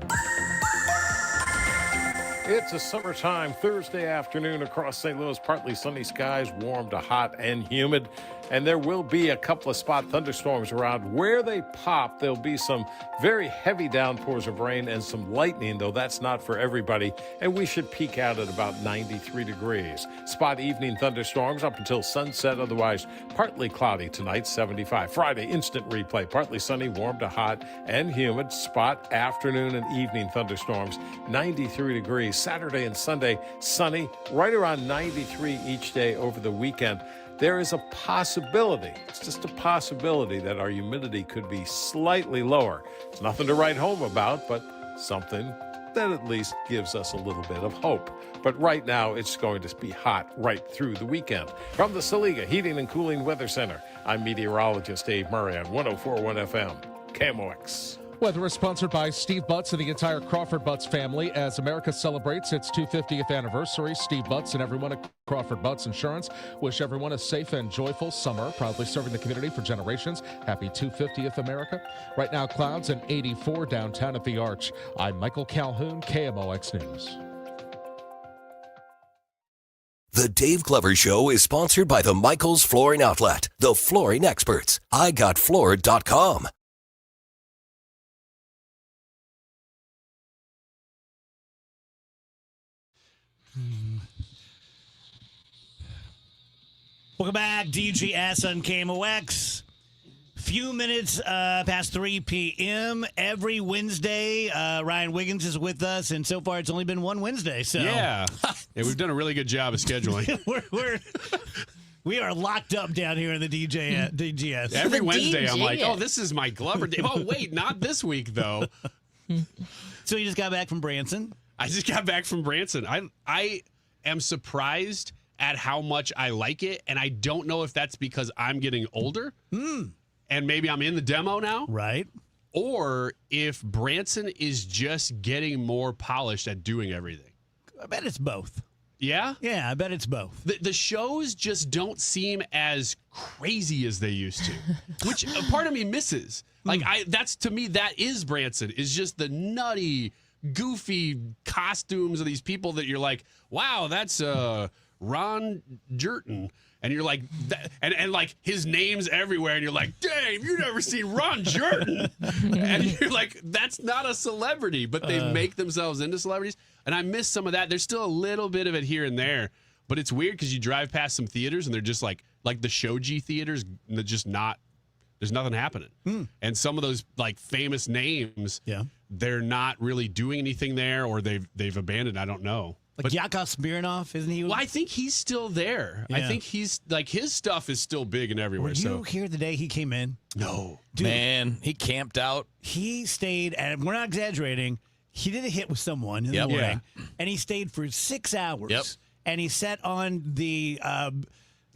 It's a summertime Thursday afternoon across St. Louis. Partly sunny skies, warm to hot and humid. And there will be a couple of spot thunderstorms around. Where they pop, there'll be some very heavy downpours of rain and some lightning, though that's not for everybody. And we should peak out at about 93 degrees. Spot evening thunderstorms up until sunset. Otherwise, partly cloudy tonight, 75. Friday, instant replay. Partly sunny, warm to hot and humid. Spot afternoon and evening thunderstorms, 93 degrees. Saturday and Sunday, sunny, right around 93 each day over the weekend. There is a possibility, it's just a possibility, that our humidity could be slightly lower. It's nothing to write home about, but something that at least gives us a little bit of hope. But right now, it's going to be hot right through the weekend. From the Saliga Heating and Cooling Weather Center, I'm meteorologist Dave Murray on 104.1 FM, KMOX. Weather is sponsored by Steve Butts and the entire Crawford Butts family. As America celebrates its 250th anniversary, Steve Butts and everyone at Crawford Butts Insurance wish everyone a safe and joyful summer, proudly serving the community for generations. Happy 250th, America. Right now, clouds and 84 downtown at the Arch. I'm Michael Calhoun, KMOX News. The Dave Glover Show is sponsored by the Michaels Flooring Outlet, the flooring experts. IGotFloored.com. Welcome back, DGS on KMOX. Few minutes past 3 p.m. Every Wednesday, Ryan Wiggins is with us, and so far it's only been one Wednesday. So yeah, we've done a really good job of scheduling. We are locked up down here in the DGS. Every Wednesday, I'm like, oh, this is my Glover day. Oh, wait, not this week, though. So you just got back from Branson? I just got back from Branson. I am surprised at how much I like it, and I don't know if that's because I'm getting older and maybe I'm in the demo now. Right. Or if Branson is just getting more polished at doing everything. I bet it's both. Yeah? Yeah, I bet it's both. The shows just don't seem as crazy as they used to, which a part of me misses. Like, that's to me, that is Branson, is just the nutty, goofy costumes of these people that you're like, wow, that's Ron Jerton. And you're like, and like his name's everywhere, and you're like, dang, you've never seen Ron Jerton. And you're like, that's not a celebrity, but they make themselves into celebrities. And I miss some of that. There's still a little bit of it here and there, but it's weird because you drive past some theaters and they're just like the Shoji theaters, they're just not. There's nothing happening. And some of those like famous names, they're not really doing anything there, or they've abandoned. I don't know. Like Yakov Smirnoff, isn't he? Well, I think he's still there. Yeah. I think he's like his stuff is still big and everywhere. Were you here the day he came in? No. Dude, Man, he camped out. He stayed, and we're not exaggerating, he did a hit with someone in the morning, and he stayed for 6 hours. Yep. And he sat on the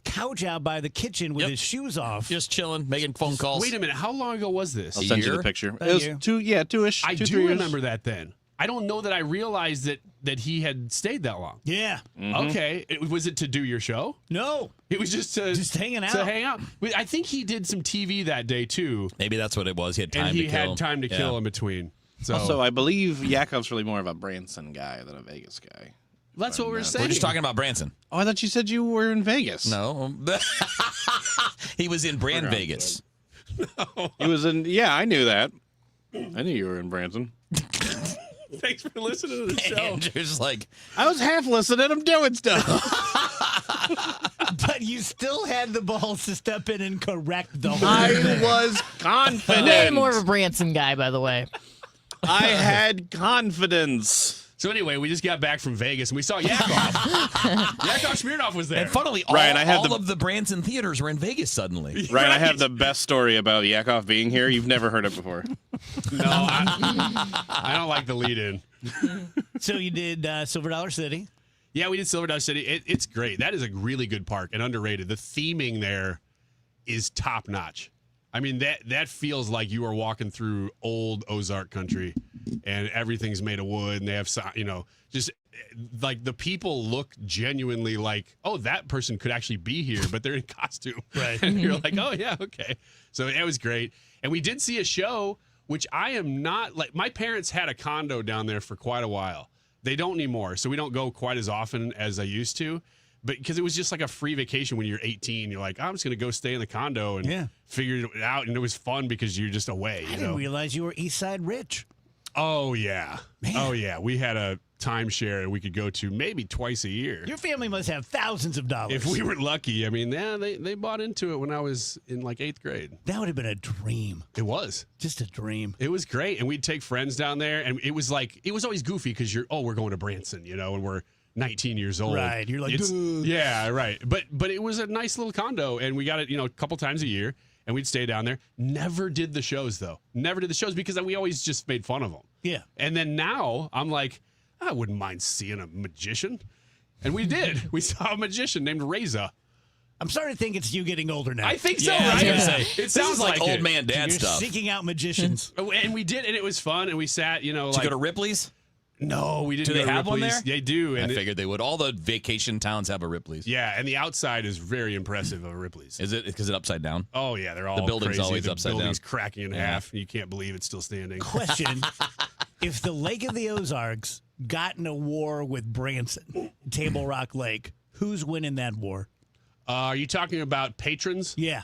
couch out by the kitchen with his shoes off. Just chilling, making phone calls. Wait a minute. How long ago was this? I'll send you the picture. Thank It you. was two-ish. I 2-3 do years. remember that then. I don't know that I realized that he had stayed that long. Yeah. Okay. Was it to do your show? No. It was just hanging out. To hang out. But I think he did some TV that day too. Maybe that's what it was. He had time And to he kill. had time to kill in between. So Also, I believe Yakov's really more of a Branson guy than a Vegas guy. that's what we're saying. We're just talking about Branson. Oh, I thought you said you were in Vegas. No. He was in Brand Vegas. He was in. Yeah, I knew that. I knew you were in Branson. Thanks for listening to the show. Andrew's like, I was half listening. I'm doing stuff. But you still had the balls to step in and correct the whole I thing. was confident. Way more of a Branson guy, by the way. I had confidence. So anyway, we just got back from Vegas and we saw Yakov. Yakov Smirnoff was there. and funnily, all, Ryan, I have all the- of the Branson theaters were in Vegas suddenly. Ryan, I have the best story about Yakov being here. You've never heard it before. No, I don't like the lead-in. So you did Silver Dollar City. Yeah, we did Silver Dollar City. It's great. That is a really good park and underrated. The theming there is top-notch. I mean, that feels like you are walking through old Ozark country, and everything's made of wood, and they have, just like the people look genuinely like, oh, that person could actually be here, but they're in costume. Right. And you're like, oh, yeah, okay. So it was great. And we did see a show, which I am not, like, my parents had a condo down there for quite a while. They don't anymore, so we don't go quite as often as I used to. But because it was just like a free vacation when you're 18, you're like, I'm just going to go stay in the condo and figure it out. And it was fun because you're just away. I didn't realize you were East Side rich. Oh, yeah. Man. Oh, yeah. We had a timeshare we could go to maybe twice a year. Your family must have thousands of dollars. If we were lucky. I mean, yeah, they bought into it when I was in like 8th grade. That would have been a dream. It was. Just a dream. It was great. And we'd take friends down there. And it was always goofy because we're going to Branson, and we're 19 years old. Right. You're like, yeah, right. But it was a nice little condo, and we got it, a couple times a year, and we'd stay down there. Never did the shows, though. Never did the shows because we always just made fun of them. Yeah. And then now I'm like, I wouldn't mind seeing a magician. And we did. We saw a magician named Reza. I'm starting to think it's you getting older now. I think so, Yeah, I was right? gonna say, It this sounds is like old it. man dad You're stuff. seeking out magicians. And we did, and it was fun, and we sat, Did you like... go to Ripley's? No, we didn't Do go they to have one Ripley's. there? They do. I And figured they would. All the vacation towns have a Ripley's. yeah, and the outside is very impressive of Ripley's. Is it because it's upside down? Oh, yeah, they're all The building's crazy. always the upside down. building's cracking in Yeah. half. You can't believe it's still standing. Question. If the Lake of the Ozarks got in a war with Branson, Table Rock Lake, who's winning that war? Are you talking about patrons? Yeah.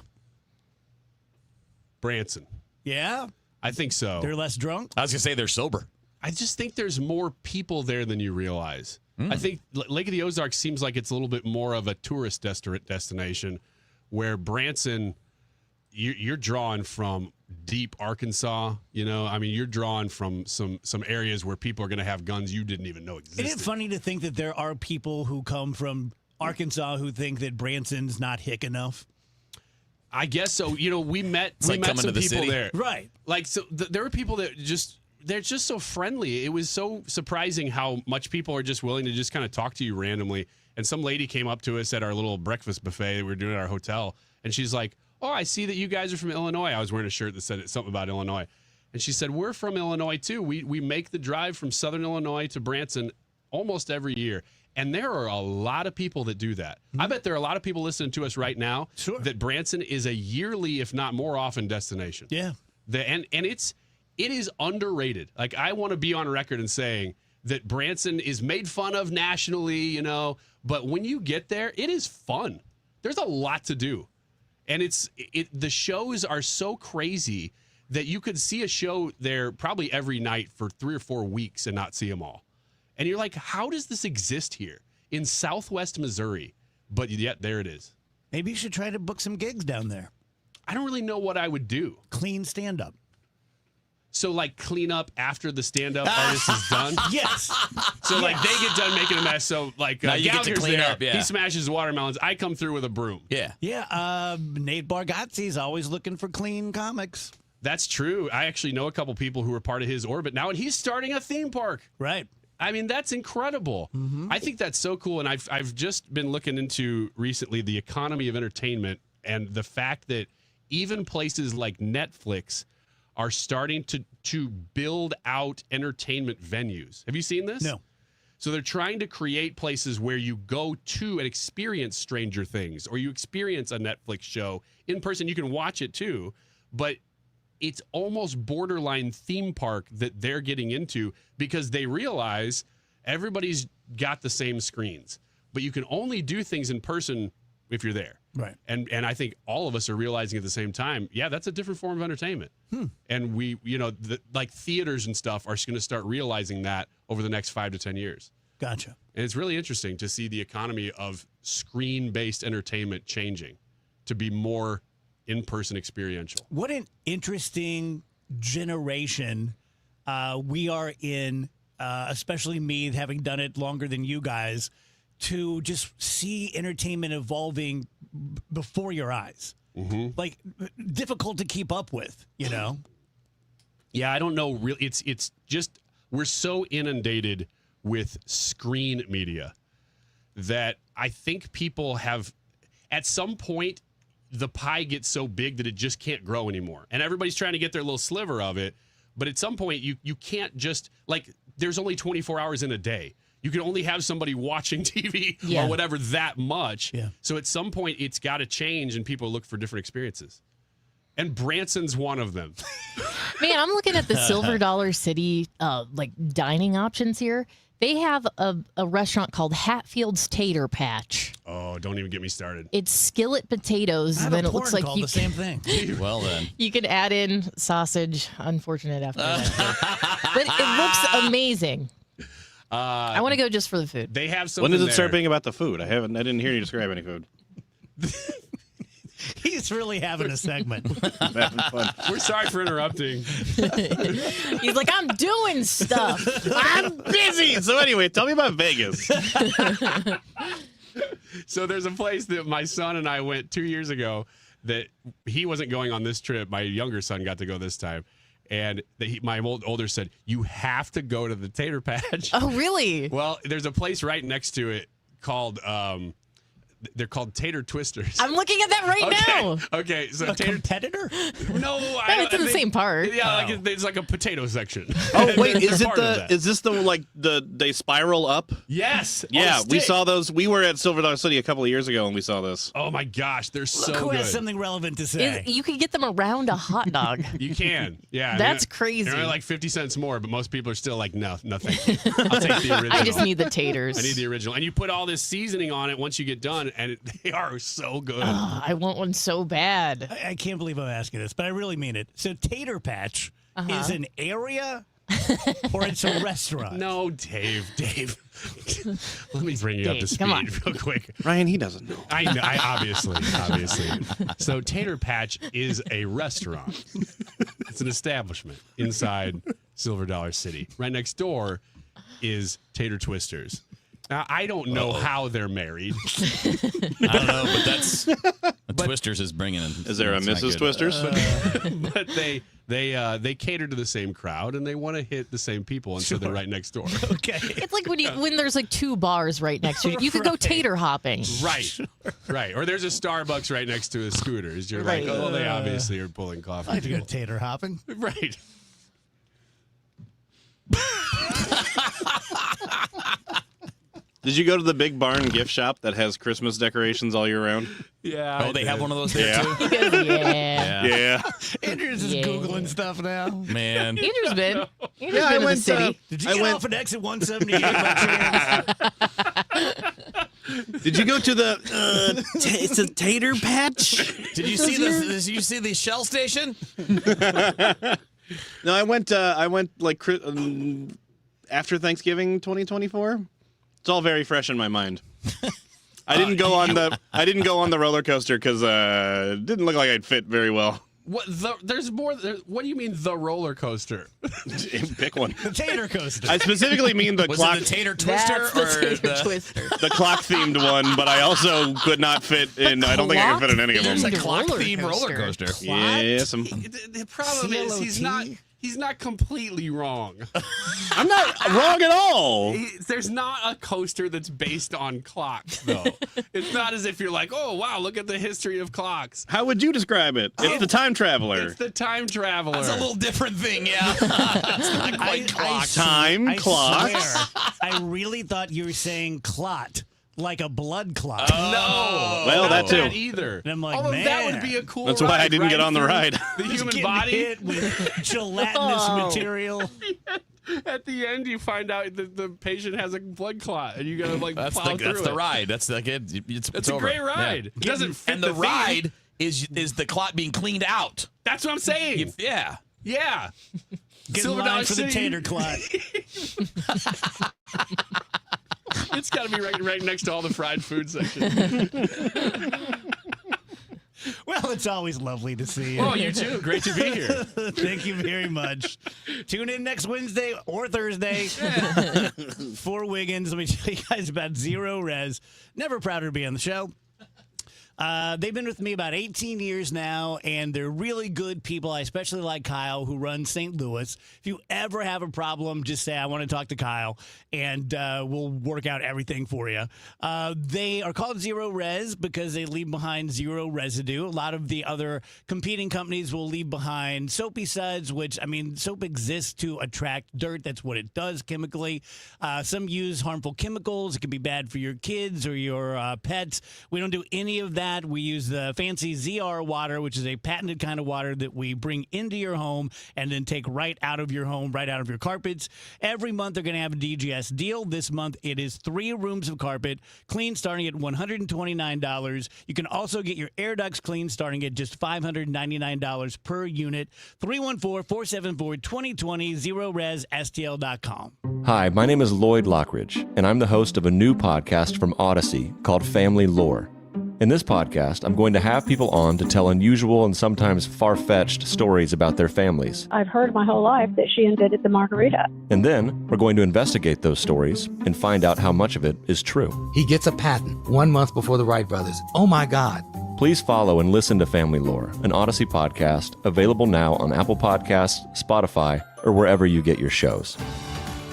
Branson. Yeah? I think so. They're less drunk? I was going to say they're sober. I just think there's more people there than you realize. I think Lake of the Ozarks seems like it's a little bit more of a tourist destination, where Branson, you're drawing from deep Arkansas. I mean, you're drawing from some areas where people are going to have guns you didn't even know existed. Isn't it funny to think that there are people who come from Arkansas who think that Branson's not hick enough? I guess so. We met like coming some to the people city. there. Right. Like, so there were people that they're just so friendly. It was so surprising how much people are just willing to just kind of talk to you randomly. And some lady came up to us at our little breakfast buffet that we were doing at our hotel, and she's like, "Oh, I see that you guys are from Illinois." I was wearing a shirt that said something about Illinois. And she said, "We're from Illinois, too. We make the drive from Southern Illinois to Branson almost every year." And there are a lot of people that do that. I bet there are a lot of people listening to us right now that Branson is a yearly, if not more often, destination. Yeah. And it is underrated. Like, I want to be on record and saying that Branson is made fun of nationally, but when you get there, it is fun. There's a lot to do. And the shows are so crazy that you could see a show there probably every night for 3 or 4 weeks and not see them all. And you're like, how does this exist here in Southwest Missouri? But yet there it is. Maybe you should try to book some gigs down there. I don't really know what I would do. Clean stand-up. So, like, clean up after the stand-up artist is done? Yes. So, like, they get done making a mess. So, like, Now you get to Gallagher's clean there. up, yeah. He smashes watermelons. I come through with a broom. Yeah. Yeah, Nate Bargatze's always looking for clean comics. That's true. I actually know a couple people who are part of his orbit now, and he's starting a theme park. Right. I mean, that's incredible. I think that's so cool. And I've just been looking into recently the economy of entertainment and the fact that even places like Netflix are starting to build out entertainment venues. Have you seen this? No. So they're trying to create places where you go to and experience Stranger Things, or you experience a Netflix show in person. You can watch it too, but it's almost borderline theme park that they're getting into because they realize everybody's got the same screens, but you can only do things in person if you're there. Right. And I think all of us are realizing at the same time, yeah, that's a different form of entertainment. And we, like theaters and stuff are going to start realizing that over the next 5 to 10 years. Gotcha. And it's really interesting to see the economy of screen-based entertainment changing to be more in-person experiential. What an interesting generation we are in, especially me, having done it longer than you guys, to just see entertainment evolving before your eyes. Like, difficult to keep up with, Yeah, I don't know. Really, it's just we're so inundated with screen media that I think people have, at some point, the pie gets so big that it just can't grow anymore. And everybody's trying to get their little sliver of it. But at some point, you can't just, like, there's only 24 hours in a day. You can only have somebody watching TV or whatever that much. Yeah. So at some point, it's got to change and people look for different experiences. And Branson's one of them. Man, I'm looking at the Silver Dollar City dining options here. They have a restaurant called Hatfield's Tater Patch. Oh, don't even get me started. It's skillet potatoes. I have Then a it looks porn like called the same thing. Well, then. You could add in sausage. Unfortunate after that. But it looks amazing. I want to go just for the food. They have something. When does it there. start being about the food? I didn't hear you describe any food. He's really having a segment. Having fun. We're sorry for interrupting. He's like, I'm doing stuff. I'm busy. So anyway, tell me about Vegas. So there's a place that my son and I went 2 years ago that he wasn't going on this trip. My younger son got to go this time. And my older said, you have to go to the Tater Patch. Oh, really? Well, there's a place right next to it called, they're called Tater Twisters. I'm looking at that right now. Okay, so A competitor? No, it's in the same part. Yeah, it's like a potato section. Oh wait, is They're part of that. this they spiral up? Yes. Yeah, on a we stick. saw those. We were at Silver Dollar City a couple of years ago and we saw this. Oh my gosh, they're so Look who good. has something relevant to say. You could get them around a hot dog. You can, yeah. That's They're crazy. only like 50 cents more, but most people are still like, no, thank you. I'll take the original. I just need the taters. I need the original. And you put all this seasoning on it once you get done, and they are so good. Oh, I want one so bad. I can't believe I'm asking this, but I really mean it. So Tater Patch is an area or it's a restaurant? No, Dave. Let me bring you up to Dave, come on. speed real quick. Ryan, he doesn't know. I know, obviously. So Tater Patch is a restaurant. It's an establishment inside Silver Dollar City. Right next door is Tater Twisters. Now, I don't know how they're married. I don't know, but that's Twisters is bringing in. Is there a Mrs. Twisters? But they cater to the same crowd and they want to hit the same people, and so they're right next door. Okay. It's like when there's like 2 bars right next to you. You could go tater hopping. Right. Or there's a Starbucks right next to a Scooters. You're like, oh, they obviously are pulling coffee. I have to go tater hopping. Right. Did you go to the Big Barn gift shop that has Christmas decorations all year round? Yeah. Oh, they have one of those there too? Yeah. Andrew's just Googling stuff now. Man. Andrew's been. Andrew's Yeah, been I in the went, city. Did you get off at exit 178 by chance? Did you go to the it's a tater patch? Did you see the Shell station? No, I went like after Thanksgiving 2024. It's all very fresh in my mind. I didn't go on the roller coaster because it didn't look like I'd fit very well. There's more. What do you mean the roller coaster? Pick one. The tater coaster. I specifically mean the Was clock. it the tater twister Twister. The clock themed one, but I also could not fit in. I don't think I could fit in any of them. There's a clock themed roller coaster. Yes. The problem is he's not completely wrong. I'm not wrong at all. There's not a coaster that's based on clocks, though. It's not as if you're like, oh, wow, look at the history of clocks. How would you describe it? It's the time traveler. It's the time traveler. That's a little different thing, yeah. It's not quite clocks. Time clocks. Swear, I really thought you were saying clot. Like a blood clot. No. Well, that too. Not either. And I'm like, although man. that would be a cool That's why I didn't get on the ride. The human Getting body. hit with gelatinous material. At the end, you find out that the patient has a blood clot, and you gotta That's plow through that's the it. ride. That's like it's It's a over. great ride. Yeah. It doesn't fit and the the ride is the clot being cleaned out. That's what I'm saying. Yeah. Yeah. Get Silver in line Dollar for the City. tater clot. It's got to be right next to all the fried food section. Well, it's always lovely to see you. Oh, you too. Great to be here. Thank you very much. Tune in next Wednesday or Thursday for Wiggins. Let me tell you guys about Zero Res. Never prouder to be on the show. They've been with me about 18 years now, and they're really good people. I especially like Kyle, who runs St. Louis. If you ever have a problem, just say, I want to talk to Kyle, and we'll work out everything for you. They are called Zero Res because they leave behind zero residue. A lot of the other competing companies will leave behind soapy suds, which, I mean, soap exists to attract dirt. That's what it does chemically. Some use harmful chemicals. It can be bad for your kids or your pets. We don't do any of that. We use the fancy ZR water, which is a patented kind of water that we bring into your home and then take right out of your home, right out of your carpets. Every month they're going to have a DGS deal. This month it is 3 rooms of carpet, clean starting at $129. You can also get your air ducts clean starting at just $599 per unit. 314-474-2020, ZeroResSTL.com. Hi, my name is Lloyd Lockridge, and I'm the host of a new podcast from Odyssey called Family Lore. In this podcast, I'm going to have people on to tell unusual and sometimes far-fetched stories about their families. I've heard my whole life that she invented the margarita. And then we're going to investigate those stories and find out how much of it is true. He gets a patent 1 month before the Wright brothers. Oh my God. Please follow and listen to Family Lore, an Odyssey podcast, available now on Apple Podcasts, Spotify, or wherever you get your shows.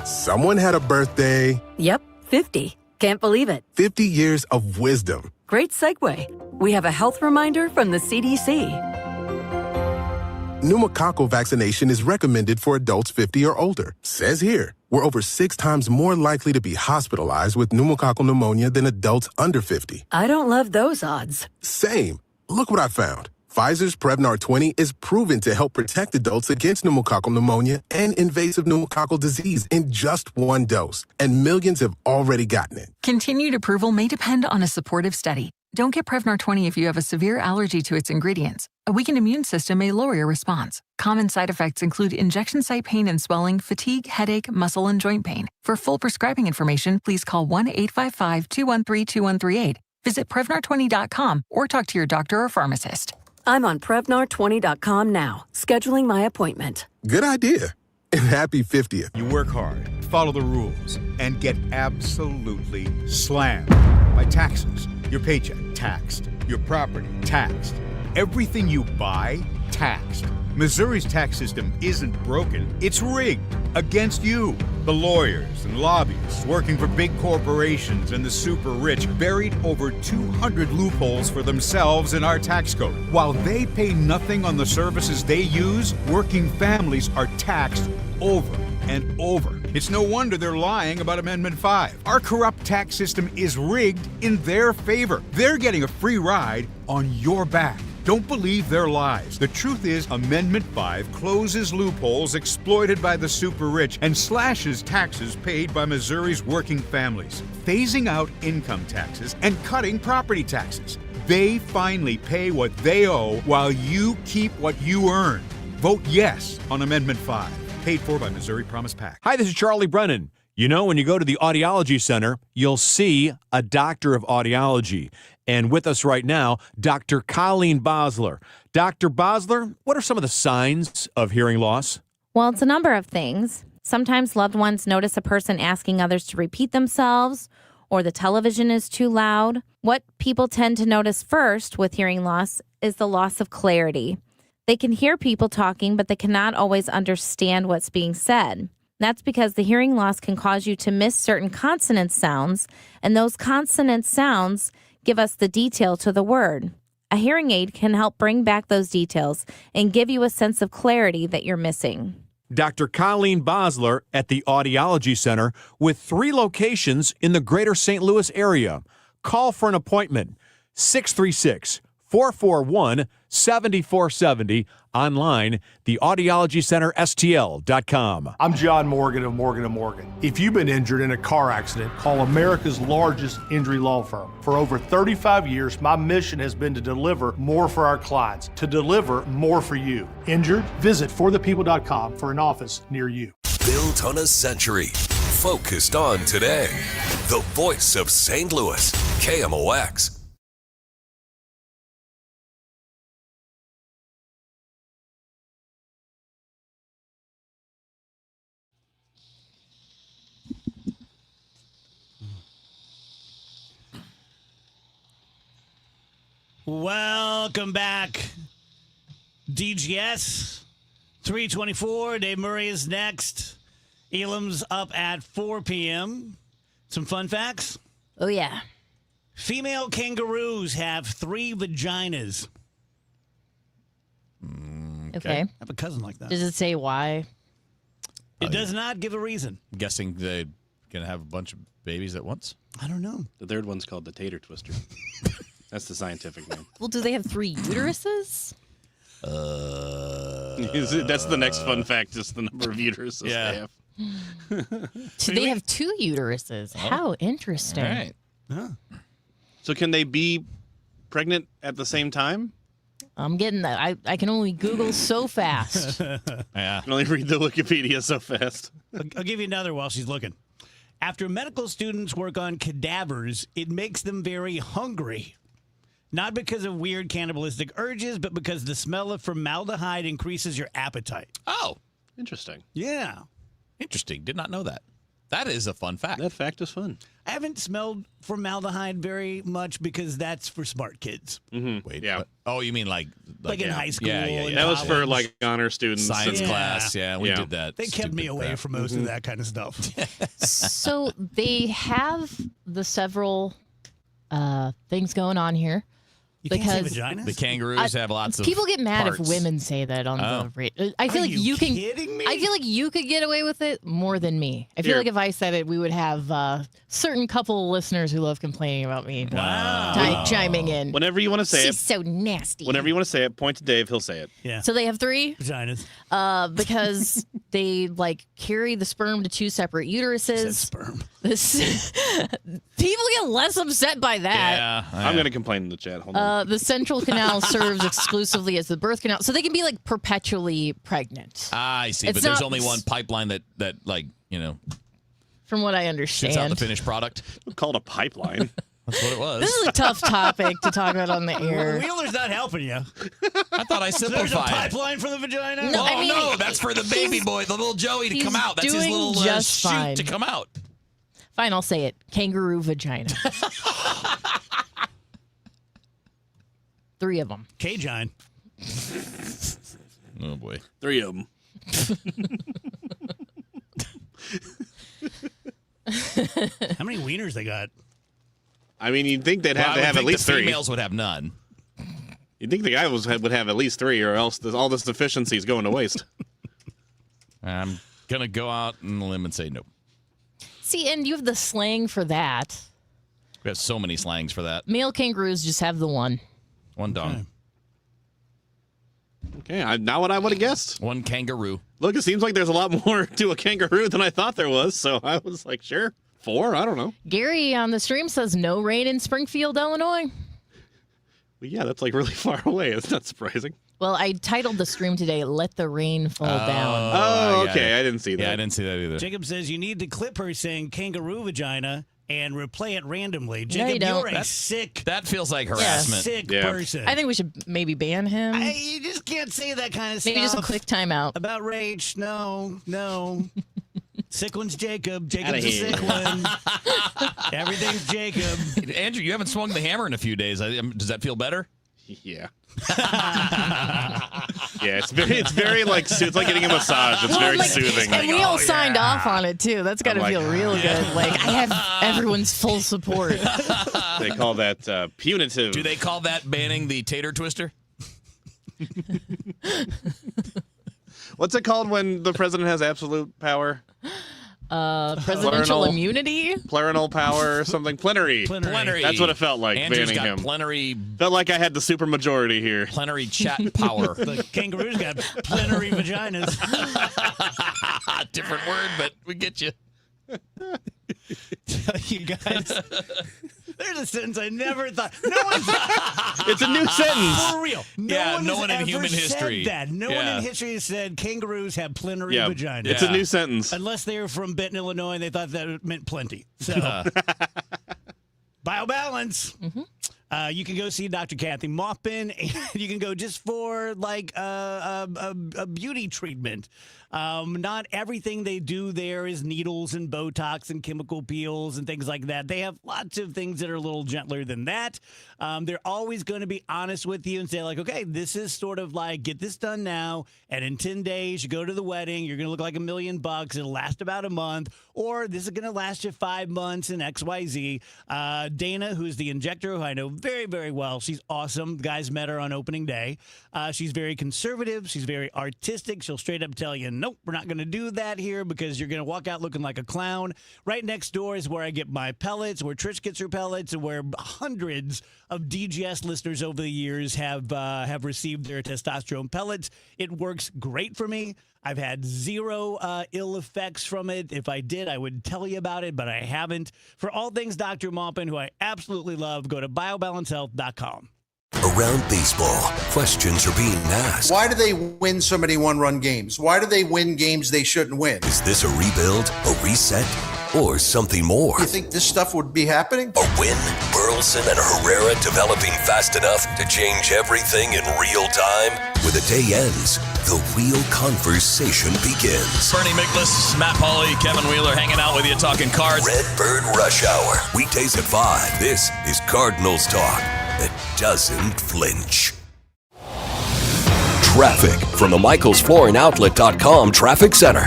Someone had a birthday. Yep, 50. Can't believe it. 50 years of wisdom. Great segue. We have a health reminder from the CDC. Pneumococcal vaccination is recommended for adults 50 or older. Says here, we're over 6 times more likely to be hospitalized with pneumococcal pneumonia than adults under 50. I don't love those odds. Same. Look what I found. Pfizer's Prevnar 20 is proven to help protect adults against pneumococcal pneumonia and invasive pneumococcal disease in just 1 dose, and millions have already gotten it. Continued approval may depend on a supportive study. Don't get Prevnar 20 if you have a severe allergy to its ingredients. A weakened immune system may lower your response. Common side effects include injection site pain and swelling, fatigue, headache, muscle, and joint pain. For full prescribing information, please call 1-855-213-2138. Visit Prevnar20.com or talk to your doctor or pharmacist. I'm on Prevnar20.com now, scheduling my appointment. Good idea. And happy 50th. You work hard, follow the rules, and get absolutely slammed by taxes. Your paycheck, taxed. Your property, taxed. Everything you buy, taxed. Missouri's tax system isn't broken, it's rigged against you. The lawyers and lobbyists working for big corporations and the super rich buried over 200 loopholes for themselves in our tax code. While they pay nothing on the services they use, working families are taxed over and over. It's no wonder they're lying about Amendment 5. Our corrupt tax system is rigged in their favor. They're getting a free ride on your back. Don't believe their lies. The truth is, Amendment 5 closes loopholes exploited by the super rich and slashes taxes paid by Missouri's working families, phasing out income taxes and cutting property taxes. They finally pay what they owe while you keep what you earn. Vote yes on Amendment 5. Paid for by Missouri Promise PAC. Hi, this is Charlie Brennan. You know, when you go to the Audiology Center, you'll see a doctor of audiology. And with us right now, Dr. Colleen Bosler. Dr. Bosler, what are some of the signs of hearing loss? Well, it's a number of things. Sometimes loved ones notice a person asking others to repeat themselves, or the television is too loud. What people tend to notice first with hearing loss is the loss of clarity. They can hear people talking, but they cannot always understand what's being said. That's because the hearing loss can cause you to miss certain consonant sounds, and those consonant sounds give us the detail to the word. A hearing aid can help bring back those details and give you a sense of clarity that you're missing. Dr. Colleen Bosler at the Audiology Center with 3 locations in the greater St. Louis area. Call for an appointment, 636-441-7470. Online, theaudiologycenterstl.com. I'm John Morgan of Morgan & Morgan. If you've been injured in a car accident, call America's largest injury law firm. For over 35 years, my mission has been to deliver more for our clients, to deliver more for you. Injured? Visit forthepeople.com for an office near you. Built on a century, focused on today. The voice of St. Louis, KMOX. Welcome back. DGS 324. Dave Murray is next. Elam's up at 4 p.m. Some fun facts. Oh, yeah. Female kangaroos have 3 vaginas. Okay. I have a cousin like that. Does it say why? It does not give a reason. I'm guessing they're going to have a bunch of babies at once. I don't know. The third one's called the tater twister. That's the scientific name. Well, do they have 3 uteruses? That's the next fun fact, just the number of uteruses they have. Do they have 2 uteruses? How interesting. All right. So can they be pregnant at the same time? I'm getting that. I can only Google so fast. Yeah. I can only read the Wikipedia so fast. I'll give you another while she's looking. After medical students work on cadavers, it makes them very hungry. Not because of weird cannibalistic urges, but because the smell of formaldehyde increases your appetite. Oh, interesting. Yeah. Interesting. Did not know that. That is a fun fact. That fact is fun. I haven't smelled formaldehyde very much because that's for smart kids. Mm-hmm. Wait, yeah. what? Oh, you mean like in high school? Yeah. and That was for college. like honor students. Science and- class. Yeah, we did that. They kept me away crap. from most of that kind of stuff. So they have the several things going on here. You can't say because vaginas? The kangaroos have lots of people get mad parts. if women say that on the radio. I feel Are like you can. kidding me? I feel like you could get away with it more than me. I feel Here. like if I said it, we would have certain couple of listeners who love complaining about me chiming in. Whenever you want to say She's it, so nasty. whenever you want to say it, point to Dave. He'll say it. Yeah. So they have 3 Vaginas. because they like carry the sperm to 2 separate uteruses. Sperm. This people get less upset by that. Yeah. I'm going to complain in the chat. Hold on. The central canal serves exclusively as the birth canal, so they can be like perpetually pregnant. I see. It's But there's not- only one pipeline that like, From what I shoots out the understand, finished product. Called a pipeline. That's what it was. this is a tough topic to talk about on the air. Wheeler's not helping you. I thought I So there's a simplified it. pipeline for the vagina? No, I mean, no, that's for the baby he's- boy, the little Joey to he's come out. That's his doing little just shoot fine. to come out. Fine, I'll say it. Kangaroo vagina. 3 of them. K-Gine. Oh boy. 3 of them. How many wieners they got? I mean, you'd think they'd have Well, I to would have at think least the 3. females would have none. You'd think the guy would have at least 3, or else all this deficiency is going to waste. I'm Gonna go out on a limb and say nope. See, and you have the slang for that. We have so many slangs for that. Male kangaroos just have the one. One dong. Okay, not what I would have guessed. One kangaroo. Look, it seems like there's a lot more to a kangaroo than I thought there was, so I was like, sure. 4? I don't know. Gary on the stream says no rain in Springfield, Illinois. Well, yeah, that's like really far away. It's not surprising. Well, I titled the stream today, Let the Rain Fall Down. Oh, okay. I didn't see that. Yeah, I didn't see that either. Jacob says you need to clip her saying kangaroo vagina and replay it randomly. Jacob, you don't. you're a That's- sick, That feels like harassment. sick person. I think we should maybe ban him. You just can't say that kind of Maybe stuff. just a quick timeout. About Rach. No. Sick one's Jacob. Jacob's a Outta here. sick one. Everything's Jacob. Andrew, you haven't swung the hammer in a few days. Does that feel better? Yeah. Yeah, it's very like it's like getting a massage. It's very soothing. And we all signed off on it too. That's got to I'm feel like, real good. Like I have everyone's full support. They call that punitive. Do they call that banning the tater twister? What's it called when the president has absolute power? Presidential immunity? Plenary power or something. Plenary. Plenary. That's what it felt like, Andrew's banning got him. plenary. Felt like I had the super majority here. Plenary chat power. The kangaroo's got plenary vaginas. Different word, but we get you. You guys, there's a sentence I never thought. No one's. It's a new sentence. For real. Yeah, no has one in ever human said history. That. No one Yeah. in history has said kangaroos have plenary Yeah, vaginas. it's a new sentence. Unless they were from Benton, Illinois, and they thought that meant plenty. So, BioBalance. You can go see Dr. Kathy Maupin, and you can go just for like a beauty treatment. Not everything they do there is needles and Botox and chemical peels and things like that. They have lots of things that are a little gentler than that. They're always going to be honest with you and say like, okay, this is sort of like, get this done now, and in 10 days you go to the wedding, you're going to look like $1 million, it'll last about a month, or this is going to last you 5 months and XYZ. Dana, who's the injector, who I know very, very well, she's awesome. The guys met her on opening day. She's very conservative. She's very artistic. She'll straight up tell you, nope, we're not going to do that here because you're going to walk out looking like a clown. Right next door is where I get my pellets, where Trish gets her pellets, and where hundreds of DGS listeners over the years have received their testosterone pellets. It works great for me. I've had zero ill effects from it. If I did, I would tell you about it, but I haven't. For all things Dr. Maupin, who I absolutely love, go to biobalancehealth.com. Around baseball, questions are being asked. Why do they win so many one-run games? Why do they win games they shouldn't win? Is this a rebuild, a reset, or something more? You think this stuff would be happening? A win? Burleson and Herrera developing fast enough to change everything in real time? When the day ends, the real conversation begins. Bernie Miklasz, Matt Pauley, Kevin Wheeler hanging out with you talking cards. Redbird Rush Hour, weekdays at 5. This is Cardinals talk that doesn't flinch. Traffic from the MichaelsFlooringOutlet.com Traffic Center.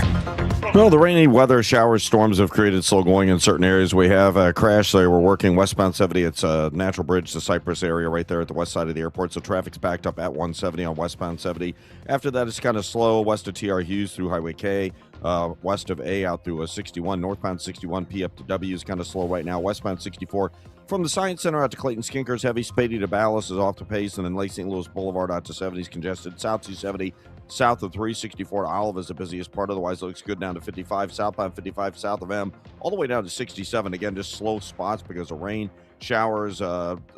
Well, the rainy weather, showers, storms have created slow going in certain areas. We have a crash there. We're working westbound 70. It's a Natural Bridge, the Cypress area right there at the west side of the airport. So traffic's backed up at 170 on westbound 70. After that, it's kind of slow west of TR Hughes through Highway K, west of A out through 61. Northbound 61 P up to W is kind of slow right now. Westbound 64 from the Science Center out to Clayton Skinkers, heavy. Spady to Ballas is off the pace, and then Lake St. Louis Boulevard out to 70 is congested. South 270 south of 364 to Olive is the busiest part. Otherwise, it looks good down to 55. Southbound 55 south of M all the way down to 67. Again, just slow spots because of rain. Showers,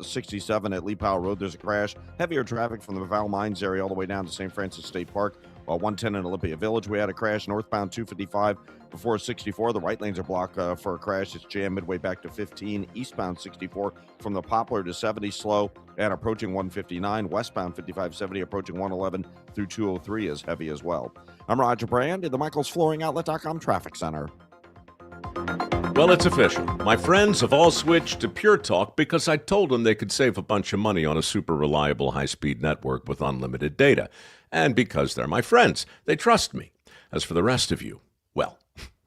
67 at Lee Powell Road. There's a crash. Heavier traffic from the Val Mines area all the way down to St. Francis State Park. 110 in Olympia Village, we had a crash. Northbound 255 before 64. The right lanes are blocked for a crash. It's jammed midway back to 15. Eastbound 64 from the Poplar to 70 slow and approaching 159. Westbound 5570 approaching 111 through 203 is heavy as well. I'm Roger Brand in the MichaelsFlooringOutlet.com Traffic Center. Well, it's official. My friends have all switched to Pure Talk because I told them they could save a bunch of money on a super reliable high-speed network with unlimited data. And because they're my friends, they trust me. As for the rest of you, well,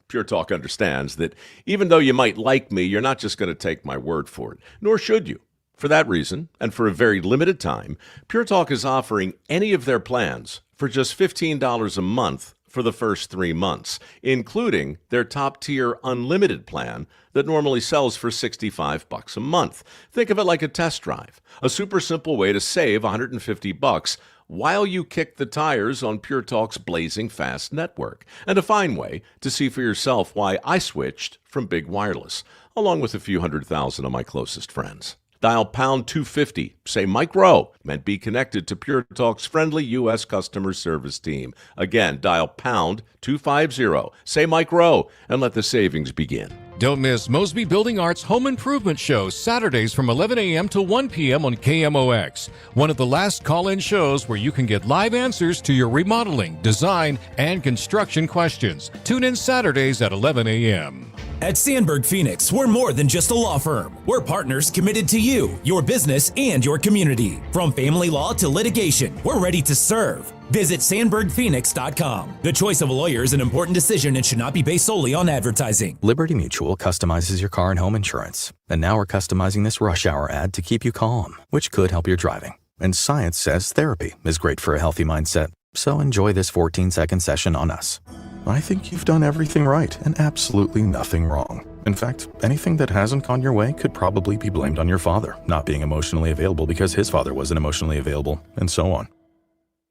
Pure Talk understands that even though you might like me, you're not just going to take my word for it, nor should you. For that reason, and for a very limited time, Pure Talk is offering any of their plans for just $15 a month for the first 3 months, including their top-tier unlimited plan that normally sells for $65 a month. Think of it like a test drive, a super simple way to save $150 while you kick the tires on Pure Talk's blazing fast network, and a fine way to see for yourself why I switched from big wireless, along with a few 100,000 of my closest friends. Dial pound 250, say Mike Rowe, and be connected to Pure Talk's friendly U.S. customer service team. Again, dial pound 250, say Mike Rowe, and let the savings begin. Don't miss Mosby Building Arts Home Improvement Shows Saturdays from 11 a.m. to 1 p.m. on KMOX. One of the last call-in shows where you can get live answers to your remodeling, design, and construction questions. Tune in Saturdays at 11 a.m. At Sandberg Phoenix, we're more than just a law firm. We're partners committed to you, your business, and your community. From family law to litigation, we're ready to serve. Visit sandbergphoenix.com. The choice of a lawyer is an important decision and should not be based solely on advertising. Liberty Mutual customizes your car and home insurance. And now we're customizing this rush hour ad to keep you calm, which could help your driving. And science says therapy is great for a healthy mindset. So enjoy this 14-second session on us. I think you've done everything right and absolutely nothing wrong. In fact, anything that hasn't gone your way could probably be blamed on your father not being emotionally available because his father wasn't emotionally available, and so on.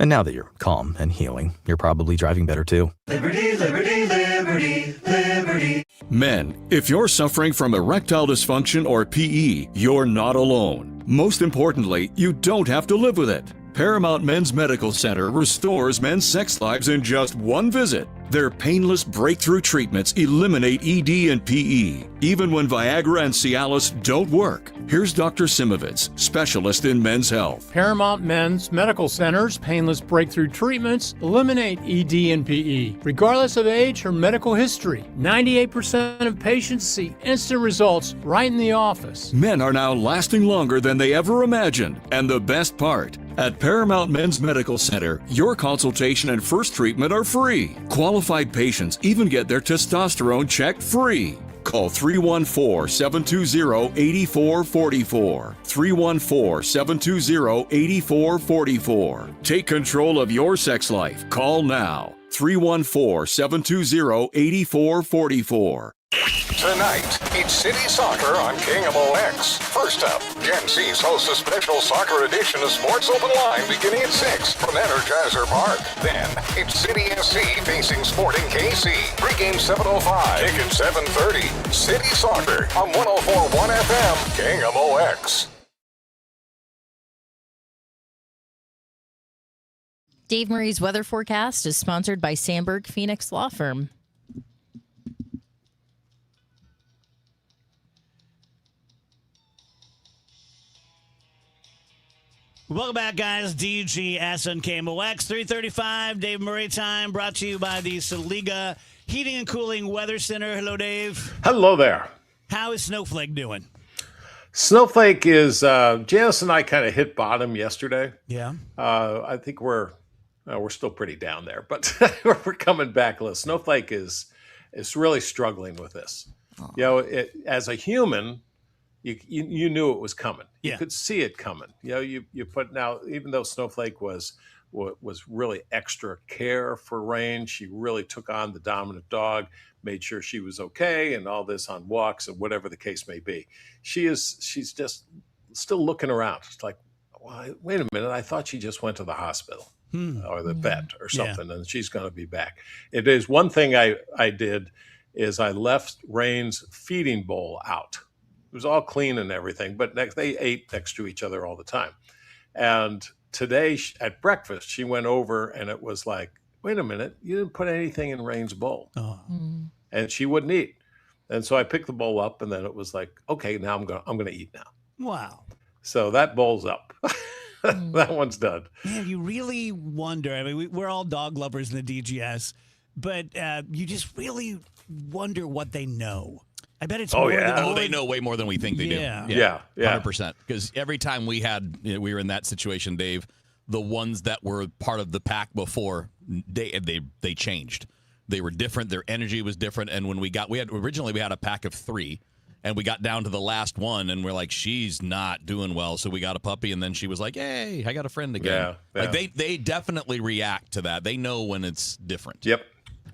And now that you're calm and healing, you're probably driving better too. Liberty, liberty, liberty, liberty. Men, if you're suffering from erectile dysfunction or PE, you're not alone. Most importantly, you don't have to live with it. Paramount Men's Medical Center restores men's sex lives in just one visit. Their painless breakthrough treatments eliminate ED and PE, even when Viagra and Cialis don't work. Here's Dr. Simovitz, specialist in men's health. Paramount Men's Medical Center's painless breakthrough treatments eliminate ED and PE, regardless of age or medical history. 98% of patients see instant results right in the office. Men are now lasting longer than they ever imagined. And the best part, at Paramount Men's Medical Center, your consultation and first treatment are free. Qualified patients even get their testosterone checked free. Call 314-720-8444. 314-720-8444. Take control of your sex life. Call now. 314-720-8444. Tonight, it's City Soccer on KMOX. First up, Gen C's hosts a special soccer edition of Sports Open Line beginning at 6 from Energizer Park. Then, it's City SC facing Sporting KC. Pre-game 7:05, kick at 7:30. City Soccer on 104.1 FM, KMOX. Dave Murray's weather forecast is sponsored by Sandberg Phoenix Law Firm. Welcome back, guys. DGS and KMOX 335. Dave Murray time brought to you by the Saliga Heating and Cooling Weather Center. Hello, Dave. Hello there. How is Snowflake doing? Snowflake is, Janice and I kind of hit bottom yesterday. Yeah. I think we're still pretty down there, but we're coming back. Snowflake is really struggling with this. Oh. You know, as a human, you knew it was coming. You could see it coming. You know, you put now, even though Snowflake was really extra care for Rain, she really took on the dominant dog, made sure she was okay, and all this on walks and whatever the case may be. She's just still looking around. It's like, well, wait a minute, I thought she just went to the hospital or the vet or something, and she's going to be back. It is one thing I did is I left Rain's feeding bowl out. It was all clean and everything, but they ate next to each other all the time. And today at breakfast, she went over and it was like, wait a minute, you didn't put anything in Rain's bowl. Oh. And she wouldn't eat. And so I picked the bowl up and then it was like, okay, now I'm going to eat now. Wow. So that bowl's up. That one's done. Man, you really wonder. I mean, we're all dog lovers in the DGS, but you just really wonder what they know. I bet it's more than they know way more than we think they do. Yeah. 100%. Because every time we were in that situation, Dave, the ones that were part of the pack before, they changed. They were different. Their energy was different. And when originally we had a pack of 3, And we got down to the last one, and we're like, she's not doing well, so we got a puppy. And then she was like, hey, I got a friend again. Yeah. Like they definitely react to that. They know when it's different. Yep.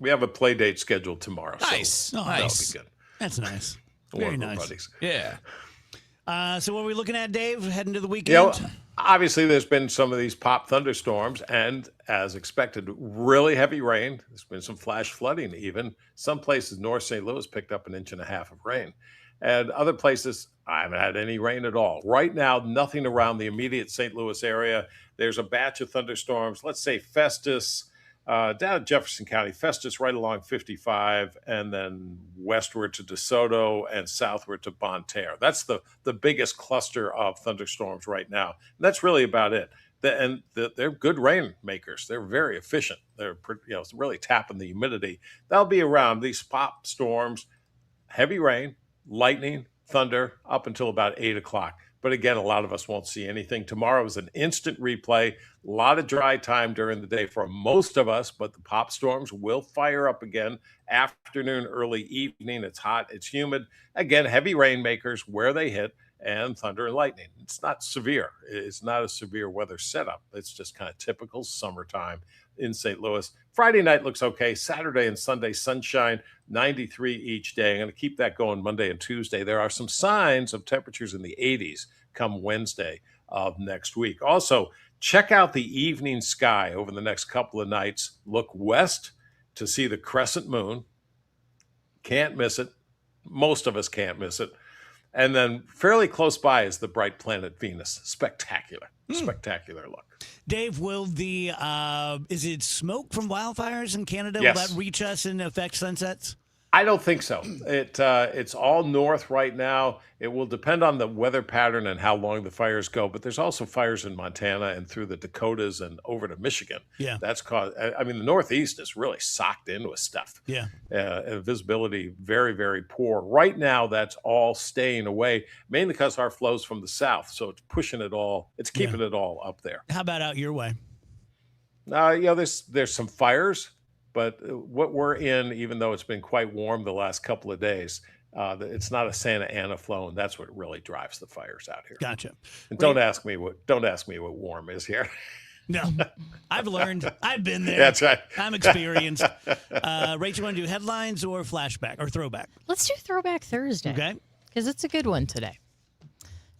We have a play date scheduled tomorrow. Nice. So Nice. that'll be good. That's nice. One Very of our nice. buddies. Yeah. So what are we looking at, Dave, heading to the weekend? You know, obviously, there's been some of these pop thunderstorms, and as expected, really heavy rain. There's been some flash flooding, even. Some places, North St. Louis picked up 1.5 inches of rain. And other places, I haven't had any rain at all. Right now, nothing around the immediate St. Louis area. There's a batch of thunderstorms. Let's say Festus, down in Jefferson County, Festus right along 55, and then westward to DeSoto and southward to Bonne Terre. That's the biggest cluster of thunderstorms right now. And that's really about it. They're good rainmakers. They're very efficient. They're really tapping the humidity. They'll be around these pop storms, heavy rain, lightning, thunder, up until about 8 o'clock. But again, a lot of us won't see anything. Tomorrow is an instant replay. A lot of dry time during the day for most of us, but the pop storms will fire up again. Afternoon, early evening. It's hot. It's humid. Again, heavy rainmakers where they hit, and thunder and lightning. It's not severe. It's not a severe weather setup. It's just kind of typical summertime in St. Louis. Friday night looks okay. Saturday and Sunday, sunshine, 93 each day. I'm going to keep that going Monday and Tuesday. There are some signs of temperatures in the 80s come Wednesday of next week. Also, check out the evening sky over the next couple of nights. Look west to see the crescent moon. Can't miss it. Most of us can't miss it. And then fairly close by is the bright planet Venus. Spectacular. Spectacular look. Dave, will is it smoke from wildfires in Canada? Yes. Will that reach us and affect sunsets? I don't think so. It's all north right now. It will depend on the weather pattern and how long the fires go. But there's also fires in Montana and through the Dakotas and over to Michigan. Yeah. That's caused. I mean, the Northeast is really socked in with stuff. Yeah. And visibility very, very poor. Right now, that's all staying away, mainly because our flow's from the south. So it's pushing it all. It's keeping it all up there. How about out your way? There's some fires. But what we're in, even though it's been quite warm the last couple of days, it's not a Santa Ana flow, and that's what really drives the fires out here. Gotcha. And don't ask me what warm is here. No, I've learned. I've been there. That's right. I'm experienced. Rachel, want to do headlines or flashback or throwback? Let's do Throwback Thursday. Okay. Because it's a good one today.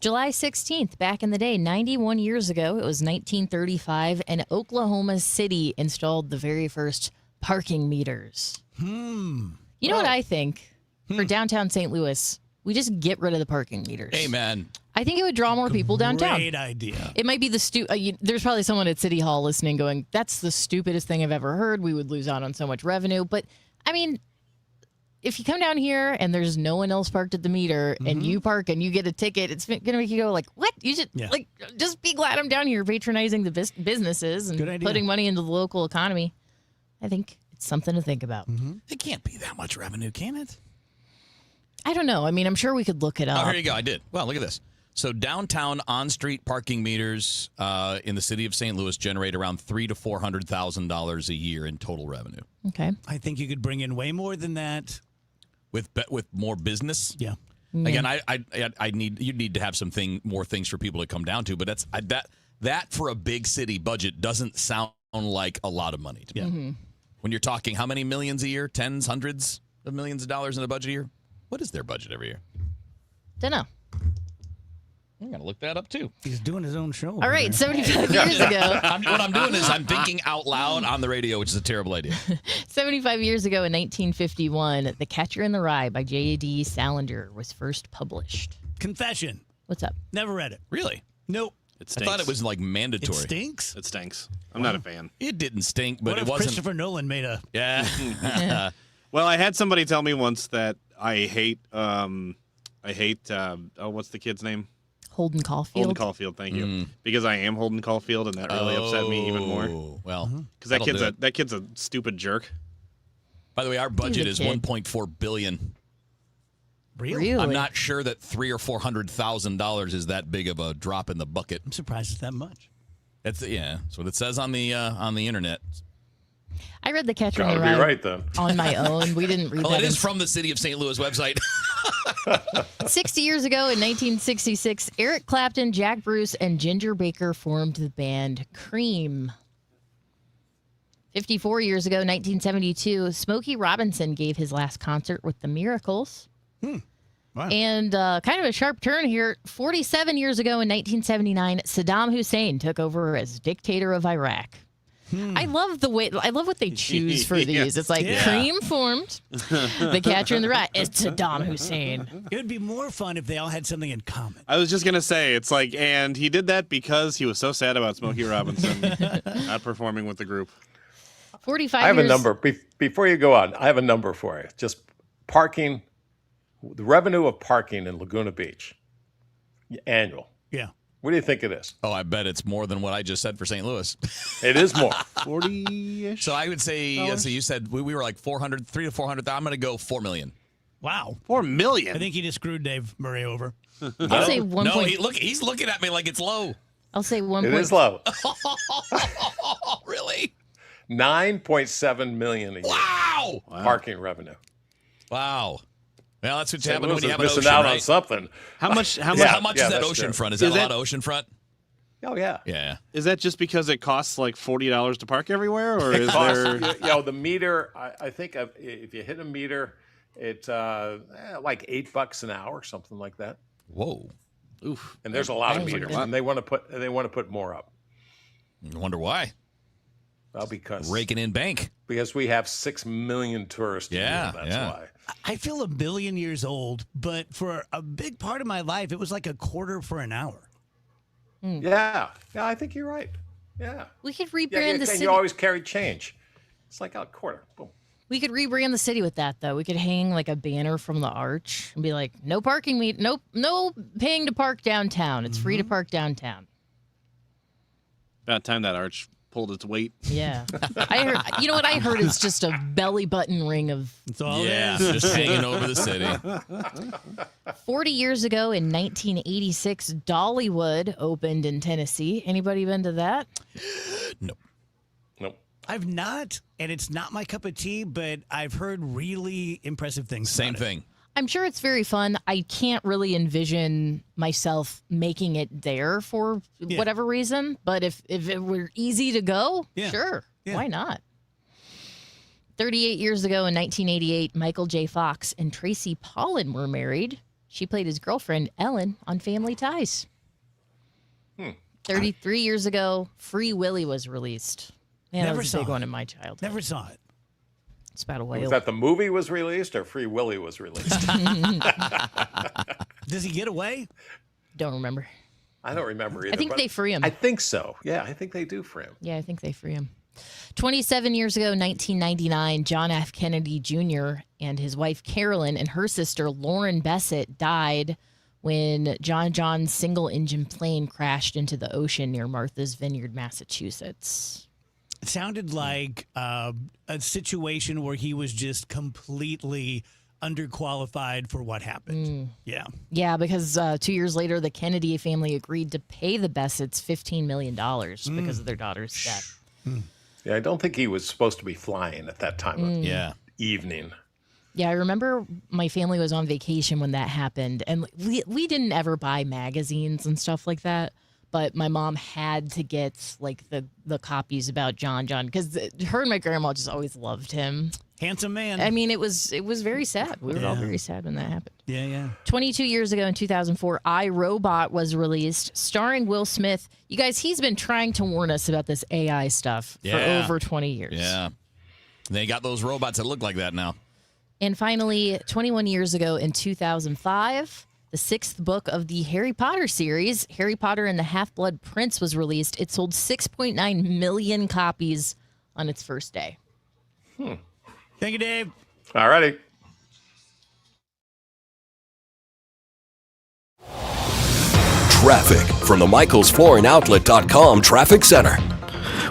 July 16th, back in the day, 91 years ago, it was 1935, and Oklahoma City installed the very first parking meters. You know what I think? For downtown St. Louis, we just get rid of the parking meters. Amen. I think it would draw more people downtown. Great idea. It might be there's probably someone at City Hall listening going, that's the stupidest thing I've ever heard. We would lose out on so much revenue. But, I mean, if you come down here and there's no one else parked at the meter and you park and you get a ticket, it's going to make you go like, what? You should just be glad I'm down here patronizing the businesses and putting money into the local economy. I think it's something to think about. It can't be that much revenue, can it? I don't know. I mean, I'm sure we could look it up. Oh, here you go. I did. Well, look at this. So downtown on-street parking meters in the city of St. Louis generate around $300,000 to $400,000 a year in total revenue. Okay. I think you could bring in way more than that with more business. Yeah. Again, you need to have more things for people to come down to, but that for a big city budget doesn't sound like a lot of money to me. When you're talking how many millions a year, tens, hundreds of millions of dollars in a budget a year? What is their budget every year? Don't know. I'm going to look that up, too. He's doing his own show. All right, 75 years ago. What I'm doing is I'm thinking out loud on the radio, which is a terrible idea. 75 years ago in 1951, The Catcher in the Rye by J.D. Salinger was first published. Confession. What's up? Never read it. Really? Nope. It I thought it was like mandatory. It stinks? It stinks. I'm not a fan. It didn't stink, but what it if wasn't. Christopher Nolan made a... Yeah. Well, I had somebody tell me once that I hate what's the kid's name? Holden Caulfield. Holden Caulfield, thank you. Because I am Holden Caulfield, and that really upset me even more. Well, because that kid's a stupid jerk. By the way, our budget is $1.4 billion. Really? I'm not sure that $300,000 or $400,000 is that big of a drop in the bucket. I'm surprised it's that much. That's what it says on the internet. I read The Catcher in Gotta the be Rye right then. on my own. We didn't read Well, that. it is from the City of St. Louis website. 60 years ago in 1966, Eric Clapton, Jack Bruce, and Ginger Baker formed the band Cream. 54 years ago, 1972, Smokey Robinson gave his last concert with the Miracles. Wow. And kind of a sharp turn here. 47 years ago in 1979, Saddam Hussein took over as dictator of Iraq. I love what they choose for these. It's like Cream formed, The Catcher in the Rye. It's Saddam Hussein. It would be more fun if they all had something in common. I was just going to say, it's like, and he did that because he was so sad about Smokey Robinson not performing with the group. 45 I have years. a number. Before you go on, I have a number for you. Just parking, the revenue of parking in Laguna Beach, annual. Yeah. What do you think it is? Oh, I bet it's more than what I just said for St. Louis. It is more. 40-ish? So I would say, so you said we were like 300 to 400. I'm going to go 4 million. Wow. $4 million? I think you just screwed Dave Murray over. I'll say 1. No, he's looking at me like it's low. I'll say 1. It is low. Really? 9.7 million a year. Wow. Parking revenue. Wow. Well, that's what's St. happening when Louis you have is an missing ocean, out right? on something. How much How much is that that's oceanfront? true. Is that a lot of oceanfront? Oh, yeah. Yeah. Is that just because it costs like $40 to park everywhere, or is there? The meter. I think if you hit a meter, it's like $8 an hour, something like that. Whoa. Oof. And there's a lot of meters, and they want to put more up. I wonder why. Well, because raking in bank. Because we have 6 million tourists. Yeah, that's yeah. why. I feel 1 billion years old, but for a big part of my life, it was like a quarter for an hour. Yeah, I think you're right. Yeah. We could rebrand the and city. you always carry change. It's like a quarter. Boom. We could rebrand the city with that, though. We could hang like a banner from the arch and be like, "No parking no paying to park downtown. It's free to park downtown." About time that arch pulled its weight. Yeah, I heard. You know what I heard? It's just a belly button ring of. That's all Yeah, it is. just hanging over the city. 40 years ago in 1986, Dollywood opened in Tennessee. Anybody been to that? Nope. I've not, and it's not my cup of tea, but I've heard really impressive things. Same about it. thing. I'm sure it's very fun. I can't really envision myself making it there for whatever reason. But if it were easy to go, sure. Yeah. Why not? 38 years ago in 1988, Michael J. Fox and Tracy Pollan were married. She played his girlfriend, Ellen, on Family Ties. 33 years ago, Free Willy was released. Man, that Never was a saw big it. one in my childhood. Never saw it. It's about a whale. Was that the movie was released or Free Willy was released? Does he get away? Don't remember. I don't remember either. I think but they free him. I think so. Yeah, I think they do free him. Yeah, I think they free him. 27 years ago, 1999, John F. Kennedy Jr. and his wife Carolyn and her sister Lauren Bessette died when John John's single-engine plane crashed into the ocean near Martha's Vineyard, Massachusetts. It sounded like a situation where he was just completely underqualified for what happened. Yeah. Yeah, because 2 years later, the Kennedy family agreed to pay the Bessettes $15 million because of their daughter's death. Yeah, I don't think he was supposed to be flying at that time of evening. Yeah, I remember my family was on vacation when that happened, and we didn't ever buy magazines and stuff like that. But my mom had to get like the copies about John because her and my grandma just always loved him. Handsome man. I mean, it was very sad. We were all very sad when that happened. Yeah. 22 years ago in 2004, I, Robot was released, starring Will Smith. You guys, he's been trying to warn us about this AI stuff for over 20 years. Yeah. They got those robots that look like that now. And finally, 21 years ago in 2005, the 6th book of the Harry Potter series, Harry Potter and the Half-Blood Prince, was released. It sold 6.9 million copies on its first day. Thank you, Dave. All righty. Traffic from the MichaelsFlooringOutlet.com Traffic Center.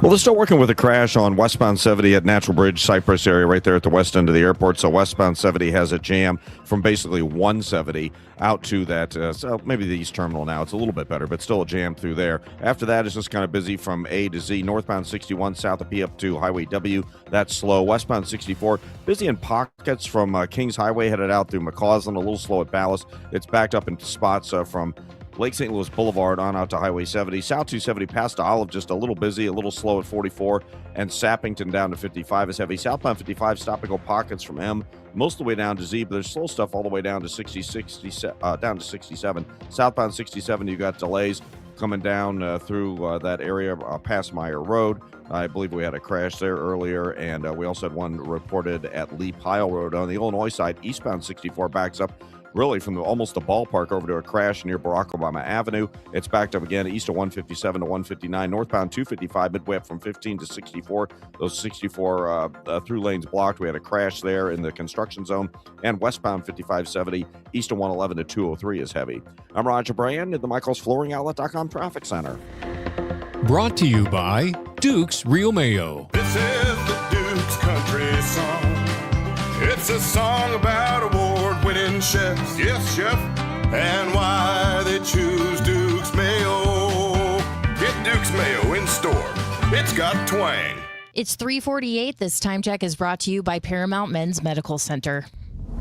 Well, they're still working with a crash on westbound 70 at Natural Bridge, Cypress area, right there at the west end of the airport. So westbound 70 has a jam from basically 170 out to that, so maybe the east terminal now. It's a little bit better, but still a jam through there. After that, it's just kind of busy from A to Z. Northbound 61 south of P up to Highway W. That's slow. Westbound 64, busy in pockets from Kings Highway headed out through McCausland, a little slow at Ballast. It's backed up in spots from Lake St. Louis Boulevard on out to Highway 70. South 270 past to Olive, just a little busy, a little slow at 44. And Sappington down to 55 is heavy. Southbound 55, stop and go pockets from M, most of the way down to Z, but there's slow stuff all the way down to 67. Southbound 67, you got delays coming down through that area past Meyer Road. I believe we had a crash there earlier, and we also had one reported at Lee Pyle Road. On the Illinois side, eastbound 64 backs up really from almost the ballpark over to a crash near Barack Obama Avenue. It's backed up again east of 157 to 159. Northbound 255 midway up from 15 to 64. Those 64 through lanes blocked. We had a crash there in the construction zone. And westbound 5570 east of 111 to 203 is heavy. I'm Roger Brand at the MichaelsFlooringOutlet.com Traffic Center. Brought to you by Duke's Real Mayo. This is the Duke's Country Song. It's a song about award-winning chefs, yes, chef, and why they choose Duke's Mayo. Get Duke's Mayo in store. It's got twang. It's 3:48. This time check is brought to you by Paramount Men's Medical Center.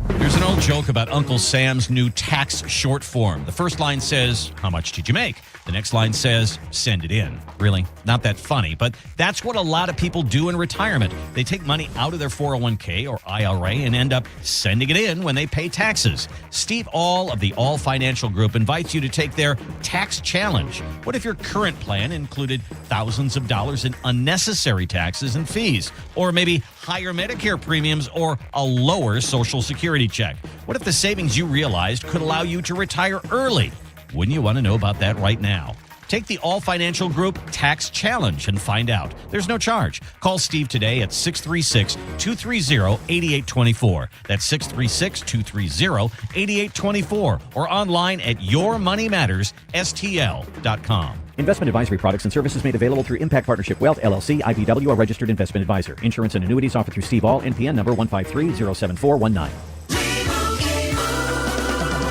There's an old joke about Uncle Sam's new tax short form. The first line says, "How much did you make?" The next line says, "Send it in." Really, not that funny, but that's what a lot of people do in retirement. They take money out of their 401k or IRA and end up sending it in when they pay taxes. Steve All of the All Financial Group invites you to take their tax challenge. What if your current plan included thousands of dollars in unnecessary taxes and fees? Or maybe higher Medicare premiums or a lower Social Security check? What if the savings you realized could allow you to retire early? Wouldn't you want to know about that right now? Take the All Financial Group Tax Challenge and find out. There's no charge. Call Steve today at 636-230-8824. That's 636-230-8824. Or online at yourmoneymattersstl.com. Investment advisory products and services made available through Impact Partnership Wealth, LLC, IPW, a registered investment advisor. Insurance and annuities offered through Steve All, NPN number 153-07419.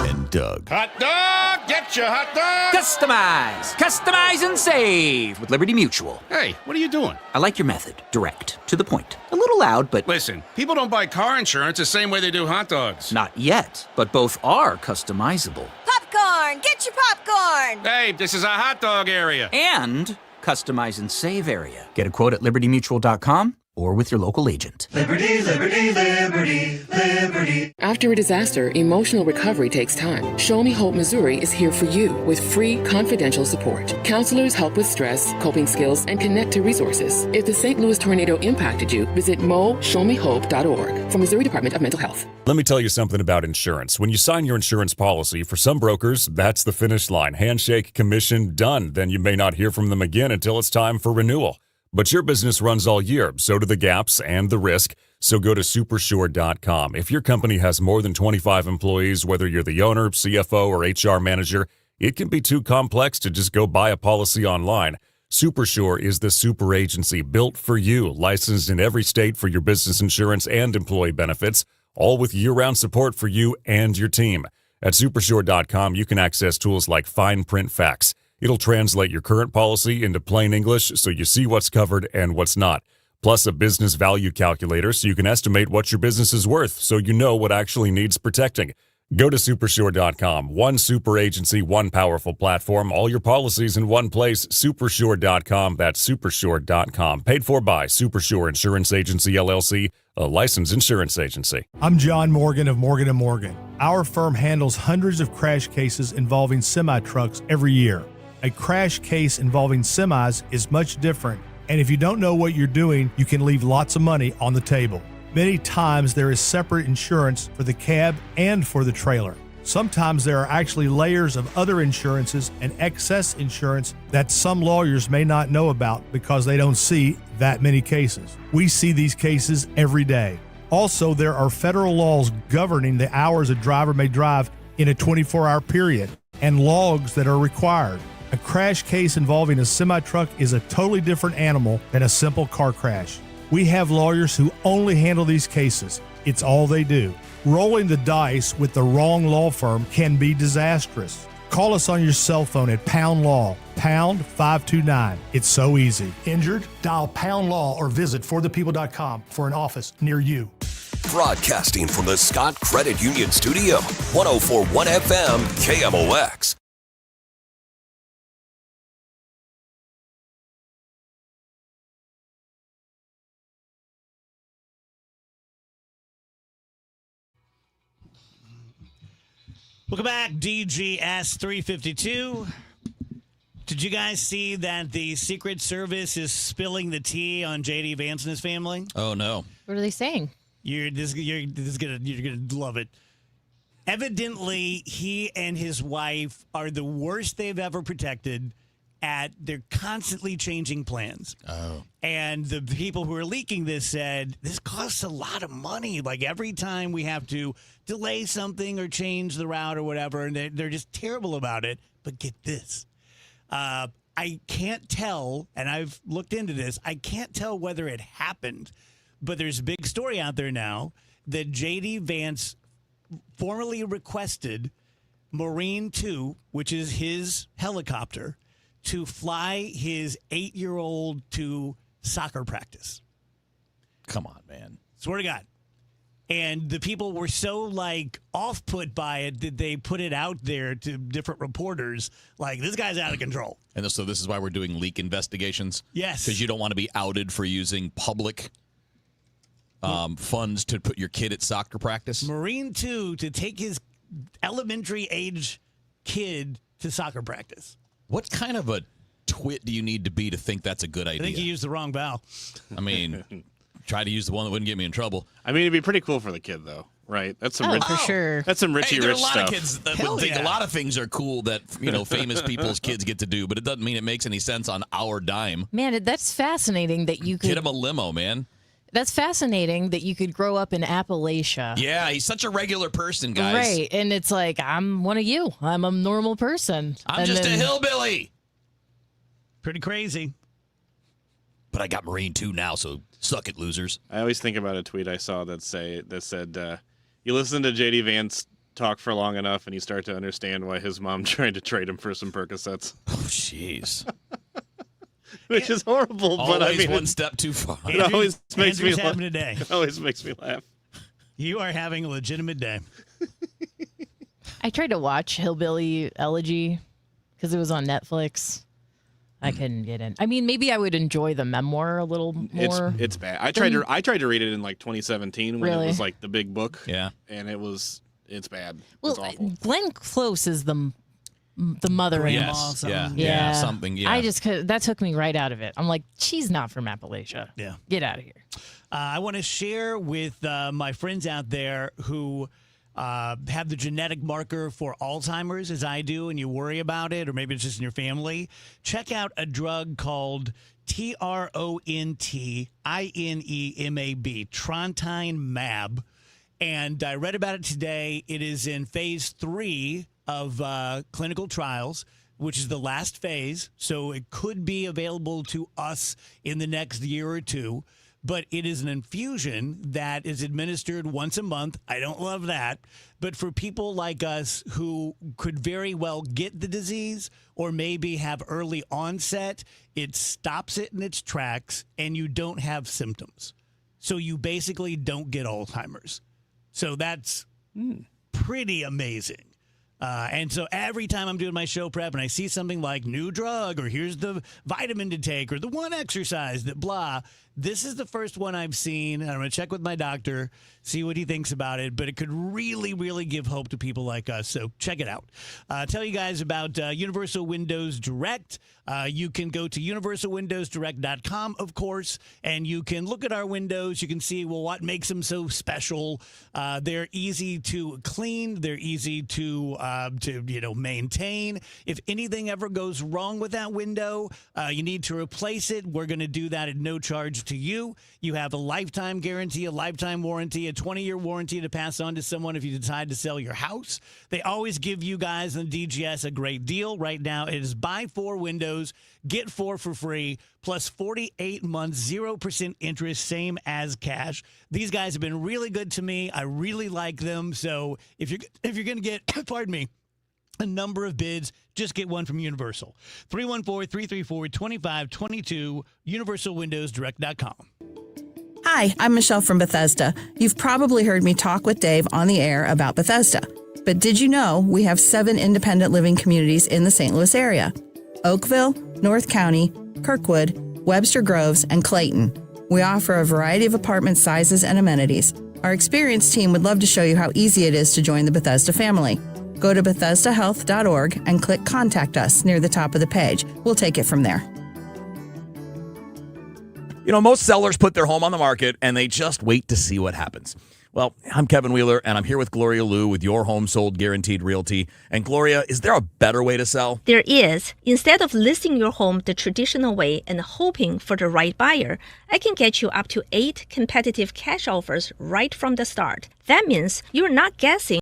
And Doug. Hot dog! Get your hot dog! Customize and save with Liberty Mutual. Hey, what are you doing? I like your method. Direct. To the point. A little loud, but... Listen, people don't buy car insurance the same way they do hot dogs. Not yet, but both are customizable. Popcorn! Get your popcorn! Hey, this is a hot dog area. And customize and save area. Get a quote at libertymutual.com or with your local agent. Liberty, liberty, liberty, liberty. After a disaster, emotional recovery takes time. Show Me Hope Missouri is here for you with free confidential support. Counselors help with stress, coping skills, and connect to resources. If the St. Louis tornado impacted you, visit moshowmehope.org from Missouri Department of Mental Health. Let me tell you something about insurance. When you sign your insurance policy, for some brokers, that's the finish line. Handshake, commission, done. Then you may not hear from them again until it's time for renewal. But your business runs all year, so do the gaps and the risk. So go to supersure.com. If your company has more than 25 employees, whether you're the owner, CFO, or HR manager, it can be too complex to just go buy a policy online. Supersure is the super agency built for you, licensed in every state for your business insurance and employee benefits, all with year-round support for you and your team. At supersure.com, you can access tools like fine print facts. It'll translate your current policy into plain English so you see what's covered and what's not. Plus a business value calculator so you can estimate what your business is worth so you know what actually needs protecting. Go to supersure.com. One super agency, one powerful platform, all your policies in one place. Supersure.com. That's supersure.com. Paid for by Supersure Insurance Agency, LLC, a licensed insurance agency. I'm John Morgan of Morgan & Morgan. Our firm handles hundreds of crash cases involving semi-trucks every year. A crash case involving semis is much different, and if you don't know what you're doing, you can leave lots of money on the table. Many times there is separate insurance for the cab and for the trailer. Sometimes there are actually layers of other insurances and excess insurance that some lawyers may not know about because they don't see that many cases. We see these cases every day. Also, there are federal laws governing the hours a driver may drive in a 24-hour period and logs that are required. A crash case involving a semi-truck is a totally different animal than a simple car crash. We have lawyers who only handle these cases. It's all they do. Rolling the dice with the wrong law firm can be disastrous. Call us on your cell phone at Pound Law, pound 529. It's so easy. Injured? Dial Pound Law or visit forthepeople.com for an office near you. Broadcasting from the Scott Credit Union Studio, 104.1 FM, KMOX. Welcome back, DGS 352. Did you guys see that the Secret Service is spilling the tea on J.D. Vance and his family? Oh, no. What are they saying? You're gonna love it. Evidently, he and his wife are the worst they've ever protected. They're constantly changing plans. Oh. And the people who are leaking this said, this costs a lot of money. Like every time we have to delay something or change the route or whatever, and they're just terrible about it. But get this. I can't tell, and I've looked into this, I can't tell whether it happened, but there's a big story out there now that J.D. Vance formally requested Marine 2, which is his helicopter, to fly his 8-year-old to soccer practice. Come on, man. Swear to God. And the people were so, off-put by it that they put it out there to different reporters, this guy's out of control. And so this is why we're doing leak investigations? Yes. Because you don't want to be outed for using public funds to put your kid at soccer practice? Marine 2 to take his elementary-age kid to soccer practice. What kind of a twit do you need to be to think that's a good idea? I think you used the wrong vowel. I mean, try to use the one that wouldn't get me in trouble. I mean, it'd be pretty cool for the kid, though, right? That's some for sure. That's some Richie there Rich are a lot stuff. of kids that would think a lot of things are cool that famous people's kids get to do, but it doesn't mean it makes any sense on our dime. Man, that's fascinating that you could Get him a limo, man. That's fascinating that you could grow up in Appalachia. Yeah, he's such a regular person, guys. Right, and it's like, I'm one of you. I'm a normal person. I'm just a hillbilly. Pretty crazy. But I got Marine 2 now, so suck it, losers. I always think about a tweet I saw that said, you listen to J.D. Vance talk for long enough and you start to understand why his mom tried to trade him for some Percocets. Oh, jeez. Which is horrible, but I mean, one step too far. It always makes me laugh. Today. It always makes me laugh. You are having a legitimate day. I tried to watch Hillbilly Elegy because it was on Netflix. I couldn't get in. I mean, maybe I would enjoy the memoir a little more. It's bad. I tried to read it in 2017 when it was the big book. Yeah, and it's bad. Well, it's awful. Glenn Close is the mother-in-law. Yes. Something. Yeah. That took me right out of it. I'm like, she's not from Appalachia. Yeah, get out of here. I want to share with my friends out there who have the genetic marker for Alzheimer's, as I do, and you worry about it, or maybe it's just in your family. Check out a drug called TRONTINEMAB, Trontine Mab. And I read about it today. It is in phase 3 of clinical trials, which is the last phase. So it could be available to us in the next year or two. But it is an infusion that is administered once a month. I don't love that. But for people like us who could very well get the disease or maybe have early onset, it stops it in its tracks and you don't have symptoms. So you basically don't get Alzheimer's. So that's pretty amazing. And so every time I'm doing my show prep and I see something like new drug or here's the vitamin to take or the one exercise that blah, this is the first one I've seen. And I'm going to check with my doctor, see what he thinks about it. But it could really, really give hope to people like us. So check it out. Tell you guys about Universal Windows Direct. You can go to universalwindowsdirect.com, of course, and you can look at our windows. You can see, well, what makes them so special. They're easy to clean. They're easy to maintain. If anything ever goes wrong with that window, you need to replace it. We're going to do that at no charge package to you. You have a lifetime guarantee, a lifetime warranty, a 20-year warranty to pass on to someone if you decide to sell your house. They always give you guys in DGS a great deal. Right now, it is buy 4 windows, get 4 for free, plus 48 months, 0% interest, same as cash. These guys have been really good to me. I really like them. So if you're going to get, pardon me, a number of bids, just get one from Universal. 314-334-2522, universalwindowsdirect.com. Hi, I'm Michelle from Bethesda. You've probably heard me talk with Dave on the air about Bethesda. But did you know we have 7 independent living communities in the St. Louis area? Oakville, North County, Kirkwood, Webster Groves, and Clayton. We offer a variety of apartment sizes and amenities. Our experienced team would love to show you how easy it is to join the Bethesda family. Go to BethesdaHealth.org and click Contact Us near the top of the page. We'll take it from there. You know, most sellers put their home on the market and they just wait to see what happens. Well, I'm Kevin Wheeler, and I'm here with Gloria Liu with Your Home Sold Guaranteed Realty. And Gloria, is there a better way to sell? There is. Instead of listing your home the traditional way and hoping for the right buyer, I can get you up to 8 competitive cash offers right from the start. That means you're not guessing